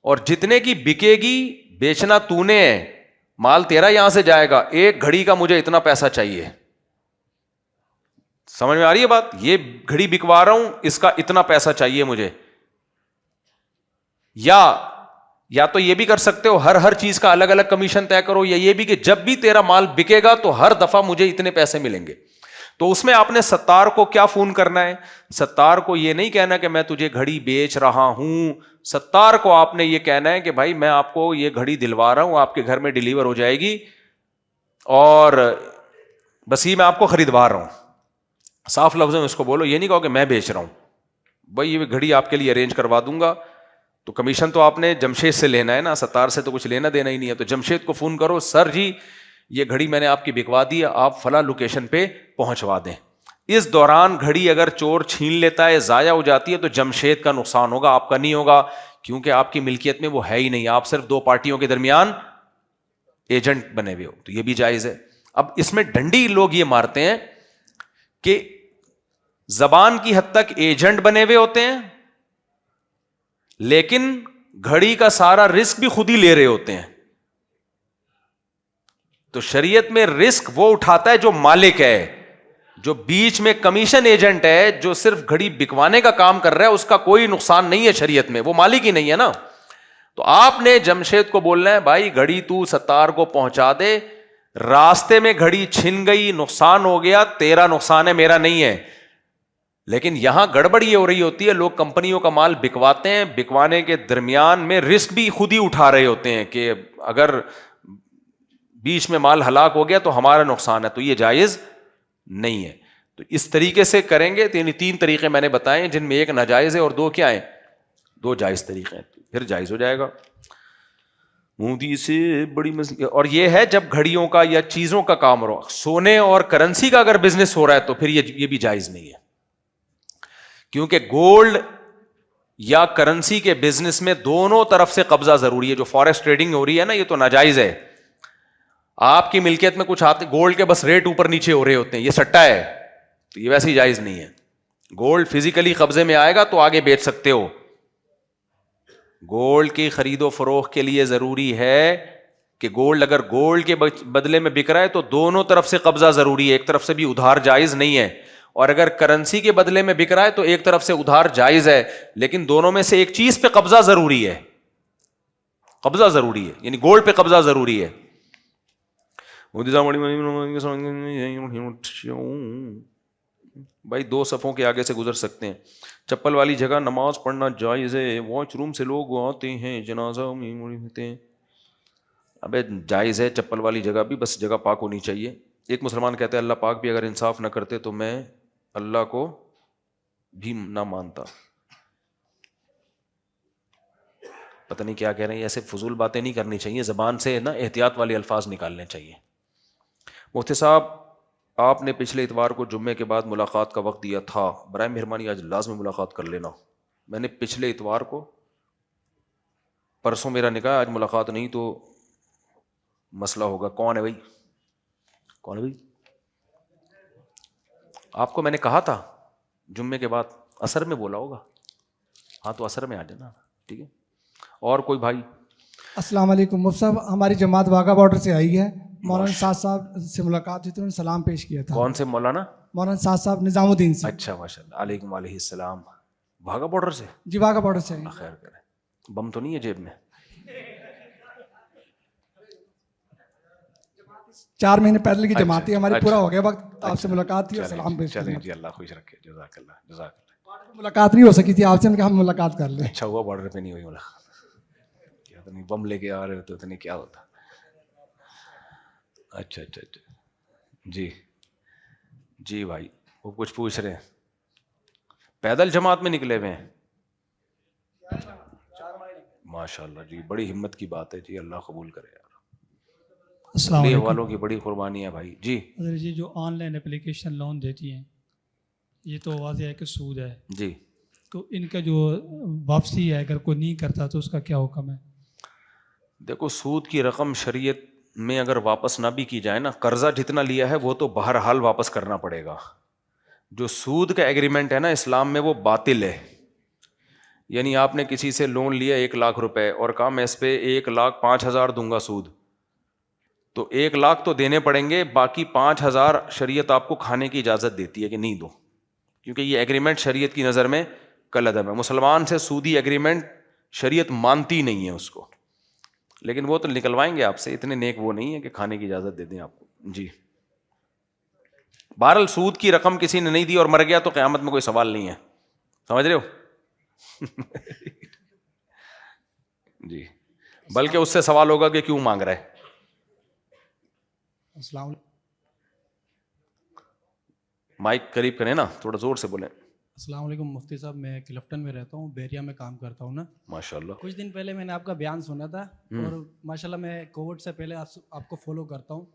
اور جتنے کی بکے گی بیچنا تو نے ہے, مال تیرا یہاں سے جائے گا, 1 گھڑی کا مجھے اتنا پیسہ چاہیے. سمجھ میں آ رہی ہے بات؟ یہ گھڑی بکوا رہا ہوں, اس کا اتنا پیسہ چاہیے مجھے. یا تو یہ بھی کر سکتے ہو, ہر چیز کا الگ الگ کمیشن طے کرو, یا یہ بھی کہ جب بھی تیرا مال بکے گا تو ہر دفعہ مجھے اتنے پیسے ملیں گے. تو اس میں آپ نے ستار کو کیا فون کرنا ہے؟ ستار کو یہ نہیں کہنا کہ میں تجھے گھڑی بیچ رہا ہوں, ستار کو آپ نے یہ کہنا ہے کہ بھائی میں آپ کو یہ گھڑی دلوا رہا ہوں, آپ کے گھر میں ڈیلیور ہو جائے گی, اور بس یہ میں آپ کو خریدوا رہا ہوں. صاف لفظوں میں اس کو بولو, یہ نہیں کہو کہ میں بیچ رہا ہوں, بھائی یہ گھڑی آپ کے لیے ارینج کروا دوں گا. تو کمیشن تو آپ نے جمشید سے لینا ہے نا, ستار سے تو کچھ لینا دینا ہی نہیں ہے. تو جمشید کو فون کرو, سر جی یہ گھڑی میں نے آپ کی بکوا دی ہے, آپ فلاں لوکیشن پہ پہنچوا دیں. اس دوران گھڑی اگر چور چھین لیتا ہے, ضائع ہو جاتی ہے, تو جمشید کا نقصان ہوگا, آپ کا نہیں ہوگا, کیونکہ آپ کی ملکیت میں وہ ہے ہی نہیں, آپ صرف 2 پارٹیوں کے درمیان ایجنٹ بنے ہوئے ہو. تو یہ بھی جائز ہے. اب اس میں ڈنڈی لوگ یہ مارتے ہیں کہ زبان کی حد تک ایجنٹ بنے ہوئے ہوتے ہیں, لیکن گھڑی کا سارا رسک بھی خود ہی لے رہے ہوتے ہیں. تو شریعت میں رسک وہ اٹھاتا ہے جو مالک ہے, جو بیچ میں کمیشن ایجنٹ ہے جو صرف گھڑی بکوانے کا کام کر رہا ہے اس کا کوئی نقصان نہیں ہے شریعت میں, وہ مالک ہی نہیں ہے نا. تو آپ نے جمشید کو بولنا ہے بھائی گھڑی تو ستار کو پہنچا دے, راستے میں گھڑی چھن گئی, نقصان ہو گیا, تیرا نقصان ہے میرا نہیں ہے. لیکن یہاں گڑبڑ یہ ہو رہی ہوتی ہے, لوگ کمپنیوں کا مال بکواتے ہیں, بکوانے کے درمیان میں رسک بھی خود ہی اٹھا رہے ہوتے ہیں کہ اگر بیچ میں مال ہلاک ہو گیا تو ہمارا نقصان ہے, تو یہ جائز نہیں ہے. تو اس طریقے سے کریں گے تو یعنی 3 طریقے میں نے بتائے جن میں ایک ناجائز ہے اور 2 کیا ہیں, 2 جائز طریقے ہیں, پھر جائز ہو جائے گا. مودی سے بڑی اور یہ ہے جب گھڑیوں کا یا چیزوں کا کام ہو, سونے اور کرنسی کا اگر بزنس ہو رہا ہے تو پھر یہ بھی جائز نہیں ہے, کیونکہ گولڈ یا کرنسی کے بزنس میں دونوں طرف سے قبضہ ضروری ہے. جو فارکس ٹریڈنگ ہو رہی ہے نا یہ تو ناجائز ہے. آپ کی ملکیت میں کچھ آتے گولڈ کے بس ریٹ اوپر نیچے ہو رہے ہوتے ہیں, یہ سٹا ہے, تو یہ ویسے ہی جائز نہیں ہے. گولڈ فزیکلی قبضے میں آئے گا تو آگے بیچ سکتے ہو. گولڈ کی خرید و فروخت کے لیے ضروری ہے کہ گولڈ اگر گولڈ کے بدلے میں بک رہا ہے تو دونوں طرف سے قبضہ ضروری ہے, ایک طرف سے بھی ادھار جائز نہیں ہے. اور اگر کرنسی کے بدلے میں بک رہا ہے تو ایک طرف سے ادھار جائز ہے, لیکن دونوں میں سے ایک چیز پہ قبضہ ضروری ہے, قبضہ ضروری ہے, یعنی گولڈ پہ قبضہ ضروری ہے. بھائی 2 صفوں کے آگے سے گزر سکتے ہیں. چپل والی جگہ نماز پڑھنا جائز ہے, واش روم سے لوگ آتے ہیں جنازہ میں ہوتے ہیں. ابے جائز ہے چپل والی جگہ بھی, بس جگہ پاک ہونی چاہیے. ایک مسلمان کہتے ہیں اللہ پاک بھی اگر انصاف نہ کرتے تو میں اللہ کو بھی نہ مانتا. پتہ نہیں کیا کہہ رہے ہیں, ایسے فضول باتیں نہیں کرنی چاہیے, زبان سے نا احتیاط والے الفاظ نکالنے چاہیے. مفتی صاحب آپ نے پچھلے اتوار کو جمعے کے بعد ملاقات کا وقت دیا تھا, برائے مہربانی آج لازمی ملاقات کر لینا. میں نے پچھلے اتوار کو, پرسوں میرا نکاح, آج ملاقات نہیں تو مسئلہ ہوگا. کون ہے بھائی, کون ہے بھائی؟ آپ کو میں نے کہا تھا جمعے کے بعد, عصر میں بولا ہوگا. ہاں تو عصر میں آ جانا, ٹھیک ہے. اور کوئی بھائی؟ السلام علیکم مفتی صاحب, ہماری جماعت واگا بارڈر سے آئی ہے. مولانا سعد صاحب سے ملاقات ہوئی تو انہوں نے سلام پیش کیا تھا. کون سے مولانا؟ مولانا سعد صاحب نظام الدین سے. اچھا ماشاء اللہ, علیکم علیہ السلام. بھاگا بارڈر سے؟ جی واگا بارڈر سے. خیر کرے, بم تو نہیں ہے جیب میں؟ 4 مہینے پہلے کی جماعت تھی ہماری, اچھا. پورا ہو گیا وقت, آپ سے ملاقات تھی اور سلام پیش چلیں کیا. جی, اللہ خوش رکھے, جزاک اللہ, جزاک اللہ. ملاقات نہیں ہو سکی تھی آپ سے, ہم کہا ہم ملاقات کر لیں. اچھا ہوا بارڈر پہ نہیں ہوئی ملاقات, کیا تو نہیں بم لے کے آ رہے ہوتے تو نہیں کیا ہوتا. اچھا اچھا اچھا, جی جی بھائی وہ کچھ پوچھ رہے ہیں. پیدل جماعت میں نکلے ہوئے ہیں؟ ماشاء اللہ جی, بڑی ہمت کی بات ہے جی, اللہ قبول کرے یار. السلام علیکم. والوں کی بڑی قربانی ہے بھائی. جی جی, جو آن لائن اپلیکیشن لون دیتی ہیں یہ تو واضح ہے کہ سود ہے جی, تو ان کا جو واپسی ہے اگر کوئی نہیں کرتا تو اس کا کیا حکم ہے؟ دیکھو سود کی رقم شریعت میں اگر واپس نہ بھی کی جائے نا, قرضہ جتنا لیا ہے وہ تو بہرحال واپس کرنا پڑے گا. جو سود کا ایگریمنٹ ہے نا اسلام میں وہ باطل ہے. یعنی آپ نے کسی سے لون لیا 1 لاکھ روپے اور کہا میں اس پہ 1,05,000 دوں گا سود, تو 1 لاکھ تو دینے پڑیں گے, باقی 5,000 شریعت آپ کو کھانے کی اجازت دیتی ہے کہ نہیں دو, کیونکہ یہ ایگریمنٹ شریعت کی نظر میں کالعدم ہے. مسلمان سے سودی ایگریمنٹ شریعت مانتی نہیں ہے اس کو, لیکن وہ تو نکلوائیں گے آپ سے, اتنے نیک وہ نہیں ہے کہ کھانے کی اجازت دے دیں آپ کو. جی بہرحال سود کی رقم کسی نے نہیں دی اور مر گیا تو قیامت میں کوئی سوال نہیں ہے, سمجھ رہے ہو؟ جی, بلکہ اس سے سوال ہوگا کہ کیوں مانگ رہا ہے. السلام علیکم. مائک قریب کریں نا, تھوڑا زور سے بولیں. السلام علیکم مفتی صاحب, میں کلفٹن میں رہتا ہوں, بیریا میں کام کرتا ہوں نا. ماشاء اللہ. کچھ دن پہلے میں نے آپ کا بیان سنا تھا اور ماشاء اللہ میں کووڈ سے پہلے آپ کو فالو کرتا ہوں,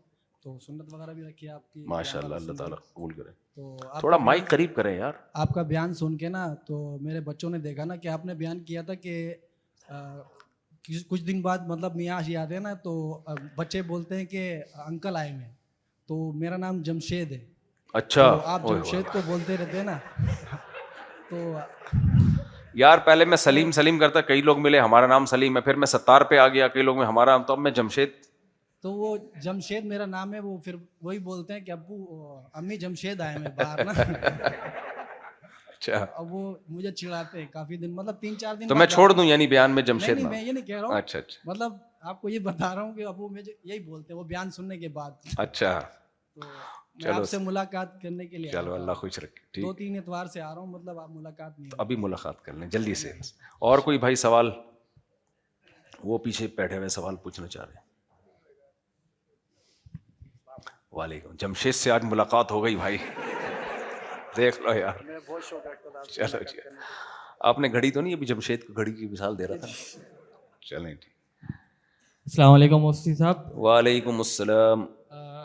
تو سنت وغیرہ بھی رکھی ہے آپ کی. ماشاء اللہ, اللہ تعالیٰ قبول کرے. تو تھوڑا مائک قریب کریں یار. آپ کا بیان سن کے نا تو میرے بچوں نے دیکھا نا کہ آپ نے بیان کیا تھا کہ کچھ دن بعد مطلب میاں یاد ہے نا, تو بچے بولتے ہیں کہ انکل آئے میں, تو میرا نام جمشید ہے. اچھا, آپ جمشید کو بولتے رہتے ہیں نا, تو یار پہلے میں سلیم کرتا, کئی لوگ ملے ہمارا نام سلیم ہے, پھر میں ستار پہ آ گیا, کئی لوگ میں ہمارا, تو اب میں جمشید. تو وہ جمشید میرا نام ہے, وہ پھر وہی بولتے ہیں کہ ابو امی جمشید آئے ہیں باہر نا. اچھا اب وہ مجھے چڑھاتے ہیں کافی دن, مطلب 3-4 دن تو میں چھوڑ دوں یعنی بیان میں جمشید نہیں نام؟ میں یہ نہیں کہہ رہا ہوں, اچھا اچھا مطلب آپ کو یہ بتا رہا ہوں کہ ابو مجھے یہی بولتے ہیں وہ بیان سننے کے بعد. اچھا تو میں آپ سے ملاقات کرنے کے لیے چلو اللہ خوش رکھے. ٹھیک 2-3 اتوار سے آ رہا ہوں, مطلب آپ ملاقات نہیں. ابھی ملاقات کر لیں جلدی سے. اور کوئی بھائی سوال؟ وہ پیچھے بیٹھے ہوئے سوال پوچھنا چاہ رہے ہیں. وعلیکم. جمشید سے آج ملاقات ہو گئی بھائی, دیکھ لو یار. چلو جی, آپ نے گھڑی تو نہیں ابھی جمشید کو گھڑی کی مثال دے رہا تھا. چلیں ٹھیک. السلام علیکم مفتی صاحب. وعلیکم السلام.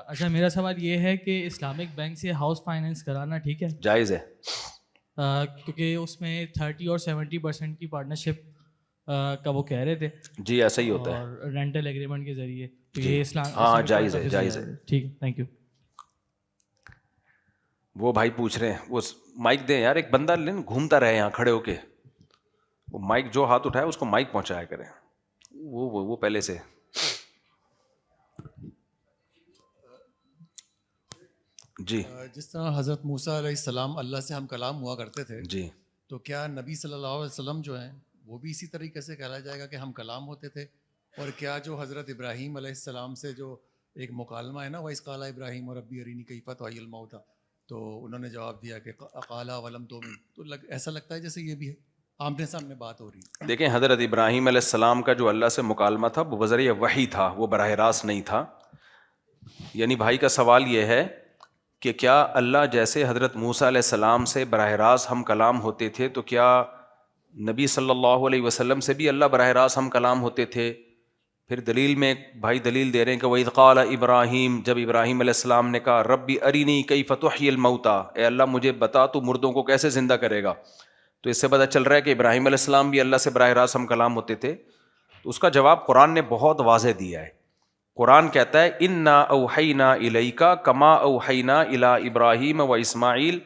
اچھا میرا سوال یہ ہے کہ اسلامک بینک سے ہاؤس فائنینس کرانا ٹھیک ہے؟ جائز ہے کیونکہ اس میں 30 اور 70% کی پارٹنرشپ کا وہ کہہ رہے تھے. جی ایسا ہی ہوتا ہے. اور رینٹل ایگریمنٹ کے ذریعے تو یہ اسلام ہاں جائز ہے جائز ہے. ٹھیک ہے تھینک یو. وہ بھائی پوچھ رہے ہیں, وہ مائک دیں یار, ایک بندہ گھومتا رہے یہاں کھڑے ہو کے, وہ مائک جو ہاتھ اٹھائے اس کو مائک پہنچایا کریں. وہ پہلے سے. جی جس طرح حضرت موسیٰ علیہ السلام اللہ سے ہم کلام ہوا کرتے تھے, جی تو کیا نبی صلی اللہ علیہ وسلم جو ہیں وہ بھی اسی طریقے سے کہا جائے گا کہ ہم کلام ہوتے تھے؟ اور کیا جو حضرت ابراہیم علیہ السلام سے جو ایک مکالمہ ہے نا, وَإِذْ قَالَ إِبْرَاهِيمُ رَبِّ أَرِنِي كَيْفَ تُحْيِي الْمَوْتَى, تو انہوں نے جواب دیا کہ قَالَ وَلَمْ تُؤْمِن, تو ایسا لگتا ہے جیسے یہ بھی ہے آمنے سامنے بات ہو رہی ہے. دیکھیں حضرت ابراہیم علیہ السلام کا جو اللہ سے مکالمہ تھا وہ بذریعہ وحی تھا, وہ براہ راست نہیں تھا. یعنی بھائی کا سوال یہ ہے کہ کیا اللہ جیسے حضرت موسیٰ علیہ السلام سے براہ راست ہم کلام ہوتے تھے, تو کیا نبی صلی اللہ علیہ وسلم سے بھی اللہ براہ راست ہم کلام ہوتے تھے؟ پھر دلیل میں بھائی دلیل دے رہے ہیں کہ وَإِذْ قَالَ ابراہیم, جب ابراہیم علیہ السلام نے کہا ربی ارینی کیف تحیی الموتیٰ, اے اللہ مجھے بتا تو مردوں کو کیسے زندہ کرے گا. تو اس سے پتہ چل رہا ہے کہ ابراہیم علیہ السلام بھی اللہ سے براہ راست ہم کلام ہوتے تھے. تو اس کا جواب قرآن نے بہت واضح دیا ہے. قرآن کہتا ہے انا اوحینا الیک کما اوحینا الی ابراہیم و اسماعیل,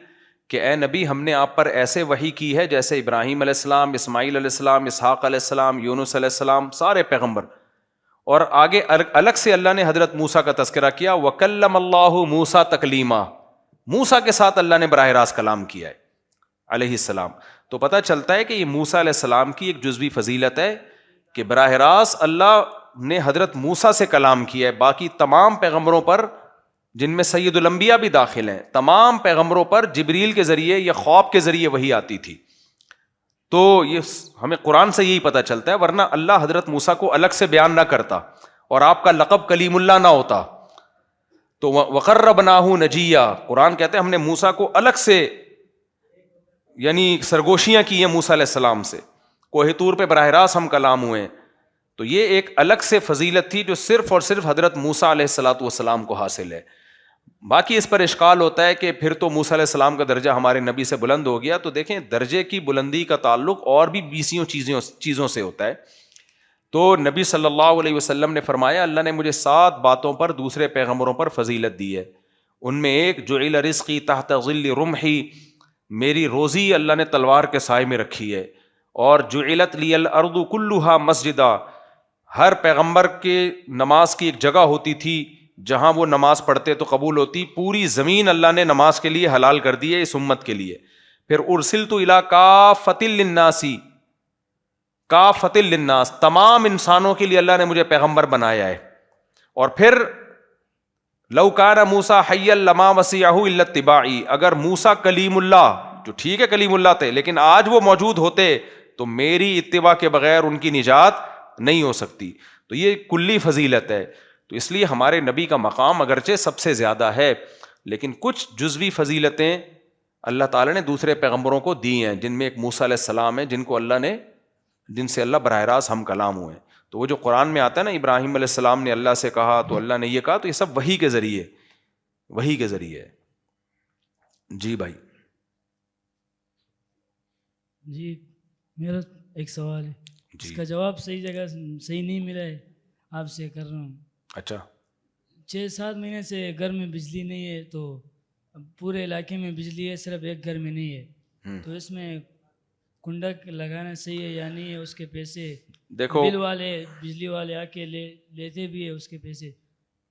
کہ اے نبی ہم نے آپ پر ایسے وحی کی ہے جیسے ابراہیم علیہ السلام, اسماعیل علیہ السلام, اسحاق علیہ السلام, یونس علیہ السلام, سارے پیغمبر. اور آگے الگ سے اللہ نے حضرت موسیٰ کا تذکرہ کیا, وکلم اللہ موسیٰ تکلیما, موسیٰ کے ساتھ اللہ نے براہ راست کلام کیا ہے علیہ السلام. تو پتہ چلتا ہے کہ یہ موسیٰ علیہ السلام کی ایک جزوی فضیلت ہے کہ براہ راست اللہ نے حضرت موسیٰ سے کلام کیا ہے. باقی تمام پیغمبروں پر, جن میں سید الانبیاء بھی داخل ہیں, تمام پیغمبروں پر جبریل کے ذریعے یا خواب کے ذریعے وحی آتی تھی. تو یہ ہمیں قرآن سے یہی پتہ چلتا ہے, ورنہ اللہ حضرت موسیٰ کو الگ سے بیان نہ کرتا اور آپ کا لقب کلیم اللہ نہ ہوتا. تو وقربناہ نجیہ, قرآن کہتے ہیں ہم نے موسیٰ کو الگ سے یعنی سرگوشیاں کی ہیں موسیٰ علیہ السلام سے, کوہ طور پہ براہ راست ہم کلام ہوئے. تو یہ ایک الگ سے فضیلت تھی جو صرف اور صرف حضرت موسیٰ علیہ الصلوۃ والسلام کو حاصل ہے. باقی اس پر اشکال ہوتا ہے کہ پھر تو موسیٰ علیہ السلام کا درجہ ہمارے نبی سے بلند ہو گیا. تو دیکھیں درجے کی بلندی کا تعلق اور بھی 20 چیزوں سے ہوتا ہے. تو نبی صلی اللہ علیہ وسلم نے فرمایا اللہ نے مجھے 7 باتوں پر دوسرے پیغمبروں پر فضیلت دی ہے. ان میں ایک جعل رزقی تحت ظل رمحی, میری روزی اللہ نے تلوار کے سائے میں رکھی ہے. اور جعلت لی الارض کلھا مسجدا, ہر پیغمبر کے نماز کی ایک جگہ ہوتی تھی جہاں وہ نماز پڑھتے تو قبول ہوتی. پوری زمین اللہ نے نماز کے لیے حلال کر دی ہے اس امت کے لیے. پھر ارسلت الی کافۃ للناس, کافۃ للناس, تمام انسانوں کے لیے اللہ نے مجھے پیغمبر بنایا ہے. اور پھر لو کان موسیٰ حیا لما وسعہ الا اتباعی, اگر موسیٰ کلیم اللہ, جو ٹھیک ہے کلیم اللہ تھے لیکن آج وہ موجود ہوتے تو میری اتباع کے بغیر ان کی نجات نہیں ہو سکتی. تو یہ کلی فضیلت ہے. تو اس لیے ہمارے نبی کا مقام اگرچہ سب سے زیادہ ہے لیکن کچھ جزوی فضیلتیں اللہ تعالیٰ نے دوسرے پیغمبروں کو دی ہیں, جن میں ایک موسیٰ علیہ السلام ہے جن سے اللہ براہ راست ہم کلام ہوئے. تو وہ جو قرآن میں آتا ہے نا ابراہیم علیہ السلام نے اللہ سے کہا تو اللہ نے یہ کہا, تو یہ سب وحی کے ذریعے ہے. جی بھائی. جی میرا ایک سوال ہے, اس کا جواب صحیح جگہ صحیح نہیں ملا ہے, آپ سے کر رہا ہوں. اچھا. 6-7 مہینے سے گھر میں بجلی نہیں ہے, تو پورے علاقے میں بجلی ہے, صرف ایک گھر میں نہیں ہے. تو اس میں کنڈا لگانا صحیح ہے یا نہیں ہے؟ اس کے پیسے دیکھو بل والے بجلی والے آ کے لیتے بھی ہے اس کے پیسے,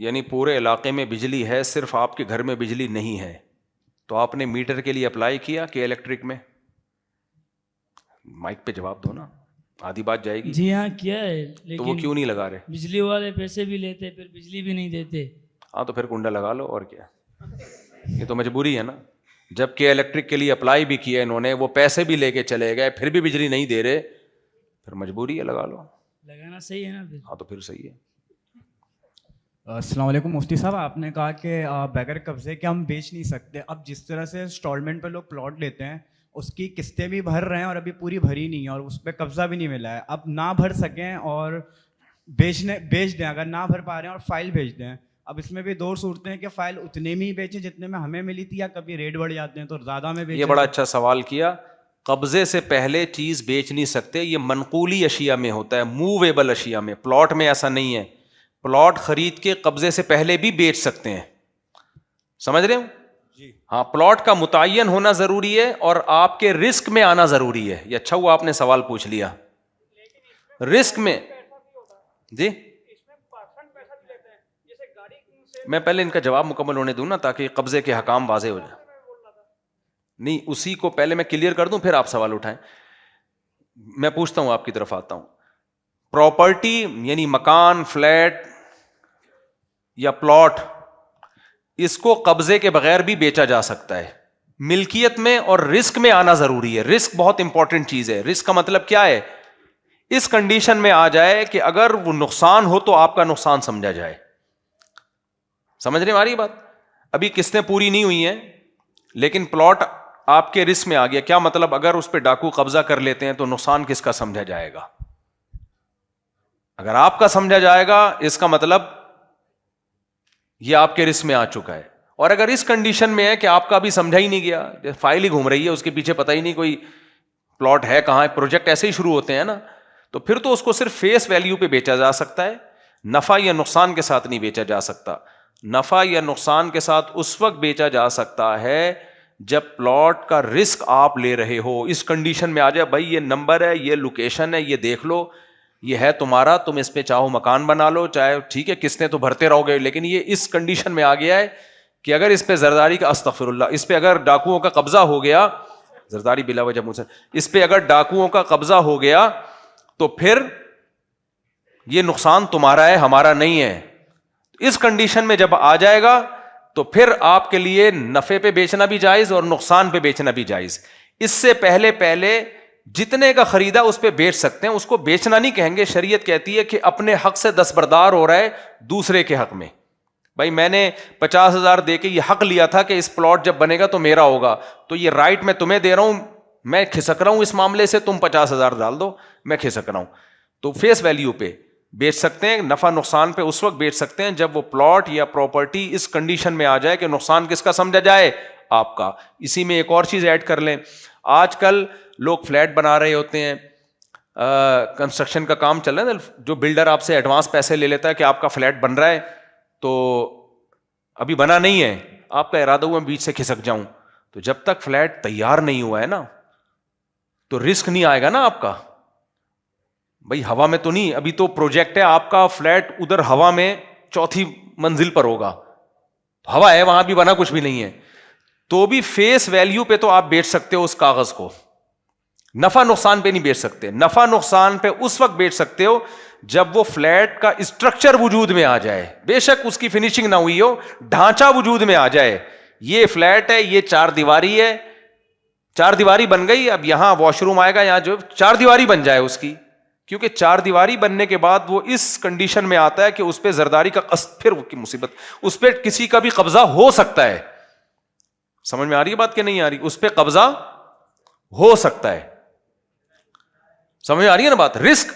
یعنی پورے علاقے میں بجلی ہے, صرف آپ کے گھر میں بجلی نہیں ہے, تو آپ نے میٹر کے لیے اپلائی کیا کہ الیکٹرک میں؟ مائک پہ جواب دو نا, آدھی بات جائے گی. جی ہاں کیا ہے, تو وہ لیکن کیوں نہیں لگا رہے؟ بجلی والے پیسے بھی لیتے پھر بجلی بھی نہیں دیتے. ہاں تو پھر کنڈا لگا لو, اور کیا, یہ تو مجبوری ہے نا. جب کہ الیکٹرک کے لیے اپلائی بھی کیا انہوں نے, وہ پیسے بھی لے کے چلے گئے, پھر بھی بجلی نہیں دے رہے, پھر مجبوری ہے, لگا لو. لگانا صحیح ہے نا پھر. ہاں تو پھر صحیح ہے. السلام علیکم مفتی صاحب, آپ نے کہا کہ بغیر قبضے کے ہم بیچ نہیں سکتے. اب جس طرح سے انسٹالمنٹ پہ لوگ پلاٹ لیتے ہیں, اس کی قسطیں بھی بھر رہے ہیں اور ابھی پوری بھری نہیں ہے, اور اس پہ قبضہ بھی نہیں ملا ہے. اب نہ بھر سکیں اور بیچ دیں, اگر نہ بھر پا رہے ہیں اور فائل بھیج دیں. اب اس میں بھی دو صورتیں ہیں کہ فائل اتنے میں ہی بیچیں جتنے میں ہمیں ملی تھی, یا کبھی ریٹ بڑھ جاتے ہیں تو زیادہ میں بیچیں. یہ بڑا اچھا سوال کیا. قبضے سے پہلے چیز بیچ نہیں سکتے, یہ منقولی اشیاء میں ہوتا ہے, موویبل اشیاء میں. پلاٹ میں ایسا نہیں ہے. پلاٹ خرید کے قبضے سے پہلے بھی بیچ سکتے ہیں, سمجھ رہے ہو جی؟ ہاں, پلاٹ کا متعین ہونا ضروری ہے اور آپ کے رسک میں آنا ضروری ہے. یہ اچھا ہوا آپ نے سوال پوچھ لیا. رسک میں جی, میں پہلے ان کا جواب مکمل ہونے دوں نا تاکہ قبضے کے حکام واضح ہو جائیں. نہیں, اسی کو پہلے میں کلیئر کر دوں پھر آپ سوال اٹھائیں. میں پوچھتا ہوں, آپ کی طرف آتا ہوں. پراپرٹی یعنی مکان, فلیٹ یا پلاٹ, اس کو قبضے کے بغیر بھی بیچا جا سکتا ہے. ملکیت میں اور رسک میں آنا ضروری ہے. رسک بہت امپورٹنٹ چیز ہے. رسک کا مطلب کیا ہے؟ اس کنڈیشن میں آ جائے کہ اگر وہ نقصان ہو تو آپ کا نقصان سمجھا جائے. سمجھ رہے ہماری بات؟ ابھی قسطیں پوری نہیں ہوئی ہیں لیکن پلاٹ آپ کے رسک میں آ گیا. کیا مطلب؟ اگر اس پہ ڈاکو قبضہ کر لیتے ہیں تو نقصان کس کا سمجھا جائے گا؟ اگر آپ کا سمجھا جائے گا, اس کا مطلب یہ آپ کے رسک میں آ چکا ہے. اور اگر اس کنڈیشن میں ہے کہ آپ کا بھی سمجھا ہی نہیں گیا, فائل ہی گھوم رہی ہے, اس کے پیچھے پتہ ہی نہیں کوئی پلاٹ ہے کہاں, پروجیکٹ ایسے ہی شروع ہوتے ہیں نا, تو پھر تو اس کو صرف فیس ویلیو پہ بیچا جا سکتا ہے. نفع یا نقصان کے ساتھ نہیں بیچا جا سکتا. نفع یا نقصان کے ساتھ اس وقت بیچا جا سکتا ہے جب پلاٹ کا رسک آپ لے رہے ہو. اس کنڈیشن میں آ جائے, بھائی یہ نمبر ہے, یہ لوکیشن ہے, یہ دیکھ لو, یہ ہے تمہارا, تم اس پہ چاہو مکان بنا لو, چاہے ٹھیک ہے قسطیں تو بھرتے رہو گے, لیکن یہ اس کنڈیشن میں آ گیا ہے کہ اگر اس پہ زرداری کا, استغفر اللہ, اس پہ اگر ڈاکوؤں کا قبضہ ہو گیا, زرداری بلا وجہ منہ سے, اس پہ اگر ڈاکوؤں کا قبضہ ہو گیا تو پھر یہ نقصان تمہارا ہے, ہمارا نہیں ہے. اس کنڈیشن میں جب آ جائے گا تو پھر آپ کے لیے نفع پہ بیچنا بھی جائز اور نقصان پہ بیچنا بھی جائز. اس سے پہلے جتنے کا خریدا اس پہ بیچ سکتے ہیں, اس کو بیچنا نہیں کہیں گے. شریعت کہتی ہے کہ اپنے حق سے دستبردار ہو رہا ہے دوسرے کے حق میں. بھائی میں نے 50,000 دے کے یہ حق لیا تھا کہ اس پلاٹ جب بنے گا تو میرا ہوگا, تو یہ رائٹ میں تمہیں دے رہا ہوں, میں کھسک رہا ہوں اس معاملے سے, تم 50,000 ڈال دو, میں کھسک رہا ہوں. تو فیس ویلیو پہ بیچ سکتے ہیں. نفع نقصان پہ اس وقت بیچ سکتے ہیں جب وہ پلاٹ یا پراپرٹی اس کنڈیشن میں آ جائے کہ نقصان کس کا سمجھا جائے, آپ کا. اسی میں ایک اور چیز ایڈ کر لیں, آج کل لوگ فلیٹ بنا رہے ہوتے ہیں, کنسٹرکشن کا کام چل رہا ہے, جو بلڈر آپ سے ایڈوانس پیسے لے لیتا ہے کہ آپ کا فلیٹ بن رہا ہے, تو ابھی بنا نہیں ہے, آپ کا ارادہ ہوا بیچ سے کھسک جاؤں, تو جب تک فلیٹ تیار نہیں ہوا ہے نا تو رسک نہیں آئے گا نا آپ کا. بھائی ہوا میں تو نہیں, ابھی تو پروجیکٹ ہے آپ کا, فلیٹ ادھر ہوا میں 4تھی منزل پر ہوگا, ہوا ہے وہاں بھی, بنا کچھ بھی نہیں ہے, تو بھی فیس ویلیو پہ تو آپ بیچ سکتے ہو اس کاغذ کو. نفع نقصان پہ نہیں بیچ سکتے. نفع نقصان پہ اس وقت بیچ سکتے ہو جب وہ فلیٹ کا اسٹرکچر وجود میں آ جائے, بے شک اس کی فنیشنگ نہ ہوئی ہو, ڈھانچہ وجود میں آ جائے. یہ فلیٹ ہے, یہ 4 دیواری ہے, 4 دیواری بن گئی, اب یہاں واش روم آئے گا, یہاں جو 4 دیواری بن جائے اس کی, کیونکہ 4 دیواری بننے کے بعد وہ اس کنڈیشن میں آتا ہے کہ اس پہ زرداری کا قصد, پھر کی مصیبت, اس پہ کسی کا بھی قبضہ ہو سکتا ہے. سمجھ میں آ رہی ہے بات کہ نہیں آ رہی؟ اس پہ قبضہ ہو سکتا ہے. سمجھ میں آ رہی ہے نا بات؟ رسک,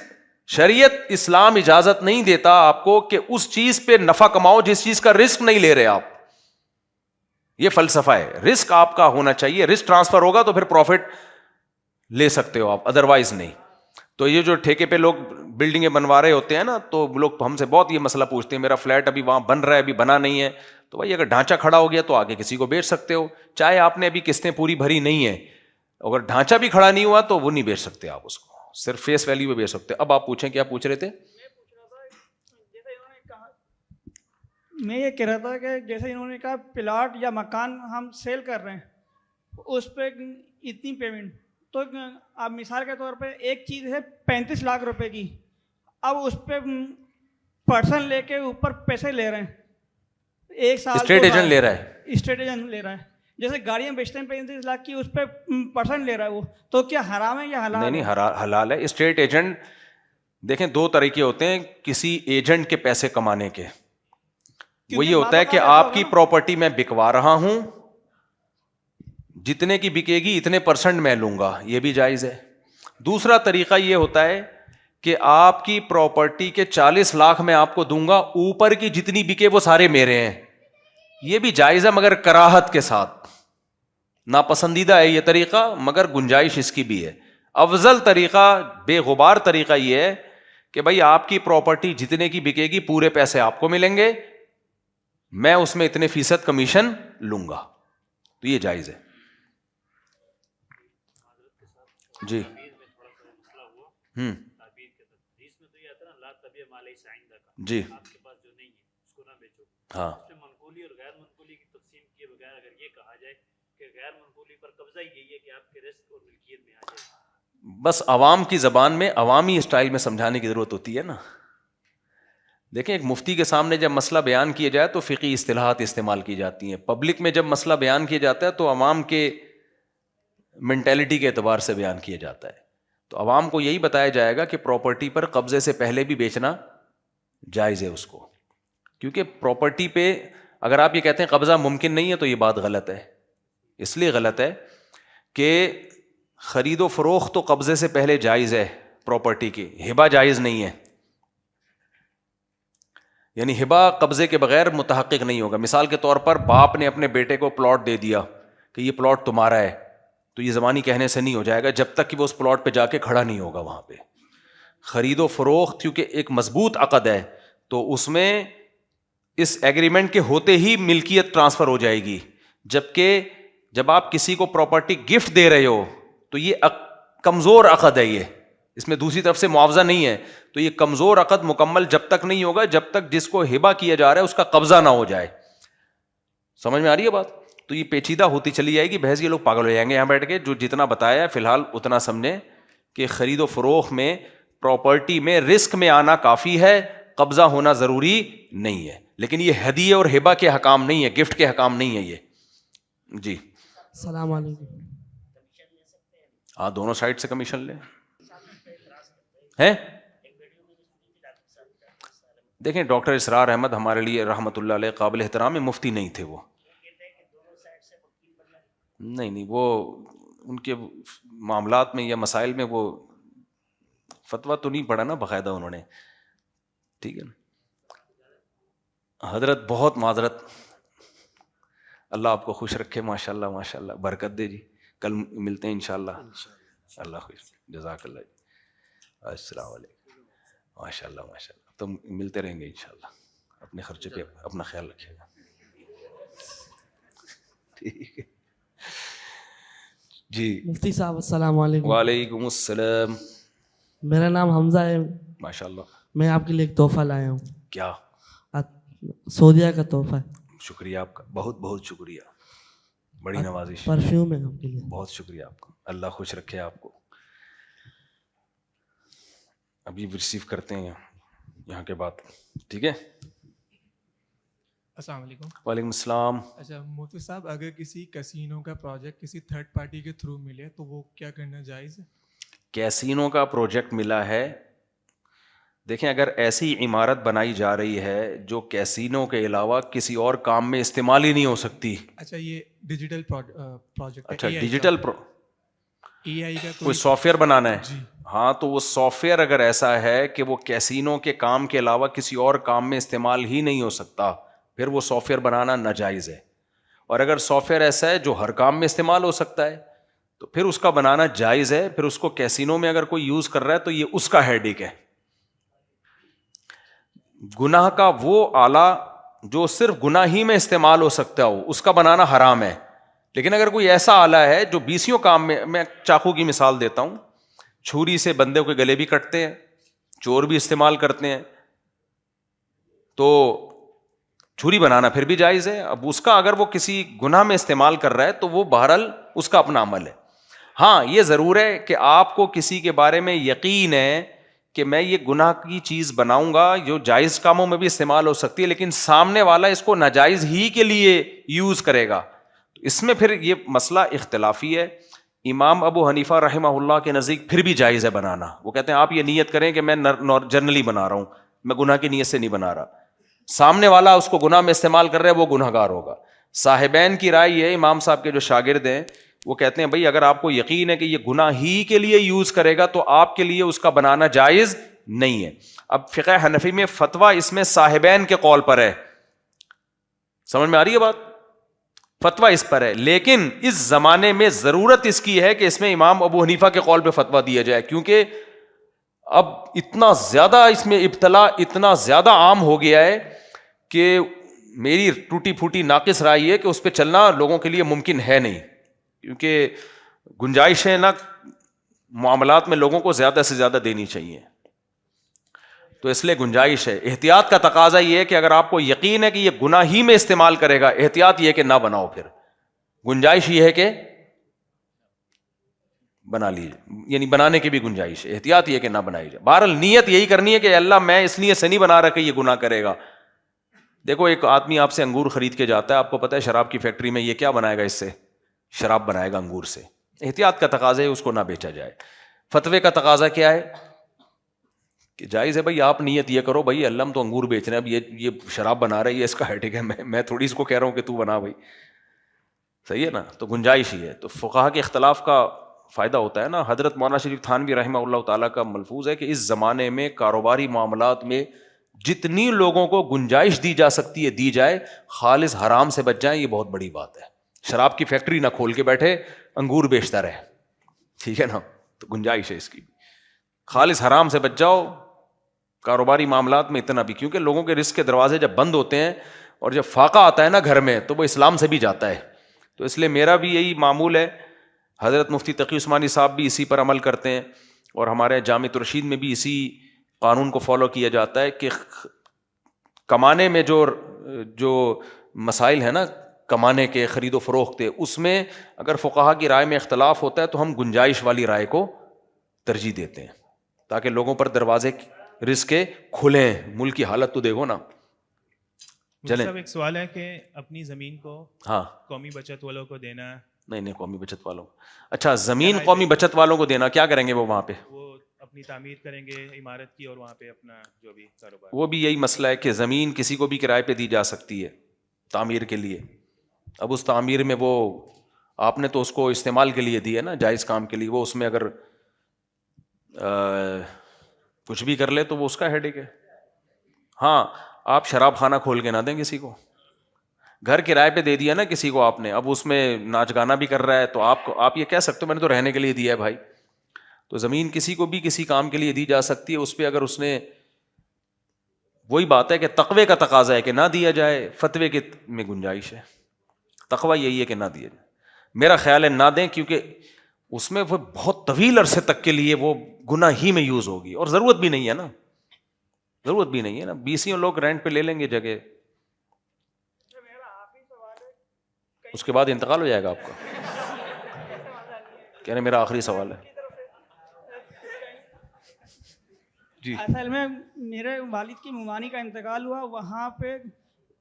شریعت اسلام اجازت نہیں دیتا آپ کو کہ اس چیز پہ نفع کماؤ جس چیز کا رسک نہیں لے رہے آپ. یہ فلسفہ ہے. رسک آپ کا ہونا چاہیے, رسک ٹرانسفر ہوگا تو پھر پروفٹ لے سکتے ہو آپ, ادروائز نہیں. تو یہ جو ٹھیکے پہ لوگ بلڈنگیں بنوا رہے ہوتے ہیں نا, تو لوگ ہم سے بہت یہ مسئلہ پوچھتے ہیں, میرا فلیٹ ابھی وہاں بن رہا ہے, ابھی بنا نہیں ہے, تو بھائی اگر ڈھانچہ کھڑا ہو گیا تو آگے کسی کو بیچ سکتے ہو, چاہے آپ نے ابھی قسطیں پوری بھری نہیں ہے, اگر ڈھانچہ بھی کھڑا نہیں ہوا تو وہ نہیں بیچ سکتے آپ اس کو, صرف فیس ویلیو پہ بیچ سکتے. اب آپ پوچھیں, کیا پوچھ رہے تھے؟ میں پوچھ رہا تھا, جیسے انہوں نے کہا میں یہ کہہ رہا تھا کہ جیسے انہوں نے کہا پلاٹ یا مکان ہم سیل کر رہے ہیں اس پہ اتنی پیمنٹ، تو آپ مثال کے طور پہ ایک چیز ہے 35 لاکھ روپے کی، اب اس پہ پرسن لے کے اوپر پیسے لے رہے ہیں، ایک سال اسٹیٹ ایجنٹ لے رہا ہے، اسٹیٹ ایجنٹ لے رہا ہے، جیسے گاڑیاں بیچتے ہیں 35 لاکھ کی، اس پہ پرسن لے رہا ہے وہ، تو کیا حرام ہے یا حلال ہے؟ نہیں حلال ہے. اسٹیٹ ایجنٹ دیکھیں دو طریقے ہوتے ہیں کسی ایجنٹ کے پیسے کمانے کے. وہ یہ ہوتا ہے کہ آپ کی پراپرٹی میں بکوا رہا ہوں، جتنے کی بکے گی اتنے % میں لوں گا، یہ بھی جائز ہے. دوسرا طریقہ یہ ہوتا ہے کہ آپ کی پراپرٹی کے 40 لاکھ میں آپ کو دوں گا، اوپر کی جتنی بکے وہ سارے میرے ہیں، یہ بھی جائز ہے مگر کراہت کے ساتھ. ناپسندیدہ ہے یہ طریقہ مگر گنجائش اس کی بھی ہے. افضل طریقہ بے غبار طریقہ یہ ہے کہ بھائی آپ کی پراپرٹی جتنے کی بکے گی پورے پیسے آپ کو ملیں گے، میں اس میں اتنے % کمیشن لوں گا، تو یہ جائز ہے. جی جی ہاں بس عوام کی زبان میں عوامی اسٹائل میں سمجھانے کی ضرورت ہوتی ہے نا. دیکھیں ایک مفتی کے سامنے جب مسئلہ بیان کیا جائے تو فقہی اصطلاحات استعمال کی جاتی ہیں، پبلک میں جب مسئلہ بیان کیا جاتا ہے تو عوام کے مینٹیلٹی کے اعتبار سے بیان کیا جاتا ہے. تو عوام کو یہی بتایا جائے گا کہ پراپرٹی پر قبضے سے پہلے بھی بیچنا جائز ہے اس کو، کیونکہ پراپرٹی پہ اگر آپ یہ کہتے ہیں قبضہ ممکن نہیں ہے تو یہ بات غلط ہے. اس لیے غلط ہے کہ خرید و فروخت تو قبضے سے پہلے جائز ہے پراپرٹی کی، ہبہ جائز نہیں ہے. یعنی ہبہ قبضے کے بغیر متحقق نہیں ہوگا. مثال کے طور پر باپ نے اپنے بیٹے کو پلاٹ دے دیا کہ یہ پلاٹ تمہارا ہے، تو یہ زبانی کہنے سے نہیں ہو جائے گا جب تک کہ وہ اس پلاٹ پہ جا کے کھڑا نہیں ہوگا. وہاں پہ خرید و فروخت کیونکہ ایک مضبوط عقد ہے تو اس میں اس ایگریمنٹ کے ہوتے ہی ملکیت ٹرانسفر ہو جائے گی. جبکہ جب آپ کسی کو پراپرٹی گفٹ دے رہے ہو تو یہ کمزور عقد ہے، یہ اس میں دوسری طرف سے معاوضہ نہیں ہے، تو یہ کمزور عقد مکمل جب تک نہیں ہوگا جب تک جس کو ہبہ کیا جا رہا ہے اس کا قبضہ نہ ہو جائے. سمجھ میں آ رہی ہے بات؟ تو یہ پیچیدہ ہوتی چلی جائے گی، بحث یہ لوگ پاگل ہو جائیں گے یہاں بیٹھ کے. جو جتنا بتایا ہے فی الحال اتنا سمجھیں کہ خرید و فروخت میں پراپرٹی میں رسک میں آنا کافی ہے، قبضہ ہونا ضروری نہیں ہے. لیکن یہ ہدیے اور ہبہ کے حکام نہیں ہے، گفٹ کے حکام نہیں ہے یہ. جی السلام علیکم. ہاں دونوں سائڈ سے کمیشن لیں ہیں. دیکھیں ڈاکٹر اسرار احمد ہمارے لیے رحمۃ اللہ علیہ قابل احترام مفتی نہیں تھے. وہ نہیں وہ ان کے معاملات میں یا مسائل میں وہ فتویٰ تو نہیں پڑھا نا باقاعدہ انہوں نے، ٹھیک ہے نا. حضرت بہت معذرت، اللہ آپ کو خوش رکھے، ماشاء اللہ ماشاء اللہ، برکت دے جی. کل ملتے ہیں انشاءاللہ. اللہ خوش، جزاک اللہ جی. السلام علیکم. ماشاء اللہ ماشاء اللہ، تم ملتے رہیں گے انشاءاللہ. اپنے خرچے پہ اپنا خیال رکھیے گا، ٹھیک ہے جی. مفتی صاحب السلام علیکم. وعلیکم السلام. میرا نام حمزہ ہے. ماشاء اللہ. میں آپ کے لیے ایک تحفہ لایا ہوں. کیا؟ سعودیہ کا تحفہ ہے. شکریہ آپ کا، بہت بہت شکریہ، بڑی نوازش. پرفیوم ہے آپ کے لیے. بہت شکریہ آپ کا، اللہ خوش رکھے آپ کو. ابھی ریسیو کرتے ہیں یہاں کے بات، ٹھیک ہے. السلام علیکم. وعلیکم السلام. اچھا مفتی صاحب، اگر کسی کسینو کا پروجیکٹ کسی تھرڈ پارٹی کے تھرو ملے تو وہ کیا کرنا جائز ہے؟ کیسینو کا پروجیکٹ ملا ہے، دیکھیں اگر ایسی عمارت بنائی جا رہی ہے جو کیسینو کے علاوہ کسی اور کام میں استعمال ہی نہیں ہو سکتی. اچھا یہ ڈیجیٹل پروجیکٹ. اچھا ڈیجیٹل اے آئی کا کوئی سافٹ ویئر بنانا ہے. جی ہاں تو وہ سافٹ ویئر اگر ایسا ہے کہ وہ کیسینو کے کام کے علاوہ کسی اور کام میں استعمال ہی نہیں ہو سکتا، پھر وہ سافٹ ویئر بنانا ناجائز ہے. اور اگر سافٹ ویئر ایسا ہے جو ہر کام میں استعمال ہو سکتا ہے تو پھر اس کا بنانا جائز ہے. پھر اس کو کیسینو میں اگر کوئی یوز کر رہا ہے تو یہ اس کا ہیڈیک ہے. گناہ کا وہ آلہ جو صرف گناہ ہی میں استعمال ہو سکتا ہو اس کا بنانا حرام ہے. لیکن اگر کوئی ایسا آلہ ہے جو 20 کام میں چاقو کی مثال دیتا ہوں، چھری سے بندے کے گلے بھی کٹتے ہیں، چور بھی استعمال کرتے ہیں، تو چھری بنانا پھر بھی جائز ہے. اب اس کا اگر وہ کسی گناہ میں استعمال کر رہا ہے تو وہ بہرحال اس کا اپنا عمل ہے. ہاں یہ ضرور ہے کہ آپ کو کسی کے بارے میں یقین ہے کہ میں یہ گناہ کی چیز بناؤں گا جو جائز کاموں میں بھی استعمال ہو سکتی ہے, لیکن سامنے والا اس کو ناجائز ہی کے لیے یوز کرے گا, اس میں پھر یہ مسئلہ اختلافی ہے. امام ابو حنیفہ رحمہ اللہ کے نزدیک پھر بھی جائز ہے بنانا. وہ کہتے ہیں آپ یہ نیت کریں کہ میں جنرلی بنا رہا ہوں, میں گناہ کی نیت سے نہیں بنا رہا. سامنے والا اس کو گناہ میں استعمال کر رہا ہے, وہ گناہ گار ہوگا. صاحبین کی رائے یہ ہے, امام صاحب کے جو شاگرد ہیں وہ کہتے ہیں بھائی اگر آپ کو یقین ہے کہ یہ گناہ ہی کے لیے یوز کرے گا تو آپ کے لیے اس کا بنانا جائز نہیں ہے. اب فقہ حنفی میں فتویٰ اس میں صاحبین کے قول پر ہے, سمجھ میں آ رہی ہے بات, فتویٰ اس پر ہے. لیکن اس زمانے میں ضرورت اس کی ہے کہ اس میں امام ابو حنیفہ کے قول پہ فتویٰ دیا جائے, کیونکہ اب اتنا زیادہ اس میں ابتلا اتنا زیادہ عام ہو گیا ہے کہ میری ٹوٹی پھوٹی ناقص رائے یہ کہ اس پہ چلنا لوگوں کے لیے ممکن ہے نہیں, کیونکہ گنجائش ہے نا معاملات میں لوگوں کو زیادہ سے زیادہ دینی چاہیے, تو اس لیے گنجائش ہے. احتیاط کا تقاضا یہ ہے کہ اگر آپ کو یقین ہے کہ یہ گناہ ہی میں استعمال کرے گا, احتیاط یہ ہے کہ نہ بناؤ. پھر گنجائش یہ ہے کہ بنا لیجیے, یعنی بنانے کی بھی گنجائش ہے, احتیاط یہ کہ نہ بنائی جائے. بہرحال نیت یہی کرنی ہے کہ اللہ میں اس لیے سے نہیں بنا رہا کہ یہ گناہ کرے گا. دیکھو ایک آدمی آپ سے انگور خرید کے جاتا ہے, آپ کو پتہ ہے شراب کی فیکٹری میں یہ کیا بنائے گا, اس سے شراب بنائے گا انگور سے. احتیاط کا تقاضا ہے اس کو نہ بیچا جائے. فتوے کا تقاضا کیا ہے کہ جائز ہے بھائی آپ نیت یہ کرو بھائی اللہ ہم تو انگور بیچ رہے ہیں, اب یہ شراب بنا رہا ہے, یہ اس کا ہیڈک ہے, میں تھوڑی اس کو کہہ رہا ہوں کہ تو بنا بھائی, صحیح ہے نا, تو گنجائش ہی ہے. تو فقہا کے اختلاف کا فائدہ ہوتا ہے نا. حضرت مولانا شریف تھانوی رحمہ اللہ تعالیٰ کا ملفوظ ہے کہ اس زمانے میں کاروباری معاملات میں جتنی لوگوں کو گنجائش دی جا سکتی ہے دی جائے, خالص حرام سے بچ جائیں, یہ بہت بڑی بات ہے. شراب کی فیکٹری نہ کھول کے بیٹھے, انگور بیچتا رہے, ٹھیک ہے نا, تو گنجائش ہے اس کی. خالص حرام سے بچ جاؤ کاروباری معاملات میں اتنا بھی, کیونکہ لوگوں کے رزق کے دروازے جب بند ہوتے ہیں اور جب فاقہ آتا ہے نا گھر میں تو وہ اسلام سے بھی جاتا ہے. تو اس لیے میرا بھی یہی معمول ہے, حضرت مفتی تقی عثمانی صاحب بھی اسی پر عمل کرتے ہیں, اور ہمارے جامع رشید میں بھی اسی قانون کو فالو کیا جاتا ہے کہ کمانے میں جو مسائل ہیں نا کمانے کے, خرید و فروخت کے, اس میں اگر فقہا کی رائے میں اختلاف ہوتا ہے تو ہم گنجائش والی رائے کو ترجیح دیتے ہیں تاکہ لوگوں پر دروازے رزق کے کھلیں. ملک کی حالت تو دیکھو نا. چلیں, ایک سوال ہے کہ اپنی زمین کو ہاں قومی بچت والوں کو دینا ہے. نہیں قومی بچت والوں, اچھا زمین قومی بچت والوں کو دینا, کیا کریں گے وہ وہاں پہ؟ وہ اپنی تعمیر کریں گے عمارت کی, اور وہاں پہ اپنا جو بھی کاروبار. وہ بھی یہی مسئلہ ہے کہ زمین کسی کو بھی کرائے پہ دی جا سکتی ہے تعمیر کے لیے. اب اس تعمیر میں وہ آپ نے تو اس کو استعمال کے لیے دی ہے نا, جائز کام کے لیے, وہ اس میں اگر کچھ بھی کر لے تو وہ اس کا ہیڈک ہے. ہاں آپ شراب خانہ کھول کے نہ دیں کسی کو, گھر کرائے پہ دے دیا نا کسی کو آپ نے, اب اس میں ناچ گانا بھی کر رہا ہے, تو آپ یہ کہہ سکتے ہو میں نے تو رہنے کے لیے دیا ہے بھائی. تو زمین کسی کو بھی کسی کام کے لیے دی جا سکتی ہے, اس پہ اگر اس نے, وہی بات ہے کہ تقوی کا تقاضا ہے کہ نہ دیا جائے, فتوے کے میں گنجائش ہے. تقوی یہی ہے کہ نہ دیا جائے. میرا خیال ہے نہ دیں, کیونکہ اس میں وہ بہت طویل عرصے تک کے لیے وہ گناہ ہی میں یوز ہوگی, اور ضرورت بھی نہیں ہے نا, ضرورت بھی نہیں ہے نا. 20 لوگ رینٹ پہ لے لیں گے جگہ, اس کے بعد انتقال ہو جائے گا آپ کا. کہنے میرا آخری سوال ہے جی. اصل میں میرے والد کی ممانی کا انتقال ہوا, وہاں پہ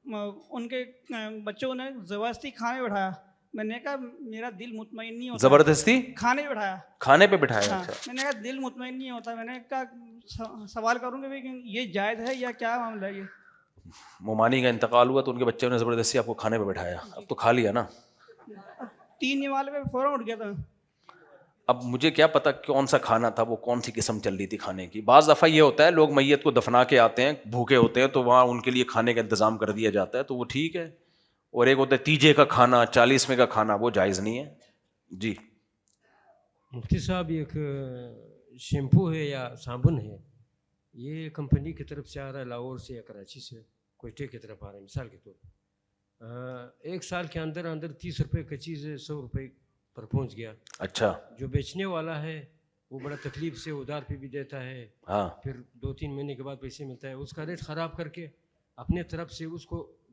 ان کے بچوں نے زبردستی کھانے بٹھایا. میں نے کہا میرا دل مطمئن نہیں ہوتا. زبردستی کھانے بٹھایا, کھانے پہ بٹھایا؟ ہاں. میں نے کہا دل مطمئن نہیں ہوتا. میں نے کہا سوال کروں گا کہ یہ جائز ہے یا کیا معاملہ ہے؟ یہ ممانی کا انتقال ہوا تو ان کے بچوں نے زبردستی آپ کو کھانے پہ بٹھایا, اب تو کھا لیا نا. 3 نوالے پہ فوراً اٹھ گیا تھا. اب مجھے کیا پتا کون سا کھانا تھا, وہ کون سی قسم چل رہی تھی کھانے کی. بعض دفعہ یہ ہوتا ہے لوگ میت کو دفنا کے آتے ہیں, بھوکے ہوتے ہیں, تو وہاں ان کے لیے کھانے کا انتظام کر دیا جاتا ہے, تو وہ ٹھیک ہے. اور ایک ہوتا ہے تیجے کا کھانا, 40ویں کا کھانا, وہ جائز نہیں ہے. جی مفتی صاحب, ایک شیمپو ہے یا صابن ہے, یہ کمپنی کی طرف سے آ رہا ہے, لاہور سے یا کراچی سے کوئٹے کی طرف آ رہا ہے مثال کے طور پر. 1 سال کے اندر 30 روپے کا چیز 100 روپے پر پہنچ گیا. اچھا, جو بیچنے والا ہے وہ بڑا تکلیف سے ادھار پہ بھی دیتا ہے, ہاں, پھر 2-3 مہینے کے بعد پیسے ملتا ہے, اس کا ریٹ خراب کر کے اپنے طرف سے اس کو